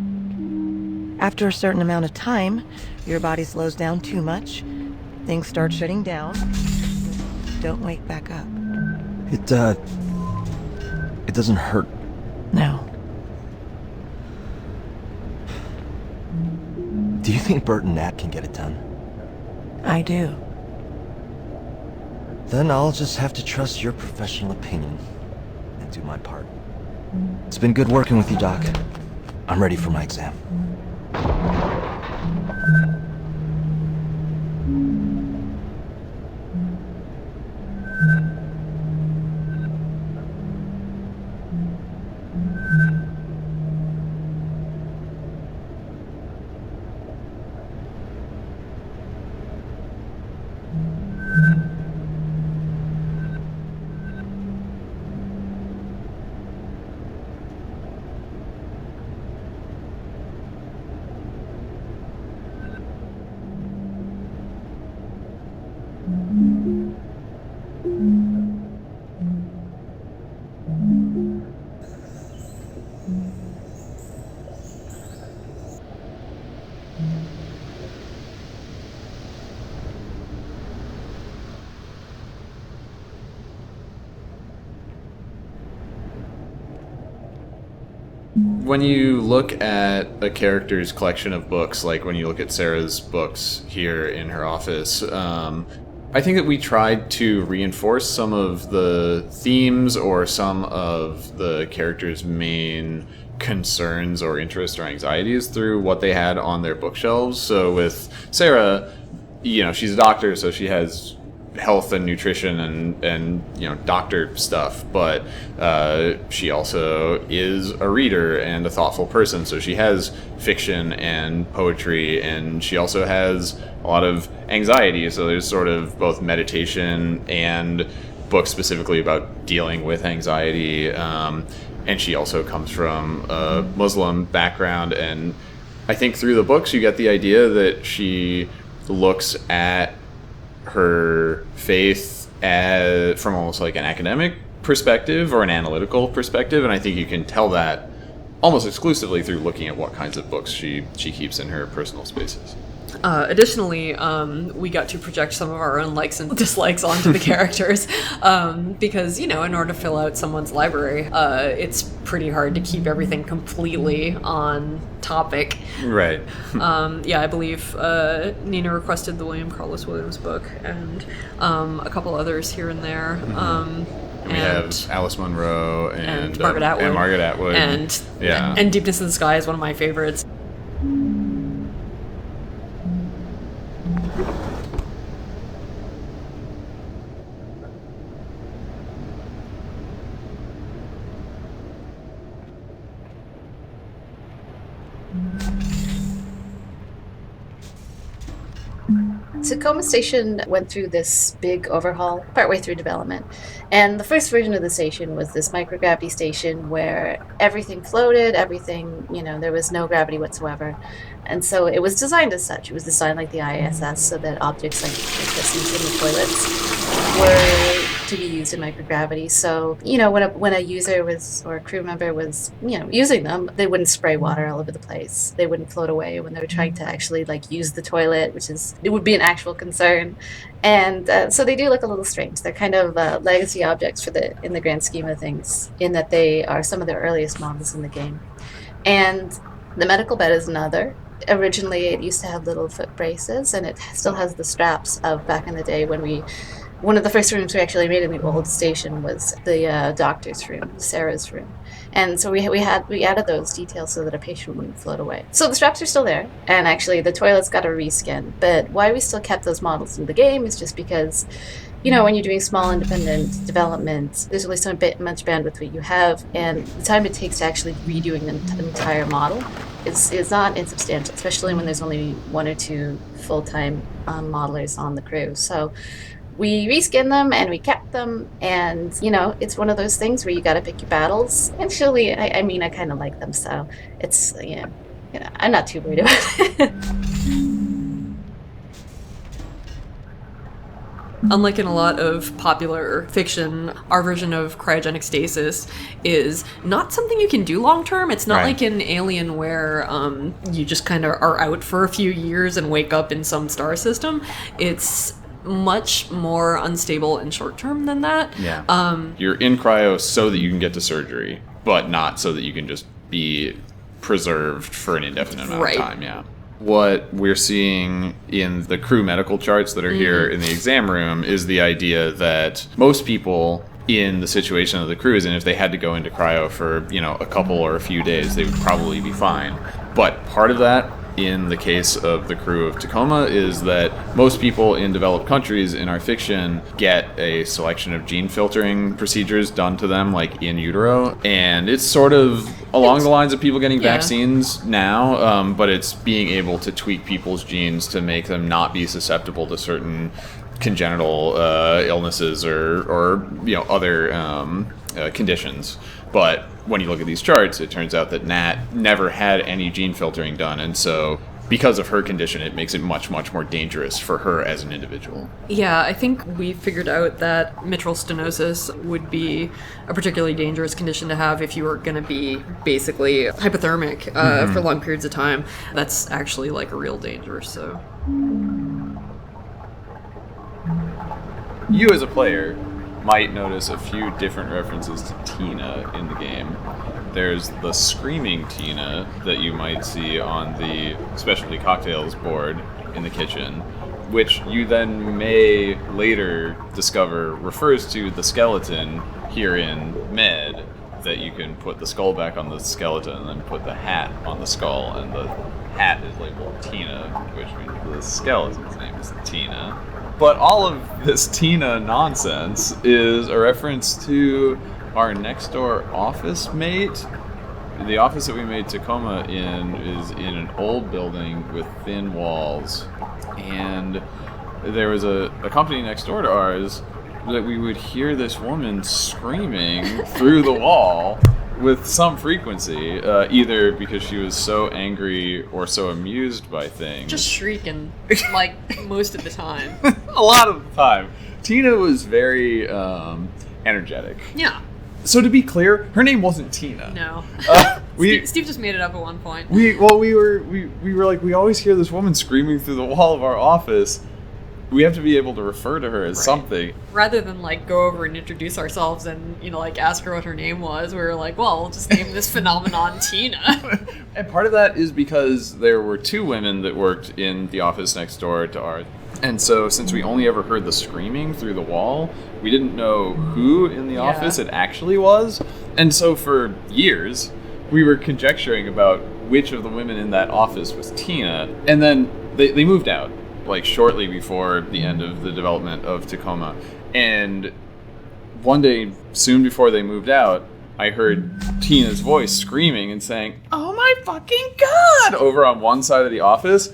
After a certain amount of time, your body slows down too much, things start shutting down. Don't wake back up. It doesn't hurt. No. Do you think Bert and Nat can get it done? I do. Then I'll just have to trust your professional opinion and do my part. It's been good working with you, Doc. I'm ready for my exam. When you look at a character's collection of books, like when you look at Sarah's books here in her office, I think that we tried to reinforce some of the themes or some of the character's main concerns or interests or anxieties through what they had on their bookshelves. So with Sarah, you know, she's a doctor, so she has health and nutrition and you know, doctor stuff, but she also is a reader and a thoughtful person, so she has fiction and poetry, and she also has a lot of anxiety, so there's sort of both meditation and books specifically about dealing with anxiety, and she also comes from a Muslim background, and I think through the books you get the idea that she looks at her faith from almost like an academic perspective or an analytical perspective, and I think you can tell that almost exclusively through looking at what kinds of books she keeps in her personal spaces. Additionally, we got to project some of our own likes and dislikes onto the characters, because, you know, in order to fill out someone's library, it's pretty hard to keep everything completely on topic. Right. Yeah, I believe Nina requested the William Carlos Williams book, and a couple others here and there. We have Alice Munro and Margaret Atwood. And Margaret Atwood. And Deepness in the Sky is one of my favorites. Tacoma Station went through this big overhaul partway through development. And the first version of the station was this microgravity station where everything floated, everything, you know, there was no gravity whatsoever. And so it was designed as such. It was designed like the ISS so that objects like this in the toilets were to be used in microgravity. So, you know, when a user was, or a crew member was, you know, using them, they wouldn't spray water all over the place. They wouldn't float away when they were trying to actually like use the toilet, which is, it would be an actual concern. And so they do look a little strange. They're kind of legacy objects in the grand scheme of things, in that they are some of the earliest models in the game. And the medical bed is another. Originally, it used to have little foot braces, and it still has the straps of back in the day when one of the first rooms we actually made in the old station was the doctor's room, Sarah's room. And so we added those details so that a patient wouldn't float away. So the straps are still there, and actually the toilet's got a reskin. But why we still kept those models in the game is just because, you know, when you're doing small independent development, there's only so much bandwidth that you have, and the time it takes to actually redoing the entire model is not insubstantial, especially when there's only one or two full-time modelers on the crew. So we reskinned them and we kept them, and, you know, it's one of those things where you got to pick your battles. And surely, I mean, I kind of like them, so it's, you know, I'm not too worried about it. Unlike in a lot of popular fiction, our version of cryogenic stasis is not something you can do long term. It's not like in Alien where you just kind of are out for a few years and wake up in some star system. It's much more unstable and short term than that. Yeah. You're in cryo so that you can get to surgery, but not so that you can just be preserved for an indefinite amount of time. Yeah. What we're seeing in the crew medical charts that are here in the exam room is the idea that most people in the situation of the crew is in, if they had to go into cryo for, you know, a couple or a few days, they would probably be fine. But part of that, in the case of the crew of Tacoma, is that most people in developed countries in our fiction get a selection of gene filtering procedures done to them, like in utero. And it's sort of along the lines of people getting vaccines now, but it's being able to tweak people's genes to make them not be susceptible to certain congenital illnesses or you know, other conditions. But when you look at these charts, it turns out that Nat never had any gene filtering done, and so because of her condition, it makes it much, much more dangerous for her as an individual. Yeah, I think we figured out that mitral stenosis would be a particularly dangerous condition to have if you were going to be basically hypothermic for long periods of time. That's actually like a real danger, so... You as a player might notice a few different references to Tina in the game. There's the screaming Tina that you might see on the specialty cocktails board in the kitchen, which you then may later discover refers to the skeleton here in Med, that you can put the skull back on the skeleton and then put the hat on the skull, and the hat is labeled Tina, which means the skeleton's name is Tina. But all of this Tina nonsense is a reference to our next door office mate. The office that we made Tacoma in is in an old building with thin walls. And there was a company next door to ours that we would hear this woman screaming through the wall with some frequency, either because she was so angry or so amused by things. Just shrieking, like, most of the time. A lot of the time. Tina was very energetic. Yeah. So to be clear, her name wasn't Tina. No. Steve just made it up at one point. We were like, we always hear this woman screaming through the wall of our office. We have to be able to refer to her as something. Rather than, like, go over and introduce ourselves and, you know, like, ask her what her name was, we were like, well, we'll just name this phenomenon Tina. And part of that is because there were two women that worked in the office next door to ours. And so, since we only ever heard the screaming through the wall, we didn't know who in the office it actually was. And so, for years, we were conjecturing about which of the women in that office was Tina. And then they moved out, like, shortly before the end of the development of Tacoma. And one day, soon before they moved out, I heard Tina's voice screaming and saying, "Oh my fucking god!" over on one side of the office.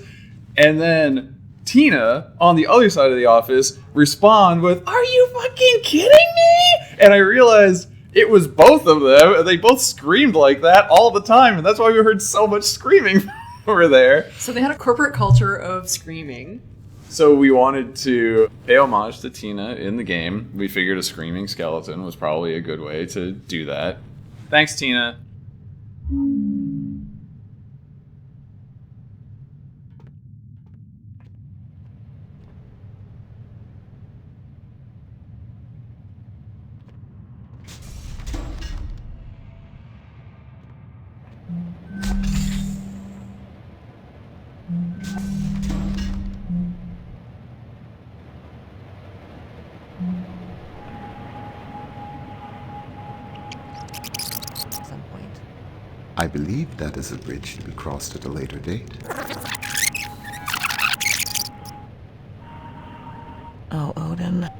And then Tina, on the other side of the office, respond with, "Are you fucking kidding me?" And I realized it was both of them, and they both screamed like that all the time, and that's why we heard so much screaming over there. So they had a corporate culture of screaming. So we wanted to pay homage to Tina in the game. We figured a screaming skeleton was probably a good way to do that. Thanks, Tina. I believe that is a bridge to be crossed at a later date. Oh, Odin.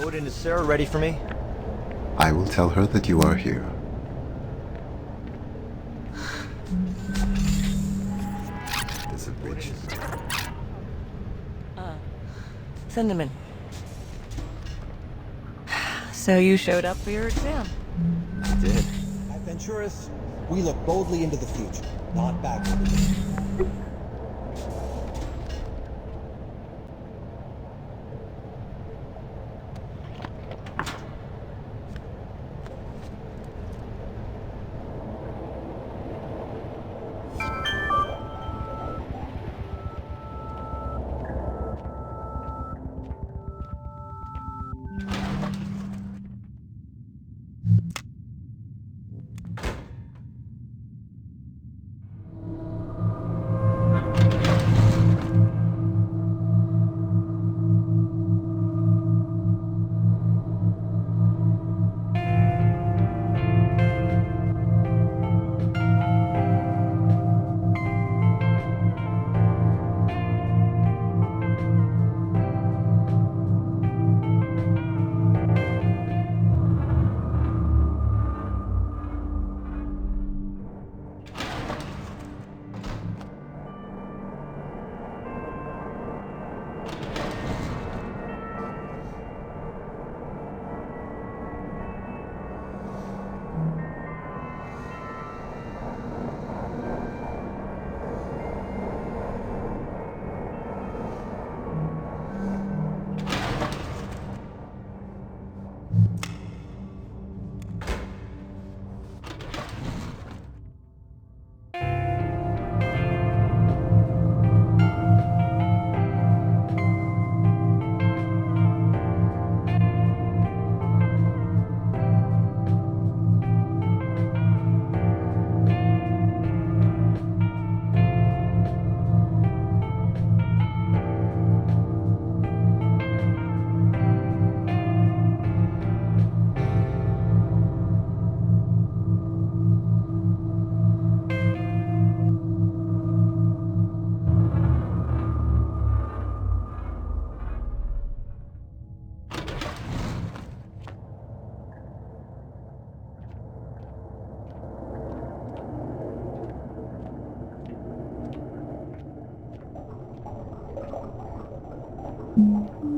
Odin, is Sarah ready for me? I will tell her that you are here. There's a bridge. Cinnamon. So you showed up for your exam? I did. Venturis, we look boldly into the future, not backwards.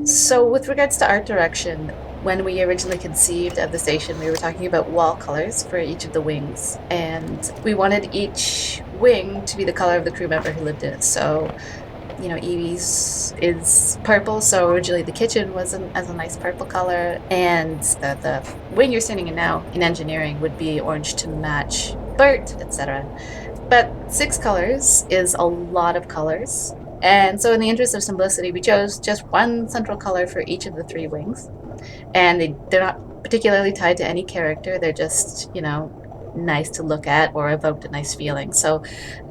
So with regards to art direction, when we originally conceived of the station, we were talking about wall colors for each of the wings, and we wanted each wing to be the color of the crew member who lived in it. So, you know, Evie's is purple, so originally the kitchen was as a nice purple color, and the wing you're standing in now in engineering would be orange to match Bert, etc. But 6 colors is a lot of colors. And so in the interest of simplicity, we chose just one central color for each of the 3 wings. And they're not particularly tied to any character. They're just, you know, nice to look at or evoked a nice feeling. So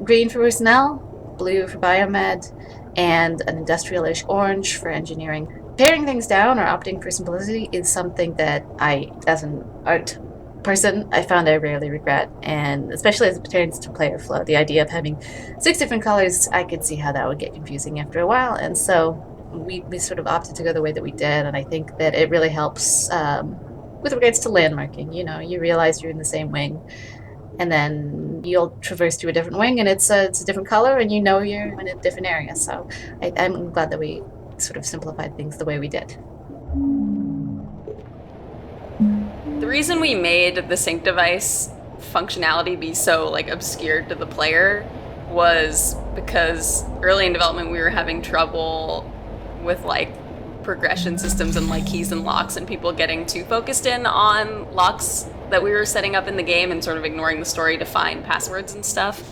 green for personnel, blue for biomed, and an industrial-ish orange for engineering. Paring things down or opting for simplicity is something that I, as an art person, I found I rarely regret, and especially as it pertains to player flow. The idea of having 6 different colors, I could see how that would get confusing after a while, and so we sort of opted to go the way that we did, and I think that it really helps with regards to landmarking. You know, you realize you're in the same wing, and then you'll traverse to a different wing, and it's a different color, and you know you're in a different area. So I'm glad that we sort of simplified things the way we did. The reason we made the sync device functionality be so like obscured to the player was because early in development we were having trouble with like progression systems and like keys and locks, and people getting too focused in on locks that we were setting up in the game and sort of ignoring the story to find passwords and stuff.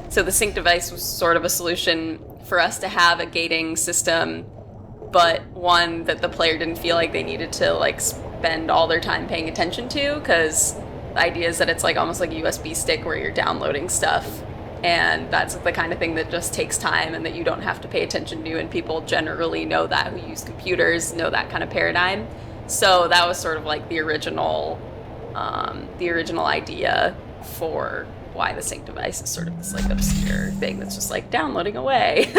So the sync device was sort of a solution for us to have a gating system, but one that the player didn't feel like they needed to like spend all their time paying attention to, because the idea is that it's like almost like a USB stick where you're downloading stuff, and that's the kind of thing that just takes time and that you don't have to pay attention to, and people generally know that who use computers know that kind of paradigm. So that was sort of like the original idea for why the sync device is sort of this like obscure thing that's just like downloading away.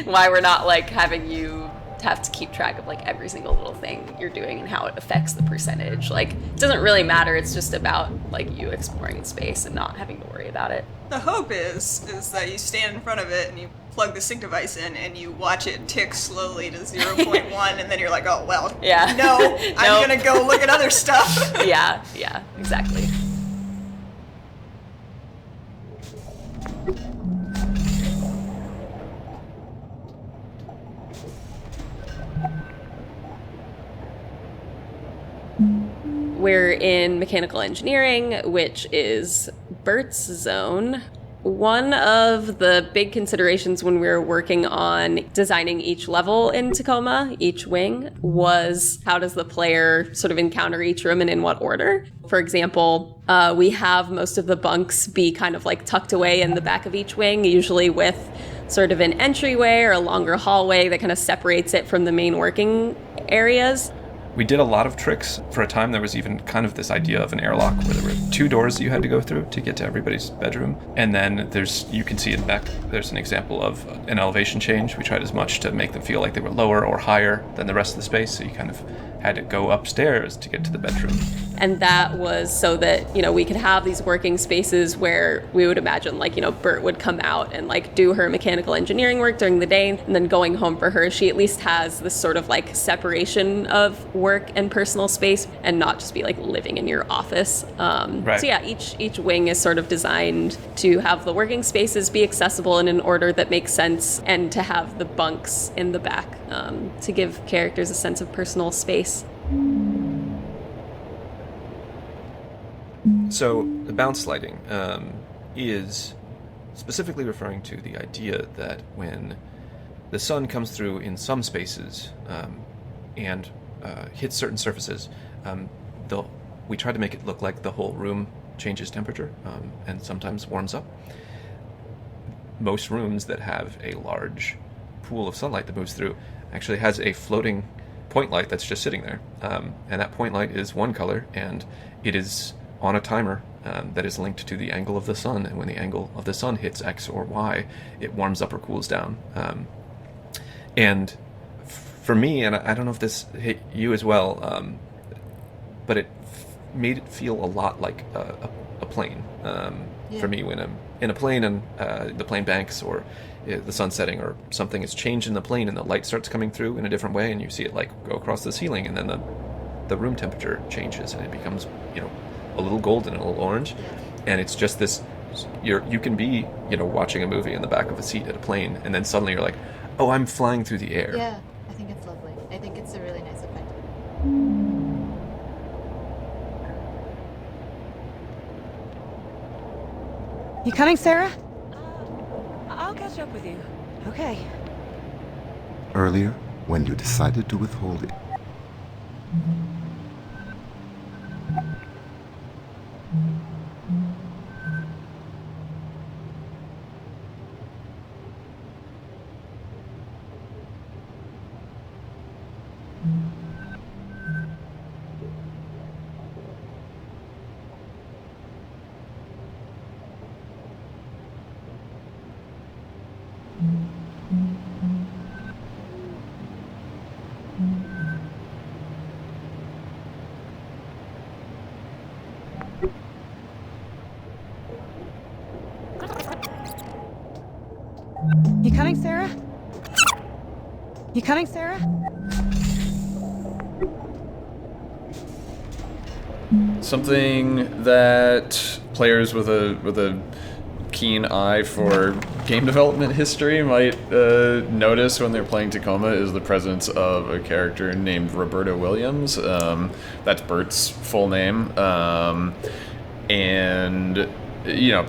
Why we're not like having you have to keep track of like every single little thing you're doing and how it affects the percentage. Like, it doesn't really matter. It's just about like you exploring the space and not having to worry about it. The hope is that you stand in front of it and you plug the sync device in and you watch it tick slowly to 0.1 and then you're like, oh well, yeah, no, I'm gonna go look at other stuff. yeah, exactly. in mechanical engineering, which is Bert's zone. One of the big considerations when we were working on designing each level in Tacoma, each wing, was how does the player sort of encounter each room and in what order? For example, we have most of the bunks be kind of like tucked away in the back of each wing, usually with sort of an entryway or a longer hallway that kind of separates it from the main working areas. We did a lot of tricks. For a time, there was even kind of this idea of an airlock where there were 2 doors that you had to go through to get to everybody's bedroom. And then you can see in the back, there's an example of an elevation change. We tried as much to make them feel like they were lower or higher than the rest of the space, so you kind of had to go upstairs to get to the bedroom. And that was so that, we could have these working spaces where we would imagine, Bert would come out and, do her mechanical engineering work during the day, and then going home for her, she at least has this sort of, separation of work and personal space, and not just be, living in your office. Right. So, yeah, each wing is sort of designed to have the working spaces be accessible in an order that makes sense, and to have the bunks in the back to give characters a sense of personal space. So the bounce lighting is specifically referring to the idea that when the sun comes through in some spaces and hits certain surfaces, we try to make it look like the whole room changes temperature and sometimes warms up. Most rooms that have a large pool of sunlight that moves through actually has a floating point light that's just sitting there. And that point light is one color, and it is on a timer that is linked to the angle of the sun, and when the angle of the sun hits X or Y, it warms up or cools down. And for me, and I don't know if this hit you as well, but it made it feel a lot like a plane. For me, when I'm in a plane and the plane banks or the sun setting or something has changed in the plane and the light starts coming through in a different way, and you see it go across the ceiling, and then the room temperature changes and it becomes a little golden and a little orange, and it's just this. You can be watching a movie in the back of a seat at a plane, and then suddenly you're like, oh, I'm flying through the air. Yeah, I think it's lovely. I think it's a really nice effect. You coming, Sarah? I'll catch up with you. Okay. Earlier, when you decided to withhold it. You coming, Sarah? You coming, Sarah? Something that players with a keen eye for game development history might notice when they're playing Tacoma is the presence of a character named Roberta Williams. That's Bert's full name. And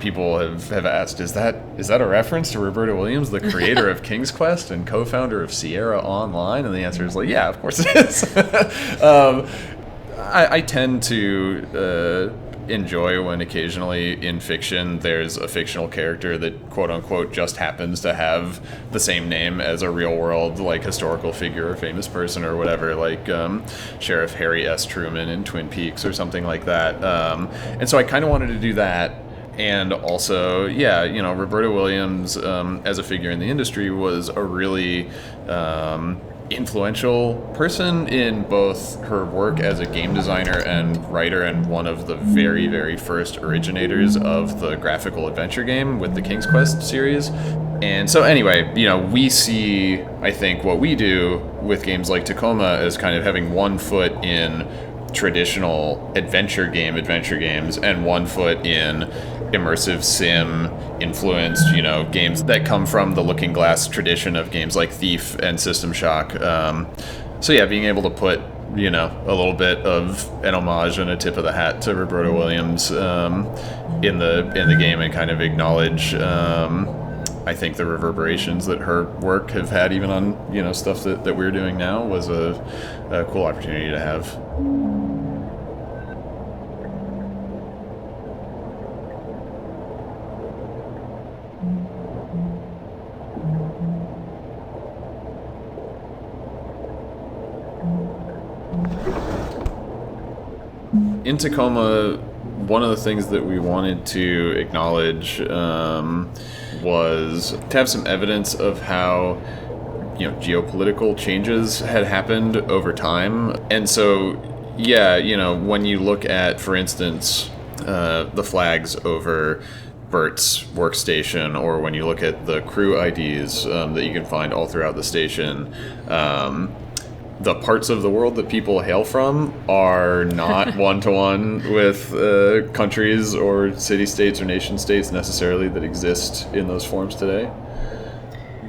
people have asked, is that a reference to Roberta Williams, the creator of King's Quest and co-founder of Sierra Online? And the answer is yeah, of course it is. I tend to enjoy when occasionally in fiction there's a fictional character that quote unquote just happens to have the same name as a real world historical figure or famous person or whatever, like Sheriff Harry S. Truman in Twin Peaks or something like that. And so I kind of wanted to do that. And also, Roberta Williams as a figure in the industry was a really influential person in both her work as a game designer and writer, and one of the very, very first originators of the graphical adventure game with the King's Quest series. And so anyway, we see, I think, what we do with games like Tacoma as kind of having one foot in traditional adventure games and one foot in immersive sim influenced, games that come from the Looking Glass tradition of games like Thief and System Shock. So yeah, being able to put you know, a little bit of an homage and a tip of the hat to Roberta Williams in the game, and kind of acknowledge, I think, the reverberations that her work have had even on, you know, stuff that we're doing now, was a cool opportunity to have. In Tacoma, one of the things that we wanted to acknowledge was to have some evidence of how, you know, geopolitical changes had happened over time. And so, yeah, you know, when you look at, for instance, the flags over Bert's workstation, or when you look at the crew IDs that you can find all throughout the station, the parts of the world that people hail from are not one-to-one with countries or city-states or nation-states necessarily that exist in those forms today.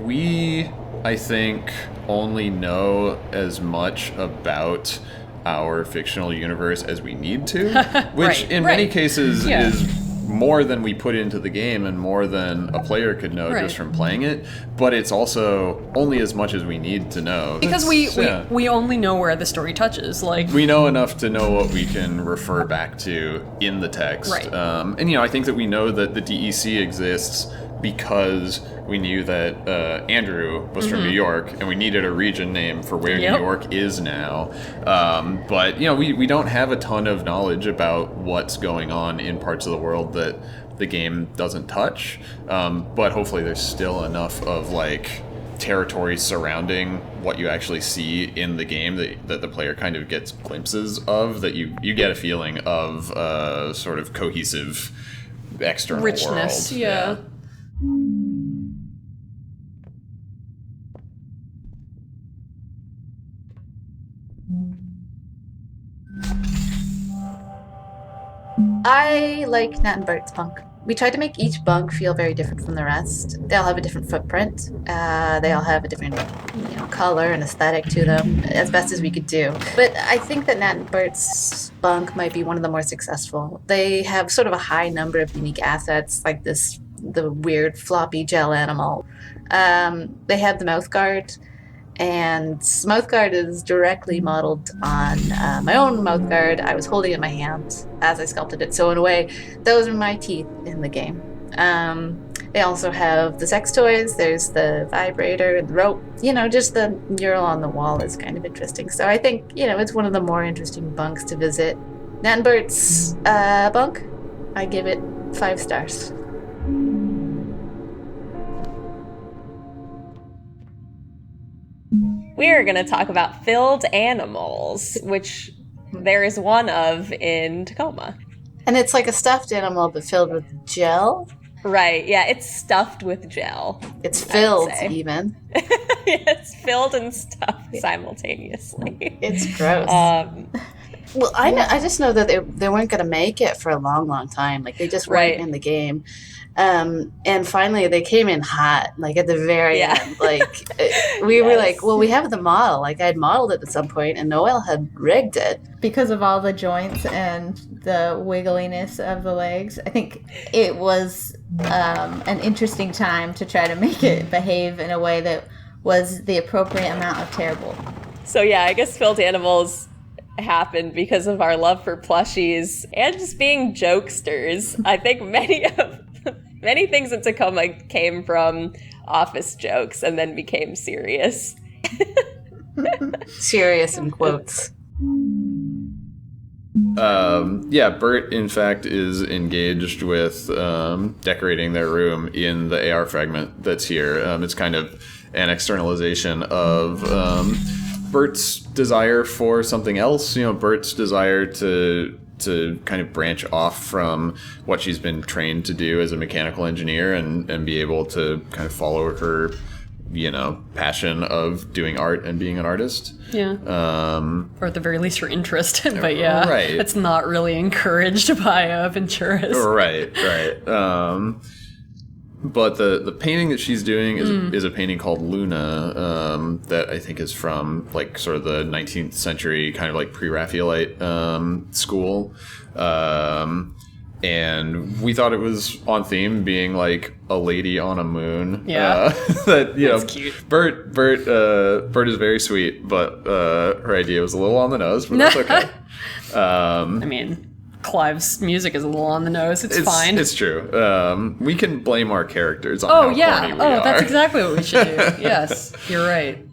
We, I think, only know as much about our fictional universe as we need to, which in many cases is more than we put into the game and more than a player could know just from playing it, but it's also only as much as we need to know. Because we only know where the story touches. Like, we know enough to know what we can refer back to in the text. Right. And, you know, I think that we know that the DEC exists because we knew that Andrew was from New York, and we needed a region name for where New York is now. But, you know, we don't have a ton of knowledge about what's going on in parts of the world that the game doesn't touch. But hopefully there's still enough of, like, territory surrounding what you actually see in the game that the player kind of gets glimpses of, that you get a feeling of sort of cohesive external richness, world. yeah. I like Nat and Bert's bunk. We tried to make each bunk feel very different from the rest. They all have a different footprint. They all have a different, you know, color and aesthetic to them, as best as we could do. But I think that Nat and Bert's bunk might be one of the more successful. They have sort of a high number of unique assets, like the weird floppy gel animal. They have the mouth guard, and mouth guard is directly modeled on my own mouth guard. I was holding it in my hand as I sculpted it, so in a way, those are my teeth in the game. They also have the sex toys. There's the vibrator and the rope. You know, just the mural on the wall is kind of interesting. So I think, you know, it's one of the more interesting bunks to visit. Nat and Bert's bunk, I give it 5 stars. We're going to talk about filled animals, which there is one of in Tacoma. And it's like a stuffed animal, but filled with gel? Right, yeah, it's stuffed with gel. It's filled, even. It's filled and stuffed simultaneously. It's gross. Well, I just know that they weren't going to make it for a long, long time. Like, they just weren't in the game. And finally, they came in hot, like at the very end. Like, we were like, well, we have the model. Like, I'd modeled it at some point, and Noelle had rigged it. Because of all the joints and the wiggliness of the legs, I think it was an interesting time to try to make it behave in a way that was the appropriate amount of terrible. So yeah, I guess filled animals happened because of our love for plushies and just being jokesters. I think many things in Tacoma came from office jokes and then became serious. Serious in quotes. Bert, in fact, is engaged with decorating their room in the AR fragment that's here. It's kind of an externalization of Bert's desire for something else. You know, Bert's desire to kind of branch off from what she's been trained to do as a mechanical engineer and be able to kind of follow her, you know, passion of doing art and being an artist. Yeah. Or at the very least her interest. But yeah, it's not really encouraged by Venturas. Right. But the painting that she's doing is a painting called Luna, that I think is from like sort of the 19th century kind of like pre-Raphaelite school. And we thought it was on theme, being like a lady on a moon. Yeah. That, you know, That's cute. Bert is very sweet, but her idea was a little on the nose, but that's okay. I mean, Clive's music is a little on the nose. It's fine. It's true. We can blame our characters on Oh how yeah. corny we Oh, are. that's exactly what we should do. Yes, you're right.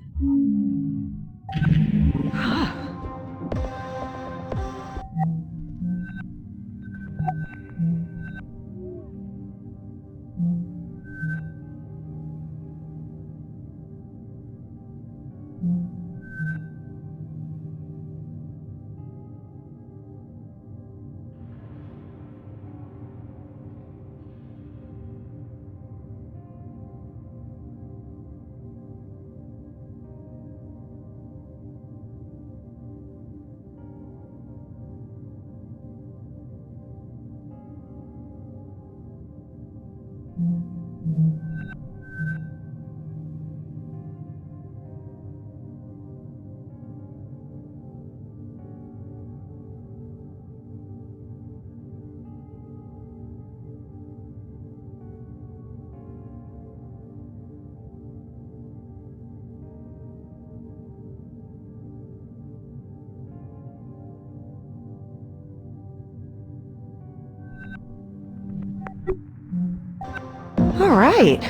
All right.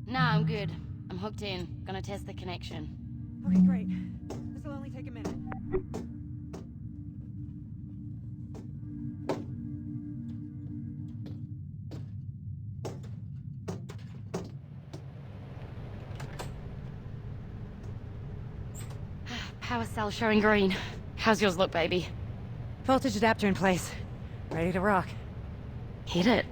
Nah, I'm good. I'm hooked in. Gonna test the connection. Okay, great. This will only take a minute. Power cell showing green. How's yours look, baby? Voltage adapter in place. Ready to rock. Hit it.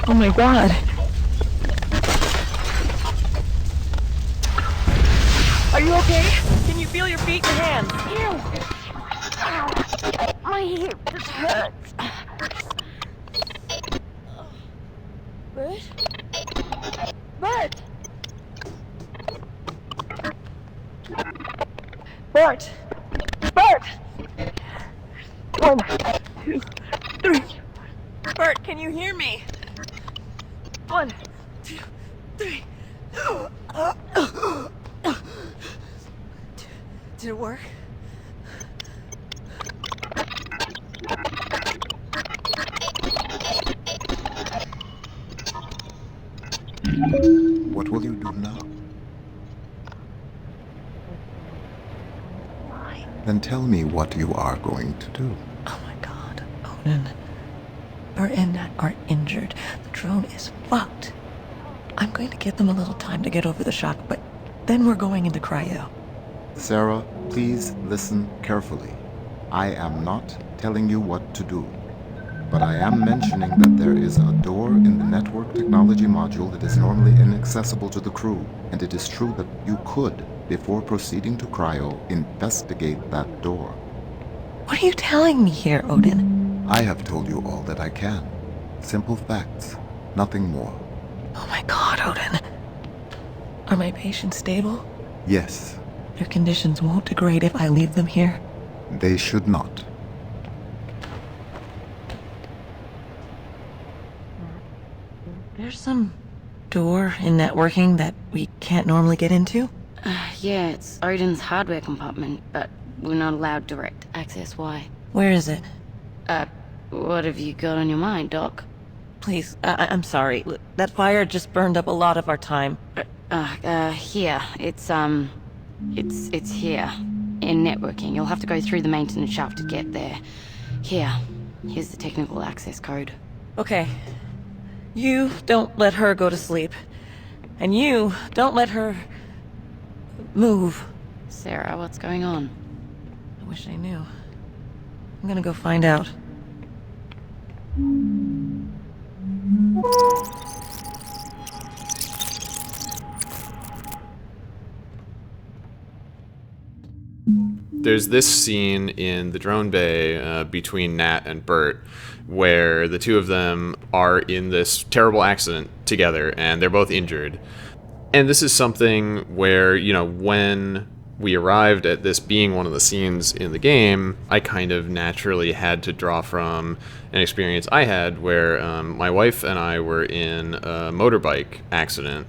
Oh my god. Are you okay? Can you feel your feet and hands? Ew! Ow. My hip just hurts. Bert? Bert! Bert! Bert! 1, 2, 3. Bert, can you hear me? 1, 2, 3. Did it work? What will you do now? Then tell me what you are going to do. Oh my god, Odin. Bert and Nat are injured. The drone is fucked. I'm going to give them a little time to get over the shock, but Then we're going into cryo. Sarah, please listen carefully. I am not telling you what to do, but I am mentioning that there is a door in the network technology module that is normally inaccessible to the crew, and it is true that you could, before proceeding to cryo, investigate that door. What are you telling me here, Odin? I have told you all that I can. Simple facts, nothing more. Oh my god, Odin. Are my patients stable? Yes, Their conditions won't degrade if I leave them here. they should not. There's some door in networking that we can't normally get into? Yeah, it's Odin's hardware compartment, but we're not allowed direct access. Why? Where is it? What have you got on your mind, Doc? Please, I'm sorry. Look, that fire just burned up a lot of our time. Here. It's here. In networking. You'll have to go through the maintenance shaft to get there. Here's the technical access code. Okay. You don't let her go to sleep. And you don't let her move. Sarah, what's going on? I wish I knew. I'm gonna go find out. There's this scene in the drone bay between Nat and Bert where the two of them are in this terrible accident together and they're both injured. And this is something where, you know, when we arrived at this being one of the scenes in the game, I kind of naturally had to draw from an experience I had where my wife and I were in a motorbike accident.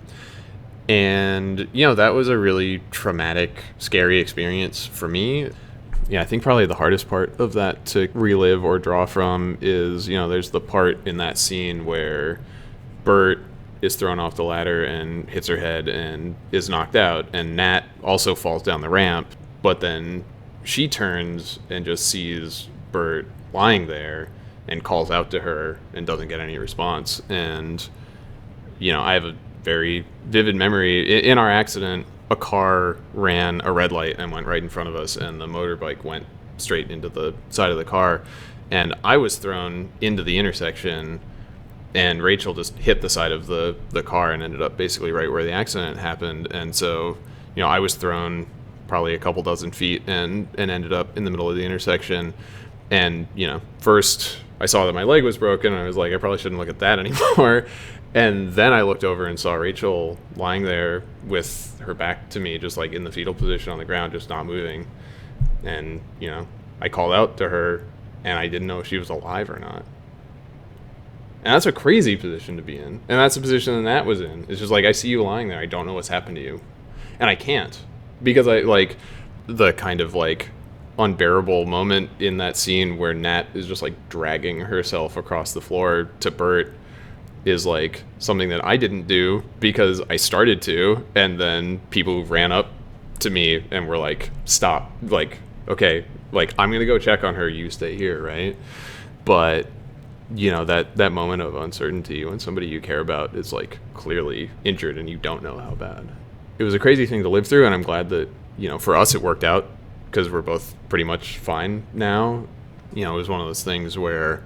And, you know, that was a really traumatic, scary experience for me. Yeah, I think probably the hardest part of that to relive or draw from is, you know, there's the part in that scene where Bert is thrown off the ladder and hits her head and is knocked out, and Nat also falls down the ramp, but then she turns and just sees Bert lying there and calls out to her and doesn't get any response. And, you know, I have a very vivid memory. In our accident, a car ran a red light and went right in front of us, and the motorbike went straight into the side of the car, and I was thrown into the intersection, and Rachel just hit the side of the car and ended up basically right where the accident happened. And so, you know, I was thrown probably a couple dozen feet and ended up in the middle of the intersection. And, you know, first I saw that my leg was broken, and I was like, I probably shouldn't look at that anymore. And then I looked over and saw Rachel lying there with her back to me, just like in the fetal position on the ground, just not moving. And, you know, I called out to her, and I didn't know if she was alive or not. And that's a crazy position to be in. And that's the position that Nat was in. It's just like, I see you lying there. I don't know what's happened to you. And I can't. Because I, like, the kind of, like, unbearable moment in that scene where Nat is just, like, dragging herself across the floor to Bert is, like, something that I didn't do because I started to. And then people ran up to me and were like, stop. Like, okay, like, I'm going to go check on her. You stay here, right? But, you know, that moment of uncertainty when somebody you care about is, like, clearly injured and you don't know how bad. It was a crazy thing to live through, and I'm glad that, you know, for us it worked out because we're both pretty much fine now. You know, it was one of those things where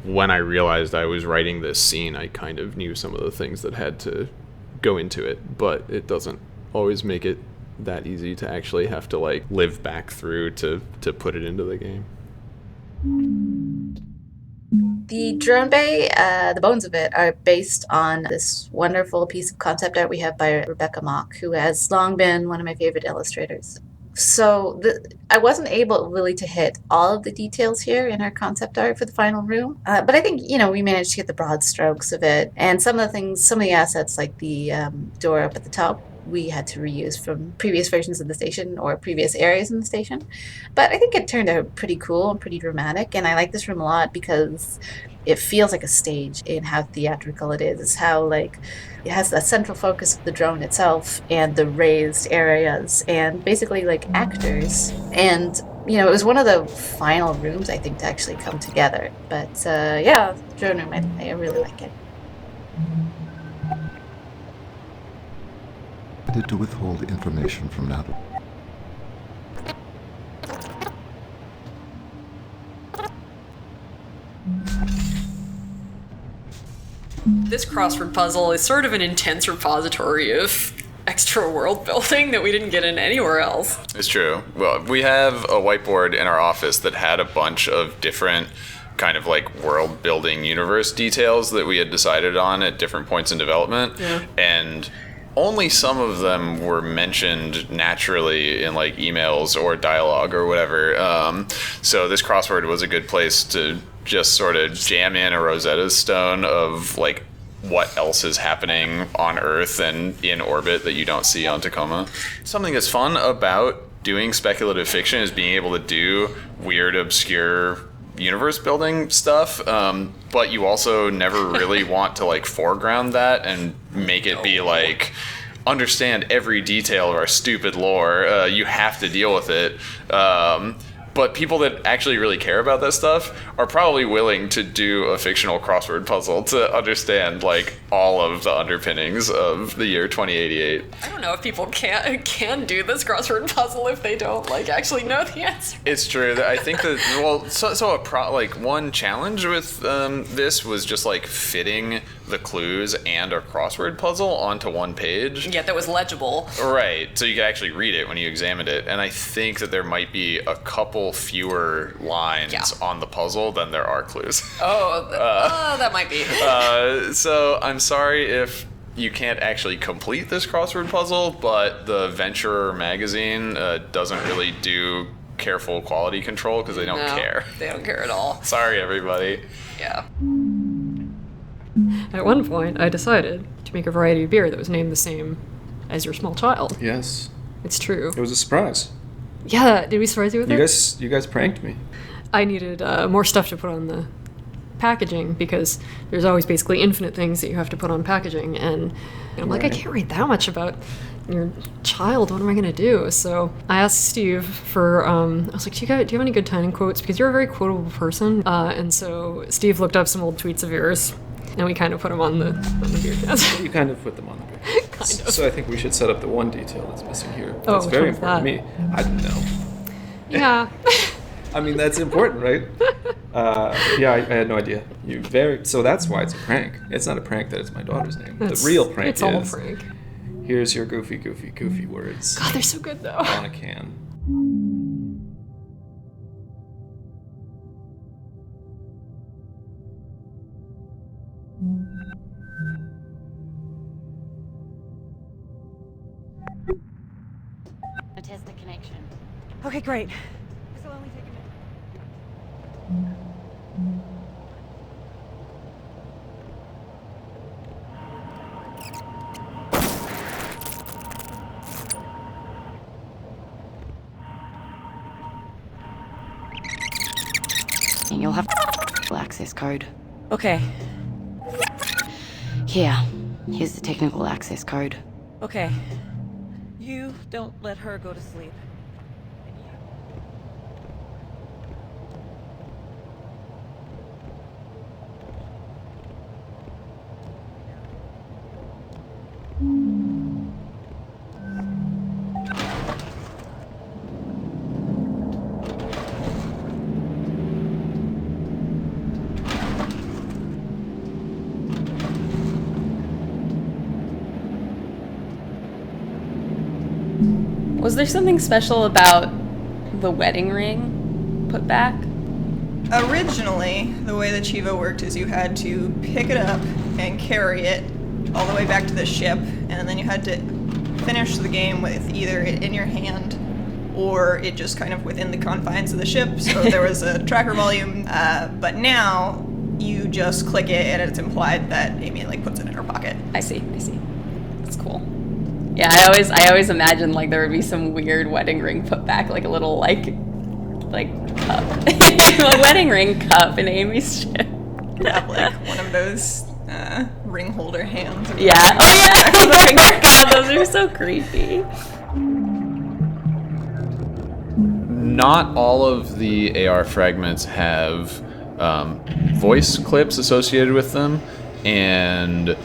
when I realized I was writing this scene, I kind of knew some of the things that had to go into it, but it doesn't always make it that easy to actually have to, like, live back through to put it into the game. The drone bay, the bones of it, are based on this wonderful piece of concept art we have by Rebecca Mock, who has long been one of my favorite illustrators. So I wasn't able really to hit all of the details here in our concept art for the final room, but I think, you know, we managed to get the broad strokes of it. And some of the things, some of the assets, like the door up at the top, we had to reuse from previous versions of the station or previous areas in the station. But I think it turned out pretty cool and pretty dramatic, and I like this room a lot because it feels like a stage in how theatrical it is. It's how, like, it has the central focus of the drone itself and the raised areas and basically, like, actors. And, you know, it was one of the final rooms, I think, to actually come together. But, yeah, the drone room, I really like it. To withhold information from that. This crossword puzzle is sort of an intense repository of extra world building that we didn't get in anywhere else. It's true. Well, we have a whiteboard in our office that had a bunch of different kind of like world building universe details that we had decided on at different points in development. Yeah. And only some of them were mentioned naturally in like emails or dialogue or whatever. So this crossword was a good place to just sort of jam in a Rosetta Stone of like what else is happening on Earth and in orbit that you don't see on Tacoma. Something that's fun about doing speculative fiction is being able to do weird, obscure universe building stuff, but you also never really want to like foreground that and make it be like understand every detail of our stupid lore. You have to deal with it. But people that actually really care about that stuff are probably willing to do a fictional crossword puzzle to understand like all of the underpinnings of the year 2088. I don't know if people can do this crossword puzzle if they don't like actually know the answer. It's true. I think that like one challenge with this was just like fitting the clues and a crossword puzzle onto one page. Yeah, that was legible. Right, so you could actually read it when you examined it. And I think that there might be a couple fewer lines on the puzzle than there are clues. That might be. So I'm sorry if you can't actually complete this crossword puzzle, but the Venturer magazine doesn't really do careful quality control because they don't care. They don't care at all. Sorry, everybody. Yeah. At one point, I decided to make a variety of beer that was named the same as your small child. Yes. It's true. It was a surprise. Yeah, did we surprise you with it? You guys pranked me. I needed more stuff to put on the packaging because there's always basically infinite things that you have to put on packaging, and I'm like, I can't read that much about your child. What am I gonna do? So I asked Steve for I was like, do you have any good timing quotes, because you're a very quotable person, and so Steve looked up some old tweets of yours and we kind of put them on the beer cans. You kind of put them on the beer. Kind of. So I think we should set up the one detail that's missing here. Oh, That's which very one's important to that? me. I don't know. Yeah. I mean, that's important, right? I had no idea. So that's why it's a prank. It's not a prank that it's my daughter's name. The real prank it's all a is, prank. here's your goofy words. God, they're so good though. On a can. Test the connection. Okay, great. And you'll have access code. Okay. Here's the technical access code. Okay. You don't let her go to sleep. Was there something special about the wedding ring put back? Originally, the way that Chivo worked is you had to pick it up and carry it all the way back to the ship, and then you had to finish the game with either it in your hand or it just kind of within the confines of the ship, so there was a tracker volume, but now you just click it and it's implied that Amy like puts it in her pocket. I see. That's cool. Yeah, I always imagined like there would be some weird wedding ring put back, like a little like cup, a wedding ring cup in Amy's ship. Have like one of those ring holder hands. Yeah. Oh yeah. Oh my god, those are so creepy. Not all of the AR fragments have voice clips associated with them, and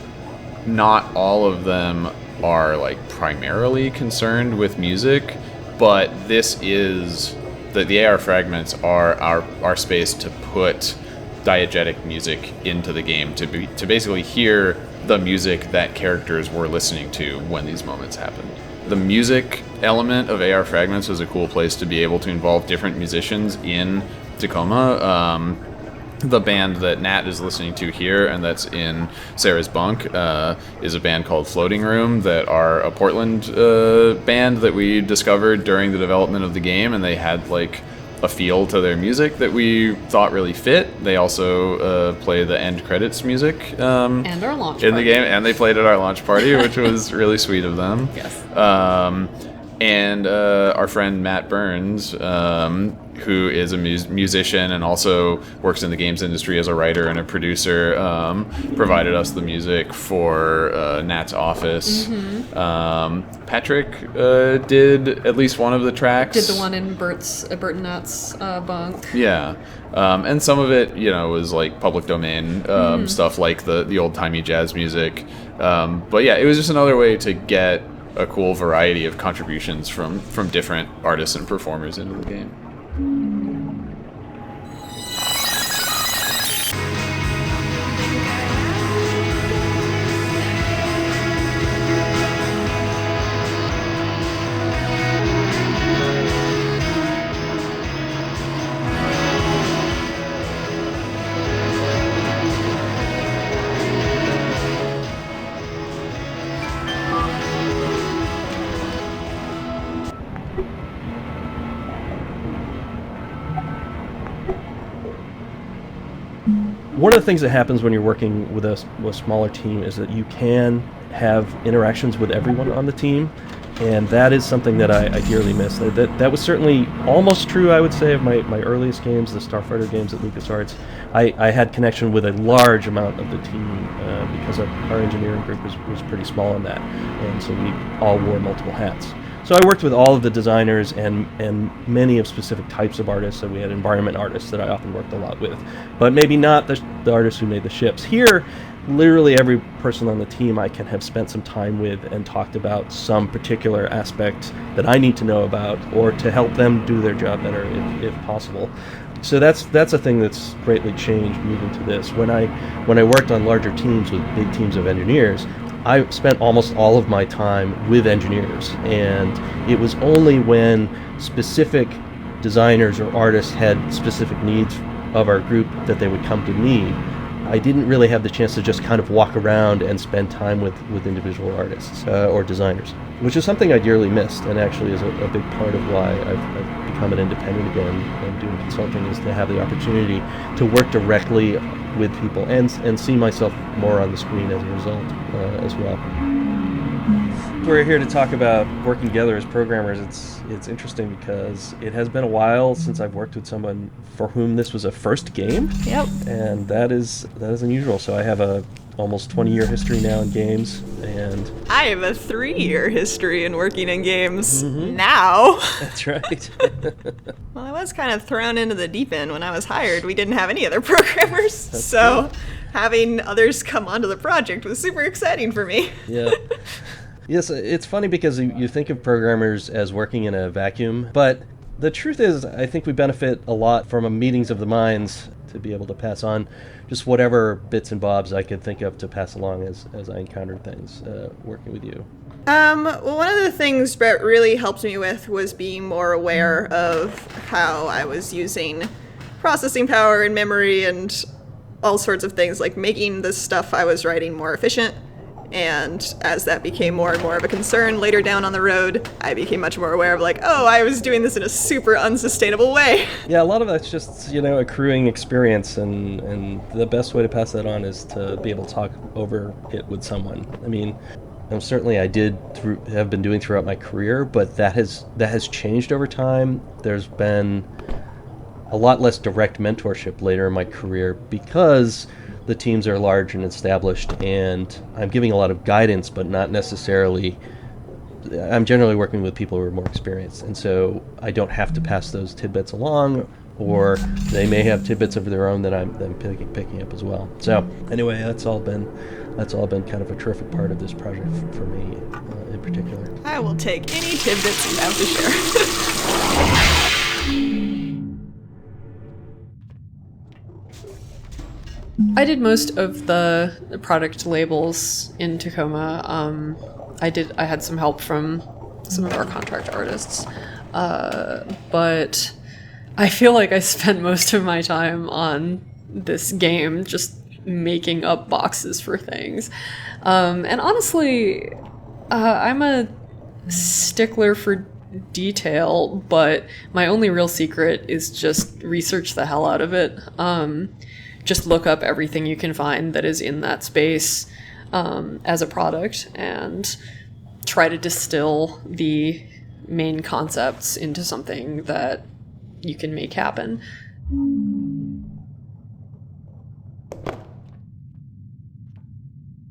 not all of them are like primarily concerned with music, but this is the AR fragments are our space to put diegetic music into the game to basically hear the music that characters were listening to when these moments happened. The music element of AR fragments was a cool place to be able to involve different musicians in Tacoma. The band that Nat is listening to here, and that's in Sarah's bunk, is a band called Floating Room that are a Portland band that we discovered during the development of the game, and they had like a feel to their music that we thought really fit. They also play the end credits music and our launch in party. the game, and they played at our launch party, which was really sweet of them. Yes. And our friend Matt Burns, who is a musician and also works in the games industry as a writer and a producer, provided us the music for Nat's Office. Patrick did at least one of the tracks. Did the one in Bert and Nat's bunk. Yeah. And some of it, was like public domain stuff like the old-timey jazz music. But yeah, it was just another way to get a cool variety of contributions from different artists and performers into the game. One of the things that happens when you're working with a smaller team is that you can have interactions with everyone on the team, and that is something that I dearly miss. That was certainly almost true, I would say, of my earliest games, the Starfighter games at LucasArts. I had connection with a large amount of the team because our engineering group was pretty small in that, and so we all wore multiple hats. So I worked with all of the designers and many of specific types of artists. So we had environment artists that I often worked a lot with, but maybe not the artists who made the ships. Here, literally every person on the team I can have spent some time with and talked about some particular aspect that I need to know about or to help them do their job better if possible. So that's a thing that's greatly changed moving to this. When I worked on larger teams with big teams of engineers, I spent almost all of my time with engineers, and it was only when specific designers or artists had specific needs of our group that they would come to me. I didn't really have the chance to just kind of walk around and spend time with individual artists or designers, which is something I dearly missed, and actually is a big part of why I've become an independent again and doing consulting, is to have the opportunity to work directly with people and see myself more on the screen as a result as well. We're here to talk about working together as programmers. It's interesting because it has been a while since I've worked with someone for whom this was a first game. Yep. And that is unusual. So I have a almost 20-year history now in games, and I have a 3-year history in working in games now. That's right. Well, I was kind of thrown into the deep end when I was hired. We didn't have any other programmers, so having others come onto the project was super exciting for me. Yeah. Yes, it's funny because you think of programmers as working in a vacuum, but the truth is I think we benefit a lot from a meetings of the minds to be able to pass on just whatever bits and bobs I could think of to pass along as I encountered things working with you. Well, one of the things Brett really helped me with was being more aware of how I was using processing power and memory and all sorts of things, like making the stuff I was writing more efficient. And as that became more and more of a concern later down on the road, I became much more aware of I was doing this in a super unsustainable way. Yeah, a lot of that's just, accruing experience, and the best way to pass that on is to be able to talk over it with someone. I mean, certainly I have been doing throughout my career, but that has changed over time. There's been a lot less direct mentorship later in my career because the teams are large and established, and I'm giving a lot of guidance, but not necessarily. I'm generally working with people who are more experienced, and so I don't have to pass those tidbits along, or they may have tidbits of their own that I'm picking up as well. So anyway, that's all been kind of a terrific part of this project for me. I will take any tidbits you have to share. I did most of the product labels in Tacoma. I had some help from some of our contract artists, but I feel like I spent most of my time on this game just making up boxes for things. And honestly, I'm a stickler for detail, but my only real secret is just research the hell out of it. Just look up everything you can find that is in that space as a product and try to distill the main concepts into something that you can make happen.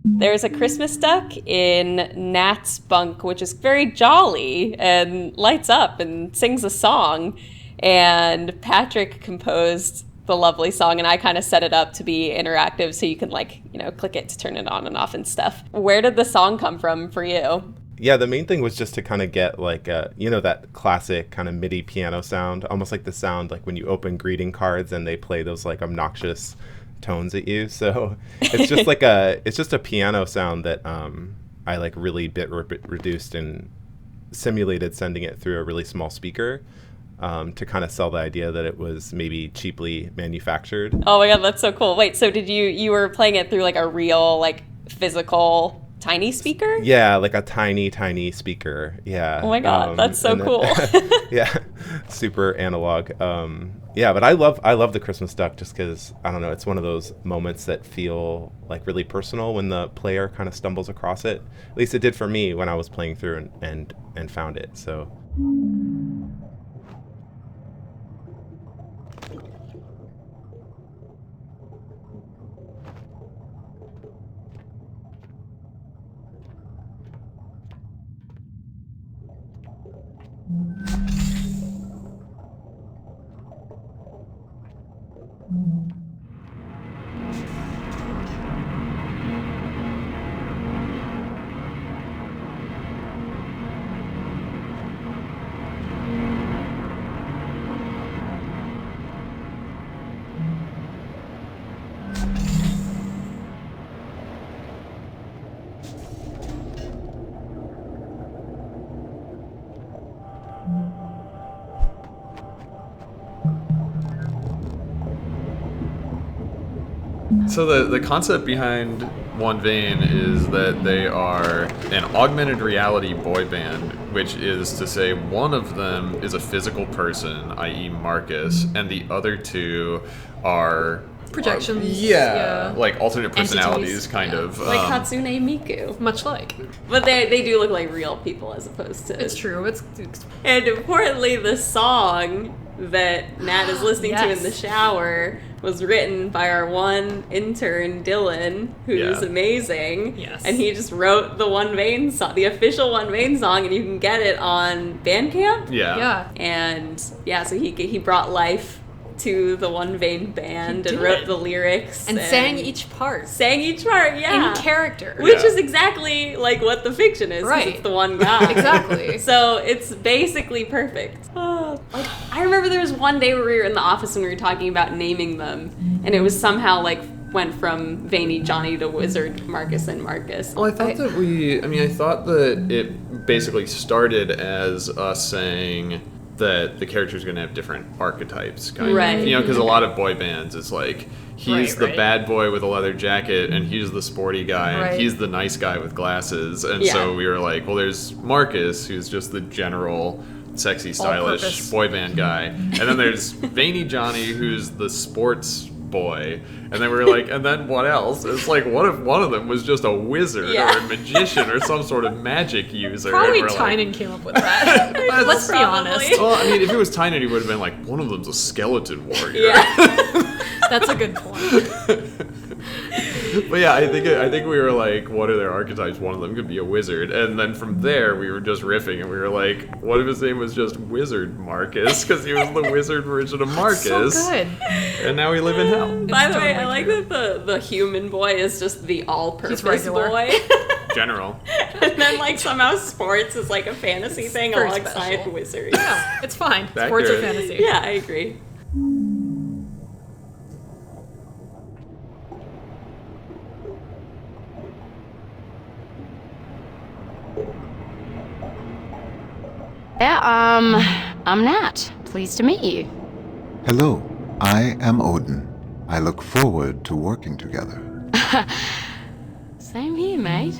There's a Christmas duck in Nat's bunk, which is very jolly and lights up and sings a song. And Patrick composed the lovely song, and I kind of set it up to be interactive so you can, like, you know, click it to turn it on and off and stuff. Where did the song come from for you? Yeah, the main thing was just to kind of get, like, you know, that classic kind of MIDI piano sound, almost like the sound like when you open greeting cards and they play those, like, obnoxious tones at you. So it's just like it's just a piano sound that I, like, really bit reduced and simulated sending it through a really small speaker to kind of sell the idea that it was maybe cheaply manufactured. Oh my god, that's so cool. Wait, so did you were playing it through, like, a real, like, physical tiny speaker? Yeah, like a tiny speaker. Yeah. Oh my god, that's so cool. Yeah, super analog. Yeah, but I love the Christmas duck just because, I don't know, it's one of those moments that feel like really personal when the player kind of stumbles across it. At least it did for me when I was playing through and found it. So. So the concept behind One Vein is that they are an augmented reality boy band, which is to say one of them is a physical person, i.e. Marcus, and the other two are projections. Like alternate personalities, kind of. Like Hatsune Miku. Much like. But they do look like real people as opposed to... It's true. It's And importantly, the song that Nat is listening to in the shower was written by our one intern, Dylan, who's amazing. Yes. And he just wrote the One Vein song, the official One Vein song, and you can get it on Bandcamp. Yeah. And so he brought life to the One Vein band and wrote the lyrics. And sang each part. Yeah. In character. Which is exactly like what the fiction is. 'Cause Right. It's the one guy. Exactly. So it's basically perfect. Like, I remember there was one day where we were in the office and we were talking about naming them, and it was somehow like went from Veiny Johnny to Wizard Marcus and Marcus. Well, I thought I thought that it basically started as us saying that the character's going to have different archetypes, kind of. You know, because a lot of boy bands, it's like, he's the bad boy with a leather jacket, and he's the sporty guy, and he's the nice guy with glasses. And so we were like, well, there's Marcus, who's just the general sexy, stylish boy band guy. And then there's Veiny Johnny, who's the sports boy. And then we were like, and then what else? It's like, what if one of them was just a wizard or a magician or some sort of magic user? Probably Tynan came up with that. Let's be honest. Well, I mean, if it was Tynan, he would have been like, one of them's a skeleton warrior. That's a good point. But yeah, I think we were like, what are their archetypes? One of them could be a wizard. And then from there, we were just riffing, and we were like, what if his name was just Wizard Marcus? Because he was the wizard version of Marcus. So good. And now we live in hell. By the way, I like that the human boy is just the all-purpose boy. general. And then, like, somehow sports is like a fantasy thing very alongside special. wizards. Yeah, it's fine. Accurate. Sports are fantasy. Yeah, I agree. Yeah, I'm Nat. Pleased to meet you. Hello, I am Odin. I look forward to working together. Same here, mate.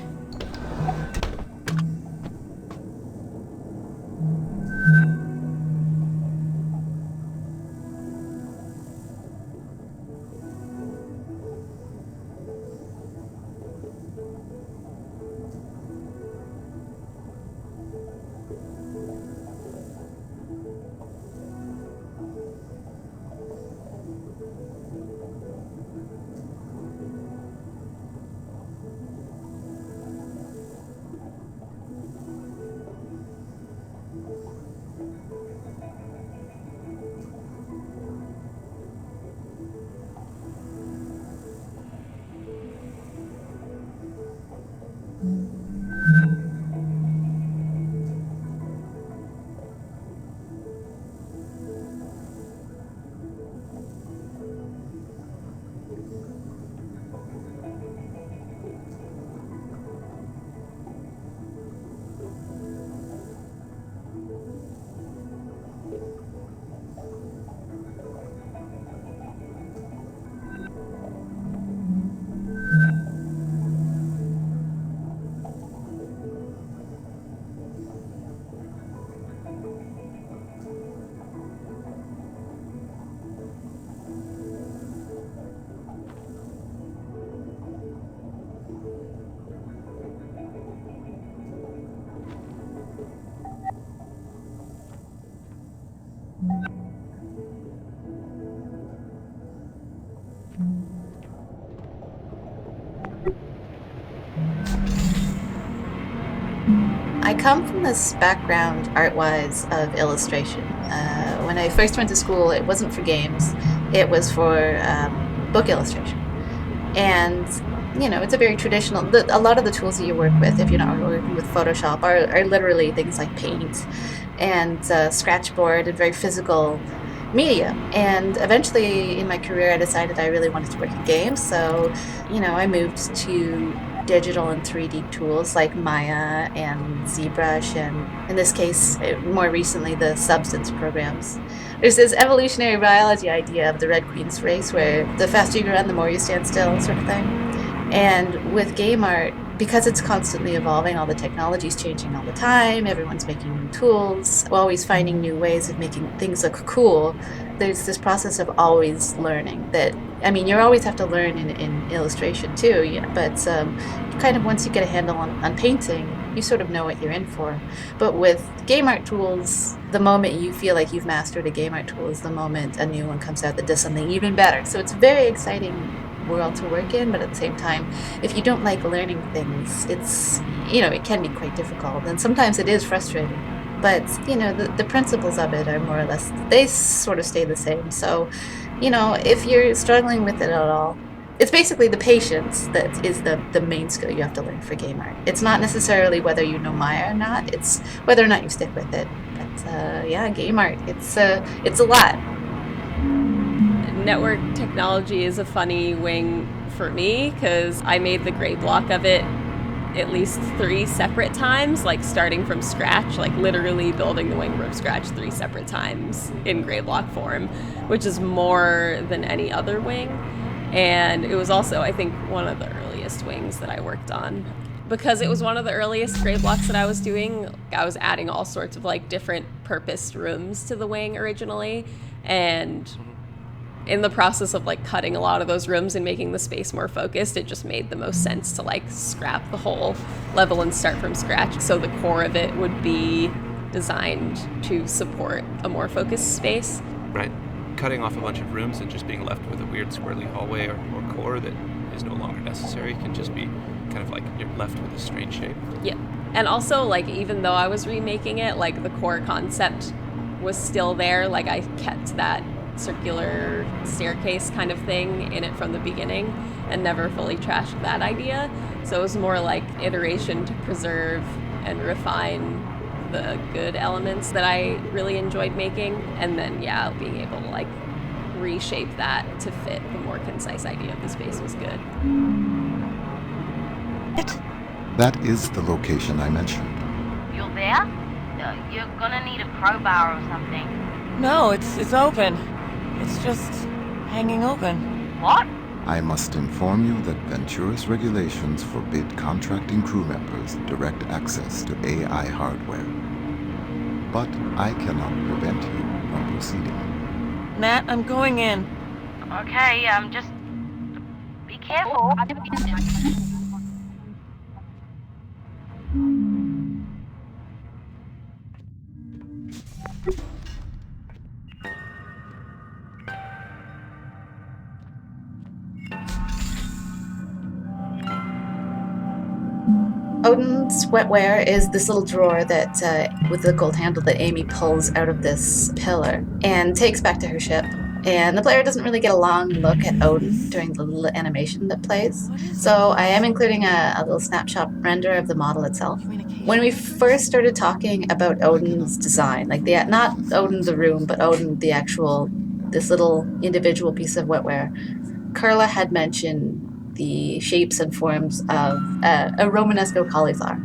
I come from this background, art-wise, of illustration. When I first went to school, it wasn't for games. It was for book illustration. And, you know, it's a very traditional... a lot of the tools that you work with, if you're not working with Photoshop, are literally things like paint and scratchboard and very physical media. And eventually, in my career, I decided I really wanted to work in games. So, you know, I moved to digital and 3D tools like Maya and ZBrush, and in this case, more recently, the Substance programs. There's this evolutionary biology idea of the Red Queen's race, where the faster you run, the more you stand still, sort of thing. And with game art, because it's constantly evolving, all the technology's changing all the time, everyone's making new tools, always finding new ways of making things look cool. There's this process of always learning that, I mean, you always have to learn in illustration too, yeah, but kind of once you get a handle on painting, you sort of know what you're in for. But with game art tools, the moment you feel like you've mastered a game art tool is the moment a new one comes out that does something even better. So it's a very exciting world to work in, but at the same time, if you don't like learning things, it's, you know, it can be quite difficult, and sometimes it is frustrating. But, you know, the principles of it are more or less, they sort of stay the same. So, you know, if you're struggling with it at all, it's basically the patience that is the main skill you have to learn for game art. It's not necessarily whether you know Maya or not, it's whether or not you stick with it. But, yeah, game art, it's a lot. Network technology is a funny wing for me because I made the gray block of it at least 3 separate times, like starting from scratch, like literally building the wing from scratch 3 separate times in gray block form, which is more than any other wing. And it was also, I think, one of the earliest wings that I worked on. Because it was one of the earliest gray blocks that I was doing, I was adding all sorts of like different purposed rooms to the wing originally. And in the process of like cutting a lot of those rooms and making the space more focused, it just made the most sense to like scrap the whole level and start from scratch. So the core of it would be designed to support a more focused space. Right. Cutting off a bunch of rooms and just being left with a weird squirrely hallway or core that is no longer necessary can just be kind of like you're left with a strange shape. Yeah. And also, like, even though I was remaking it, like the core concept was still there. Like I kept that circular staircase kind of thing in it from the beginning and never fully trashed that idea. So it was more like iteration to preserve and refine the good elements that I really enjoyed making, and then being able to like reshape that to fit the more concise idea of the space was good. That is the location I mentioned. You're there? You're gonna need a crowbar or something. No, it's open. It's just hanging open. What? I must inform you that Ventura's regulations forbid contracting crew members direct access to AI hardware. But I cannot prevent you from proceeding. Nat, I'm going in. Okay, just be careful. Odin's wetware is this little drawer that, with the gold handle that Amy pulls out of this pillar and takes back to her ship. And the player doesn't really get a long look at Odin during the little animation that plays. So I am including a little snapshot render of the model itself. When we first started talking about Odin's design, like not Odin the room, but Odin the actual, this little individual piece of wetware, Carla had mentioned the shapes and forms of a Romanesco cauliflower.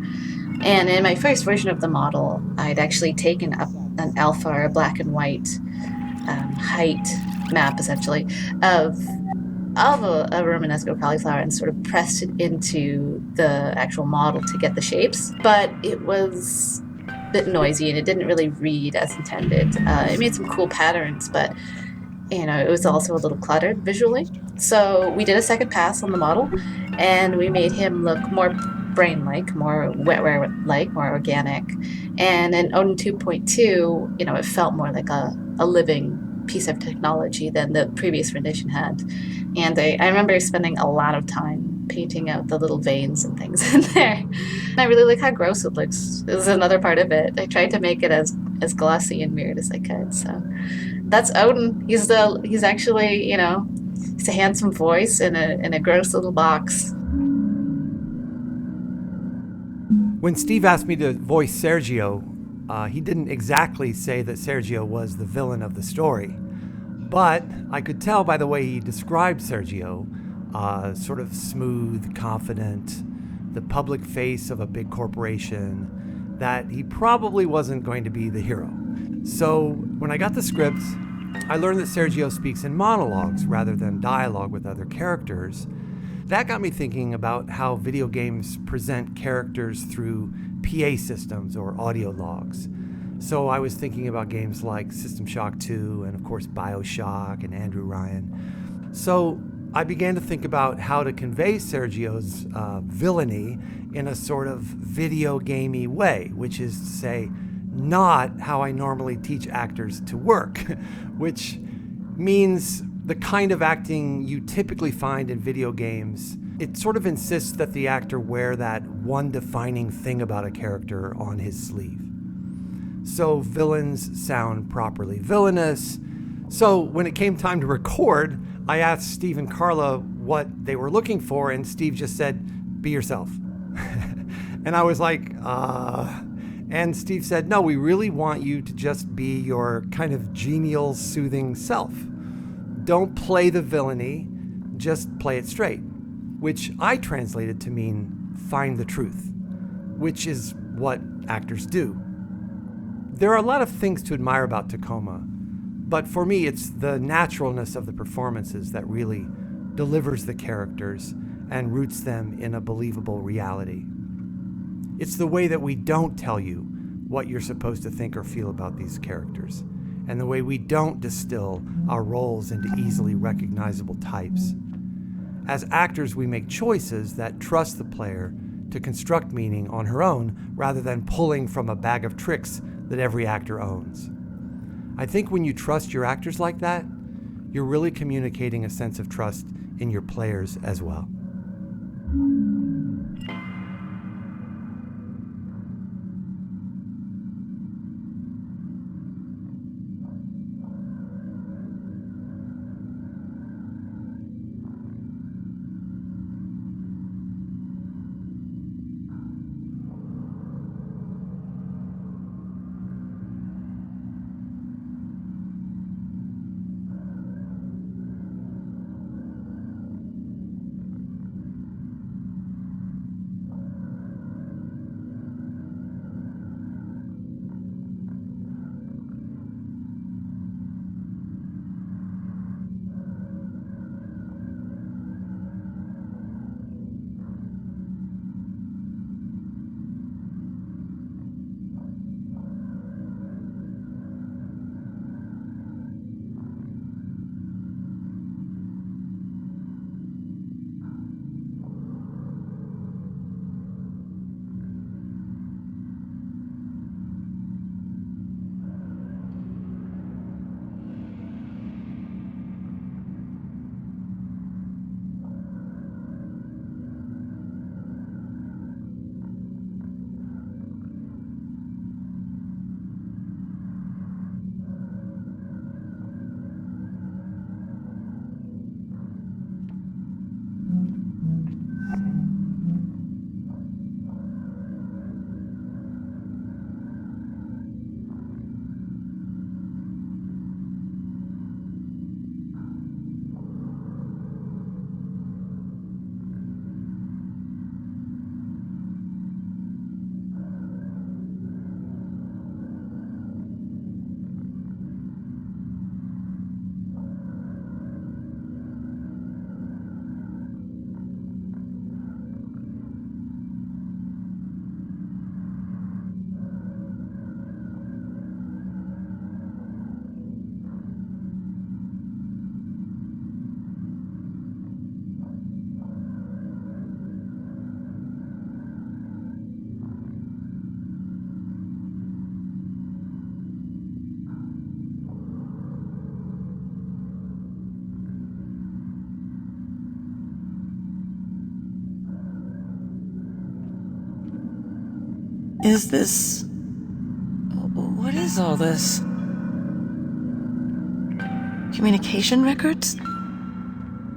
And in my first version of the model, I'd actually taken up an alpha or a black and white height map, essentially, of a Romanesco cauliflower and sort of pressed it into the actual model to get the shapes. But it was a bit noisy and it didn't really read as intended. It made some cool patterns, but it was also a little cluttered visually. So we did a second pass on the model, and we made him look more brain-like, more wetware-like, more organic. And in Odin 2.2, it felt more like a living piece of technology than the previous rendition had. And I remember spending a lot of time painting out the little veins and things in there. And I really like how gross it looks. This is another part of it. I tried to make it as glossy and weird as I could. So that's Odin. He's actually, he's a handsome voice in a gross little box. When Steve asked me to voice Sergio, he didn't exactly say that Sergio was the villain of the story. But I could tell by the way he described Sergio, sort of smooth, confident, the public face of a big corporation, that he probably wasn't going to be the hero. So when I got the script, I learned that Sergio speaks in monologues rather than dialogue with other characters. That got me thinking about how video games present characters through PA systems or audio logs. So I was thinking about games like System Shock 2 and of course BioShock and Andrew Ryan. So I began to think about how to convey Sergio's villainy in a sort of video gamey way, which is to say, not how I normally teach actors to work, which means the kind of acting you typically find in video games. It sort of insists that the actor wear that one defining thing about a character on his sleeve. So villains sound properly villainous. So when it came time to record, I asked Steve and Carla what they were looking for, and Steve just said, "Be yourself." And I was like, And Steve said, "No, we really want you to just be your kind of genial, soothing self. Don't play the villainy, just play it straight," which I translated to mean find the truth, which is what actors do. There are a lot of things to admire about Tacoma, but for me, it's the naturalness of the performances that really delivers the characters and roots them in a believable reality. It's the way that we don't tell you what you're supposed to think or feel about these characters, and the way we don't distill our roles into easily recognizable types. As actors, we make choices that trust the player to construct meaning on her own rather than pulling from a bag of tricks that every actor owns. I think when you trust your actors like that, you're really communicating a sense of trust in your players as well. Is this... What is all this? Communication records?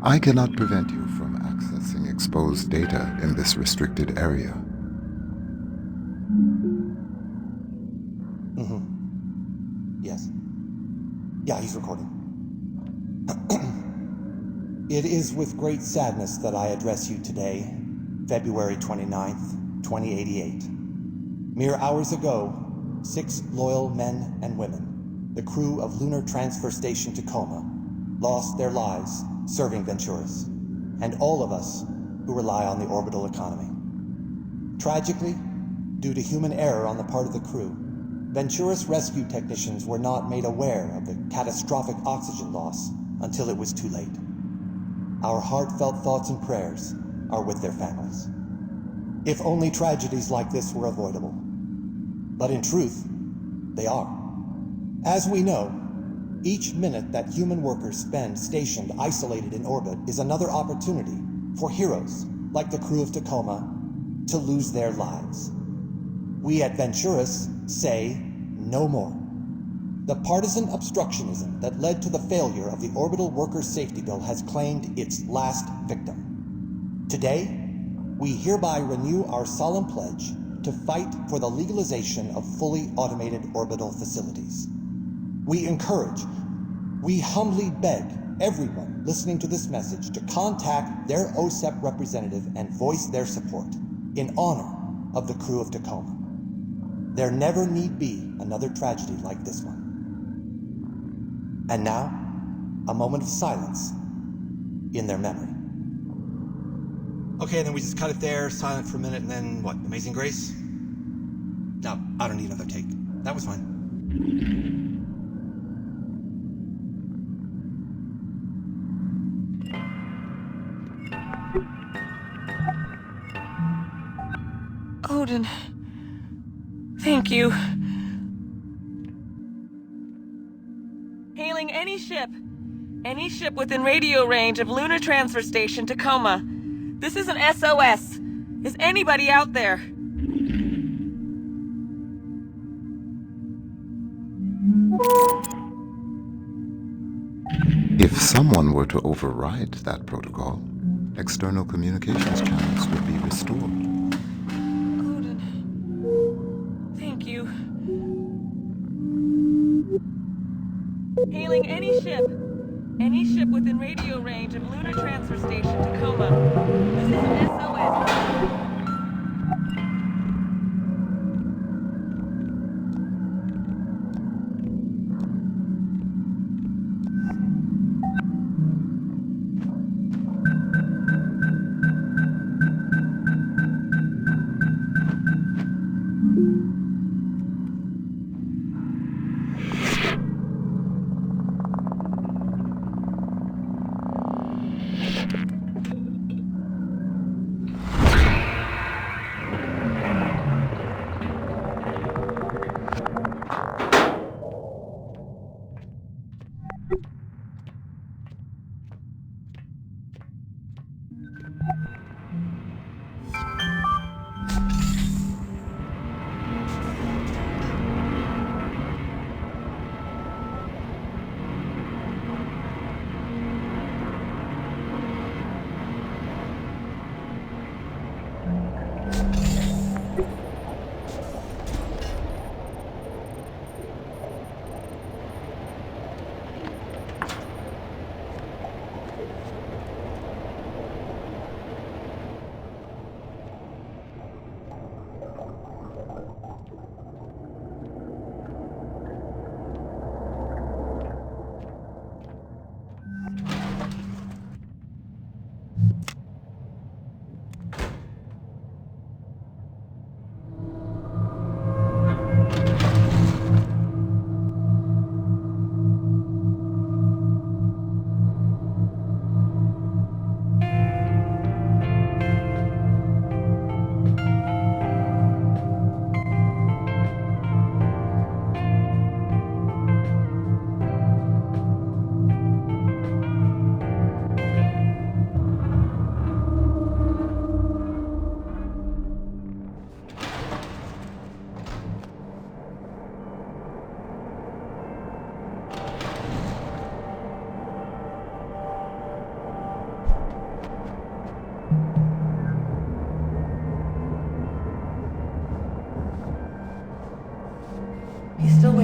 I cannot prevent you from accessing exposed data in this restricted area. Yes. Yeah, he's recording. It is with great sadness that I address you today, February 29th, 2088. Mere hours ago, 6 loyal men and women, the crew of Lunar Transfer Station Tacoma, lost their lives serving Venturis, and all of us who rely on the orbital economy. Tragically, due to human error on the part of the crew, Venturis rescue technicians were not made aware of the catastrophic oxygen loss until it was too late. Our heartfelt thoughts and prayers are with their families. If only tragedies like this were avoidable. But in truth, they are. As we know, each minute that human workers spend stationed isolated in orbit is another opportunity for heroes like the crew of Tacoma to lose their lives. We at Venturis say no more. The partisan obstructionism that led to the failure of the Orbital Workers' Safety Bill has claimed its last victim. Today, we hereby renew our solemn pledge to fight for the legalization of fully automated orbital facilities. We encourage, we humbly beg everyone listening to this message to contact their OSEP representative and voice their support in honor of the crew of Tacoma. There never need be another tragedy like this one. And now, a moment of silence in their memory. Okay, then we just cut it there, silent for a minute, and then what? Amazing Grace? No, I don't need another take. That was fine. Odin. Thank you. Hailing any ship. Any ship within radio range of Lunar Transfer Station Tacoma. This is an SOS. Is anybody out there? If someone were to override that protocol, external communications channels would be restored. Thank you. Hailing any ship. Any ship within radio range of Lunar Transfer Station Tacoma. This is an SOS.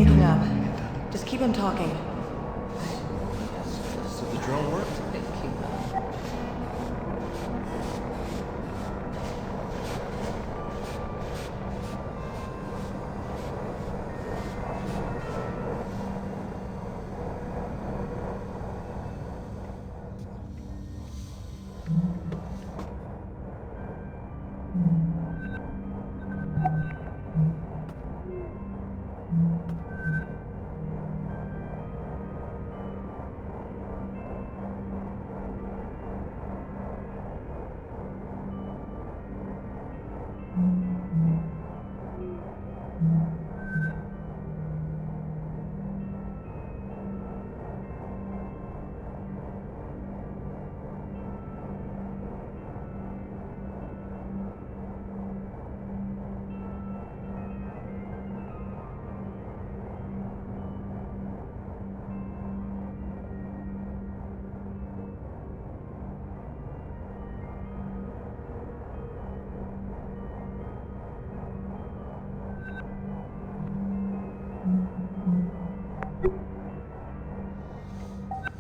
waking up. Just keep him talking. So the drone worked.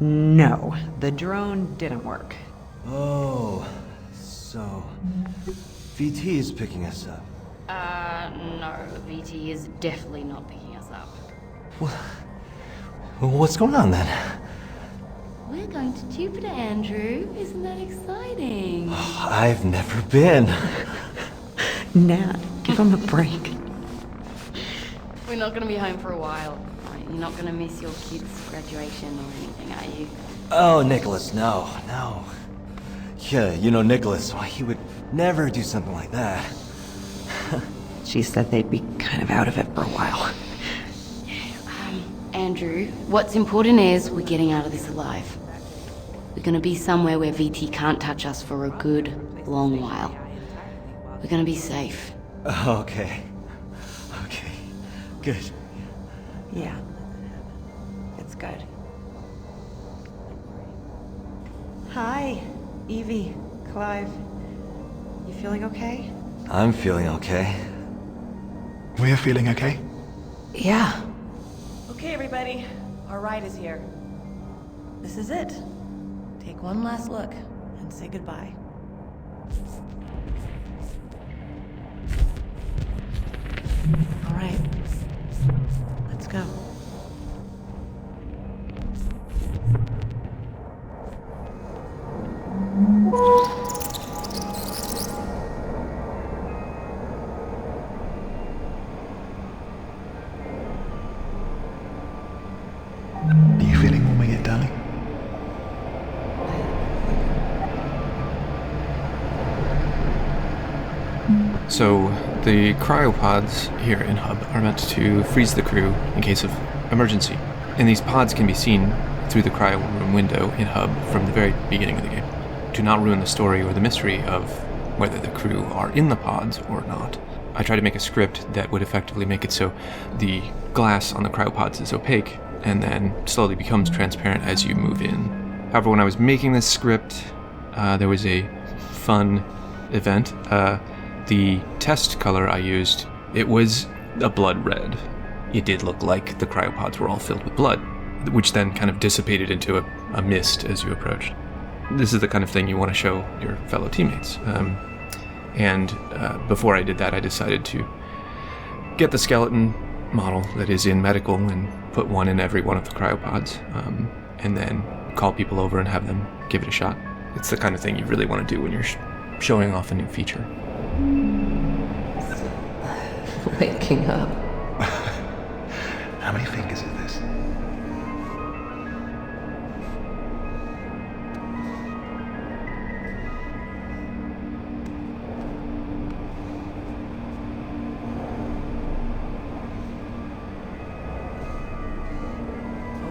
No, the drone didn't work. Oh, so VT is picking us up. No, VT is definitely not picking us up. Well, what's going on then? We're going to Jupiter, Andrew. Isn't that exciting? I've never been. Nat, give him a break. We're not going to be home for a while. Right? You're not going to miss your kid's graduation or anything, are you? Oh, Nicholas, no. Yeah, you know Nicholas, why he would never do something like that. She said they'd be kind of out of it for a while. Andrew, what's important is we're getting out of this alive. We're going to be somewhere where VT can't touch us for a good, long while. We're going to be safe. Okay, good. Yeah, it's good. Hi, Evie, Clive. You feeling okay? I'm feeling okay. We're feeling okay? Yeah. Okay, everybody. Our ride is here. This is it. Take one last look and say goodbye. All right. Let's go. Are you feeling warmer yet, darling? So, the cryopods here in Hub are meant to freeze the crew in case of emergency. And these pods can be seen through the cryo room window in Hub from the very beginning of the game. To not ruin the story or the mystery of whether the crew are in the pods or not, I try to make a script that would effectively make it so the glass on the cryopods is opaque and then slowly becomes transparent as you move in. However, when I was making this script, there was a fun event. The test color I used, it was a blood red. It did look like the cryopods were all filled with blood, which then kind of dissipated into a mist as you approached. This is the kind of thing you want to show your fellow teammates. And before I did that, I decided to get the skeleton model that is in medical and put one in every one of the cryopods, and then call people over and have them give it a shot. It's the kind of thing you really want to do when you're showing off a new feature. Waking up. How many fingers is this?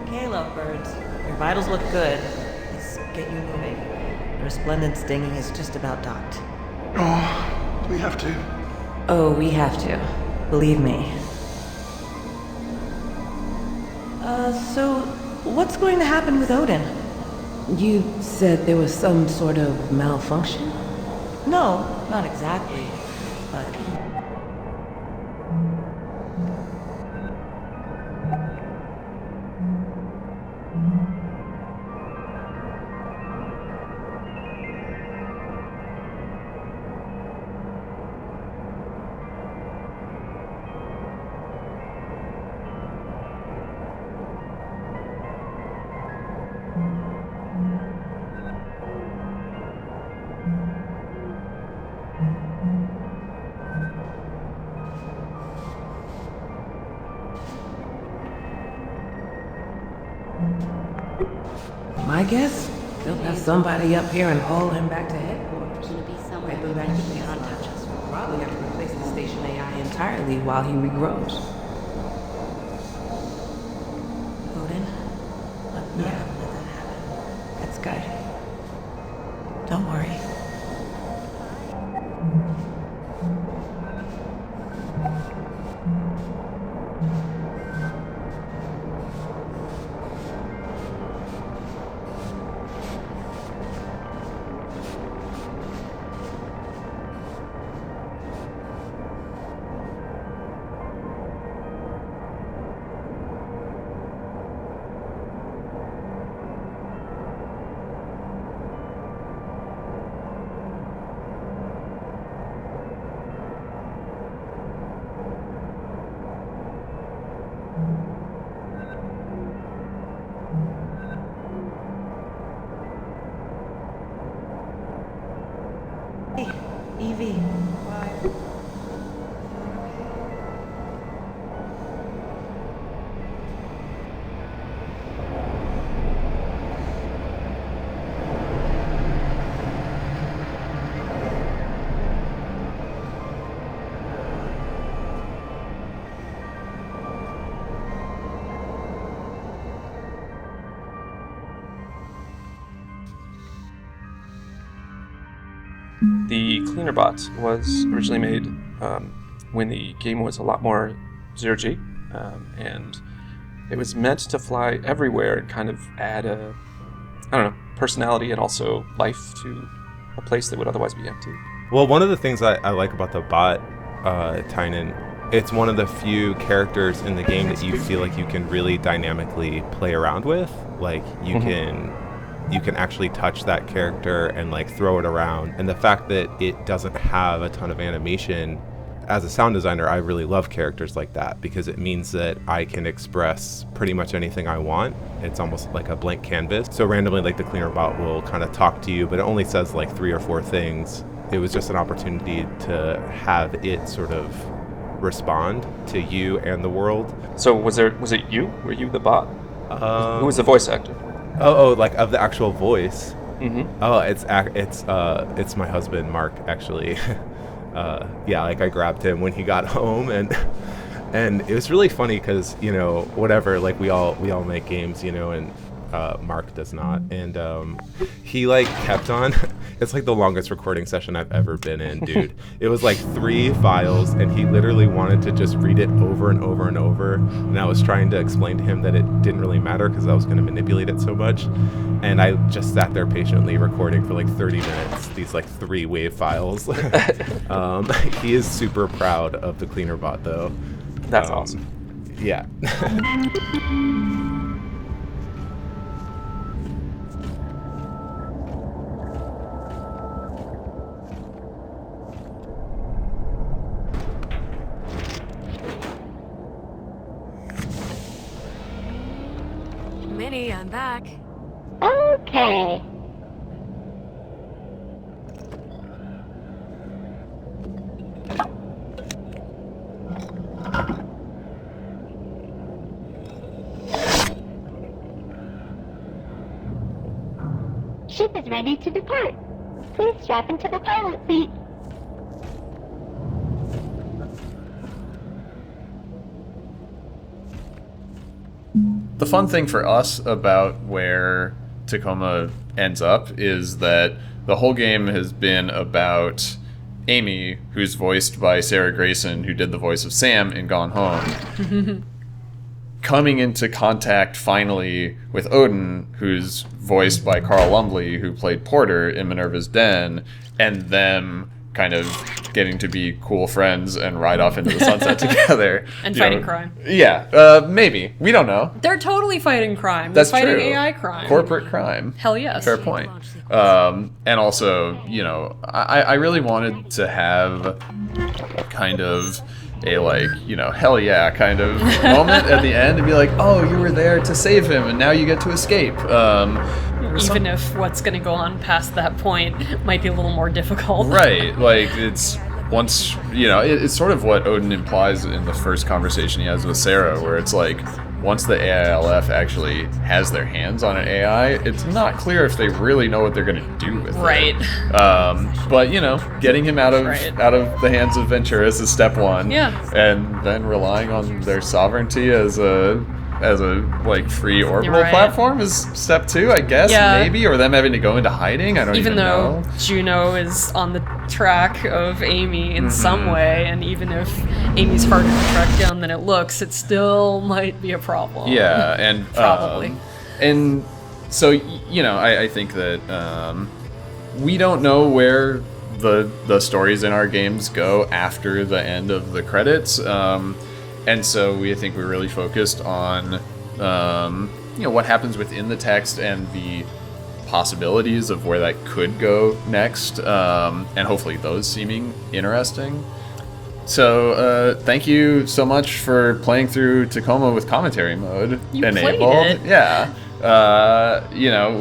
Okay, lovebirds. Your vitals look good. Let's get you moving. The resplendent stinging is just about docked. Oh, do we have to? Oh, we have to. Believe me. So what's going to happen with Odin? You said there was some sort of malfunction? No, not exactly. But My guess? They'll have somebody up here and haul him back to headquarters. Maybe back to base. We'll probably have to replace the station AI entirely while he regrows. Odin? Let that happen. That's good. Don't worry. Evie. The cleaner bot was originally made when the game was a lot more zero-G, and it was meant to fly everywhere and kind of add a, personality and also life to a place that would otherwise be empty. Well, one of the things I like about the bot, Tynan, it's one of the few characters in the game that you feel like you can really dynamically play around with. Like, you can actually touch that character and like throw it around. And the fact that it doesn't have a ton of animation, as a sound designer, I really love characters like that because it means that I can express pretty much anything I want. It's almost like a blank canvas. So randomly, like, the cleaner bot will kind of talk to you, but it only says like 3 or 4 things. It was just an opportunity to have it sort of respond to you and the world. So was it you? Were you the bot? Who was the voice actor? Oh, like of the actual voice. Mm-hmm. Oh, it's my husband, Mark, actually. Yeah, like I grabbed him when he got home, and it was really funny because, you know, whatever, like we all make games, you know, and Mark does not, and he like kept on. It's like the longest recording session I've ever been in, dude. It was like 3 files, and he literally wanted to just read it over and over and over, and I was trying to explain to him that it didn't really matter because I was going to manipulate it so much, and I just sat there patiently recording for like 30 minutes these like 3 wave files. He is super proud of the cleaner bot, though. That's awesome. Yeah. Minnie, I'm back. Okay. Ship is ready to depart. Please strap into the pilot seat. The fun thing for us about where Tacoma ends up is that the whole game has been about Amy, who's voiced by Sarah Grayson, who did the voice of Sam in Gone Home, coming into contact finally with Odin, who's voiced by Carl Lumbly, who played Porter in Minerva's Den, and them kind of getting to be cool friends and ride off into the sunset together. And fighting crime. Yeah, maybe. We don't know. They're totally fighting crime. That's They're fighting true. AI crime. Corporate crime. Hell yes. Fair point. And also, you know, I really wanted to have kind of a, like, you know, hell yeah kind of moment at the end and be like, oh, you were there to save him and now you get to escape. Even if what's going to go on past that point might be a little more difficult. Right, like, it's once, you know, it's sort of what Odin implies in the first conversation he has with Sarah, where it's like, once the AILF actually has their hands on an AI, it's not clear if they really know what they're going to do with Right. it. But getting him out of the hands of Venturis is step one. Yeah. And then relying on their sovereignty as a like free orbital platform is step two, I guess. Yeah. Maybe, or them having to go into hiding. I don't even though know. Juno is on the track of Amy in some way, and even if Amy's harder to track down than it looks, it still might be a problem. Yeah, and probably. And so I think that we don't know where the stories in our games go after the end of the credits. And so I think we're really focused on, what happens within the text and the possibilities of where that could go next, and hopefully those seeming interesting. So thank you so much for playing through Tacoma with commentary mode enabled. Played it. Yeah.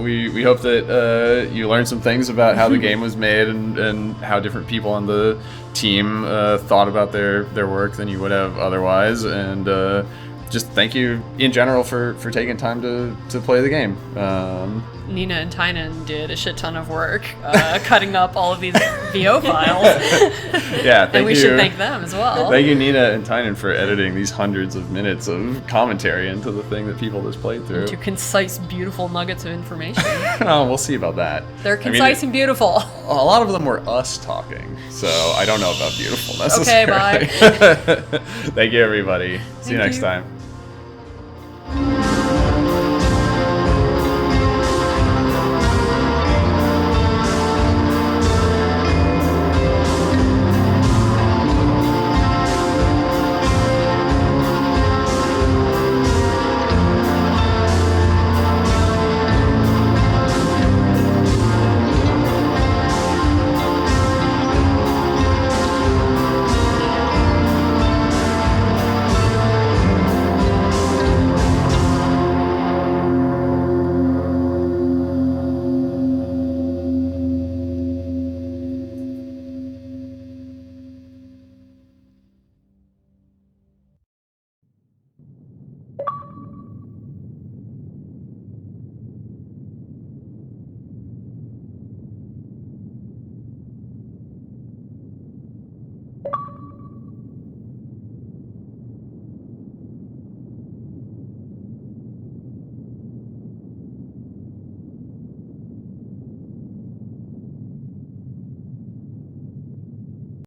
We hope that you learned some things about how the game was made and how different people on the team thought about their work than you would have otherwise, and just thank you in general for taking time to play the game. Nina and Tynan did a shit ton of work cutting up all of these VO files. Yeah, thank and we you. should thank them as well. Thank you, Nina and Tynan, for editing these hundreds of minutes of commentary into the thing that people just played through. To concise, beautiful nuggets of information. Oh, we'll see about that. They're concise and beautiful. A lot of them were us talking, so I don't know about beautiful necessarily. Okay, bye. Thank you, everybody. See you next time.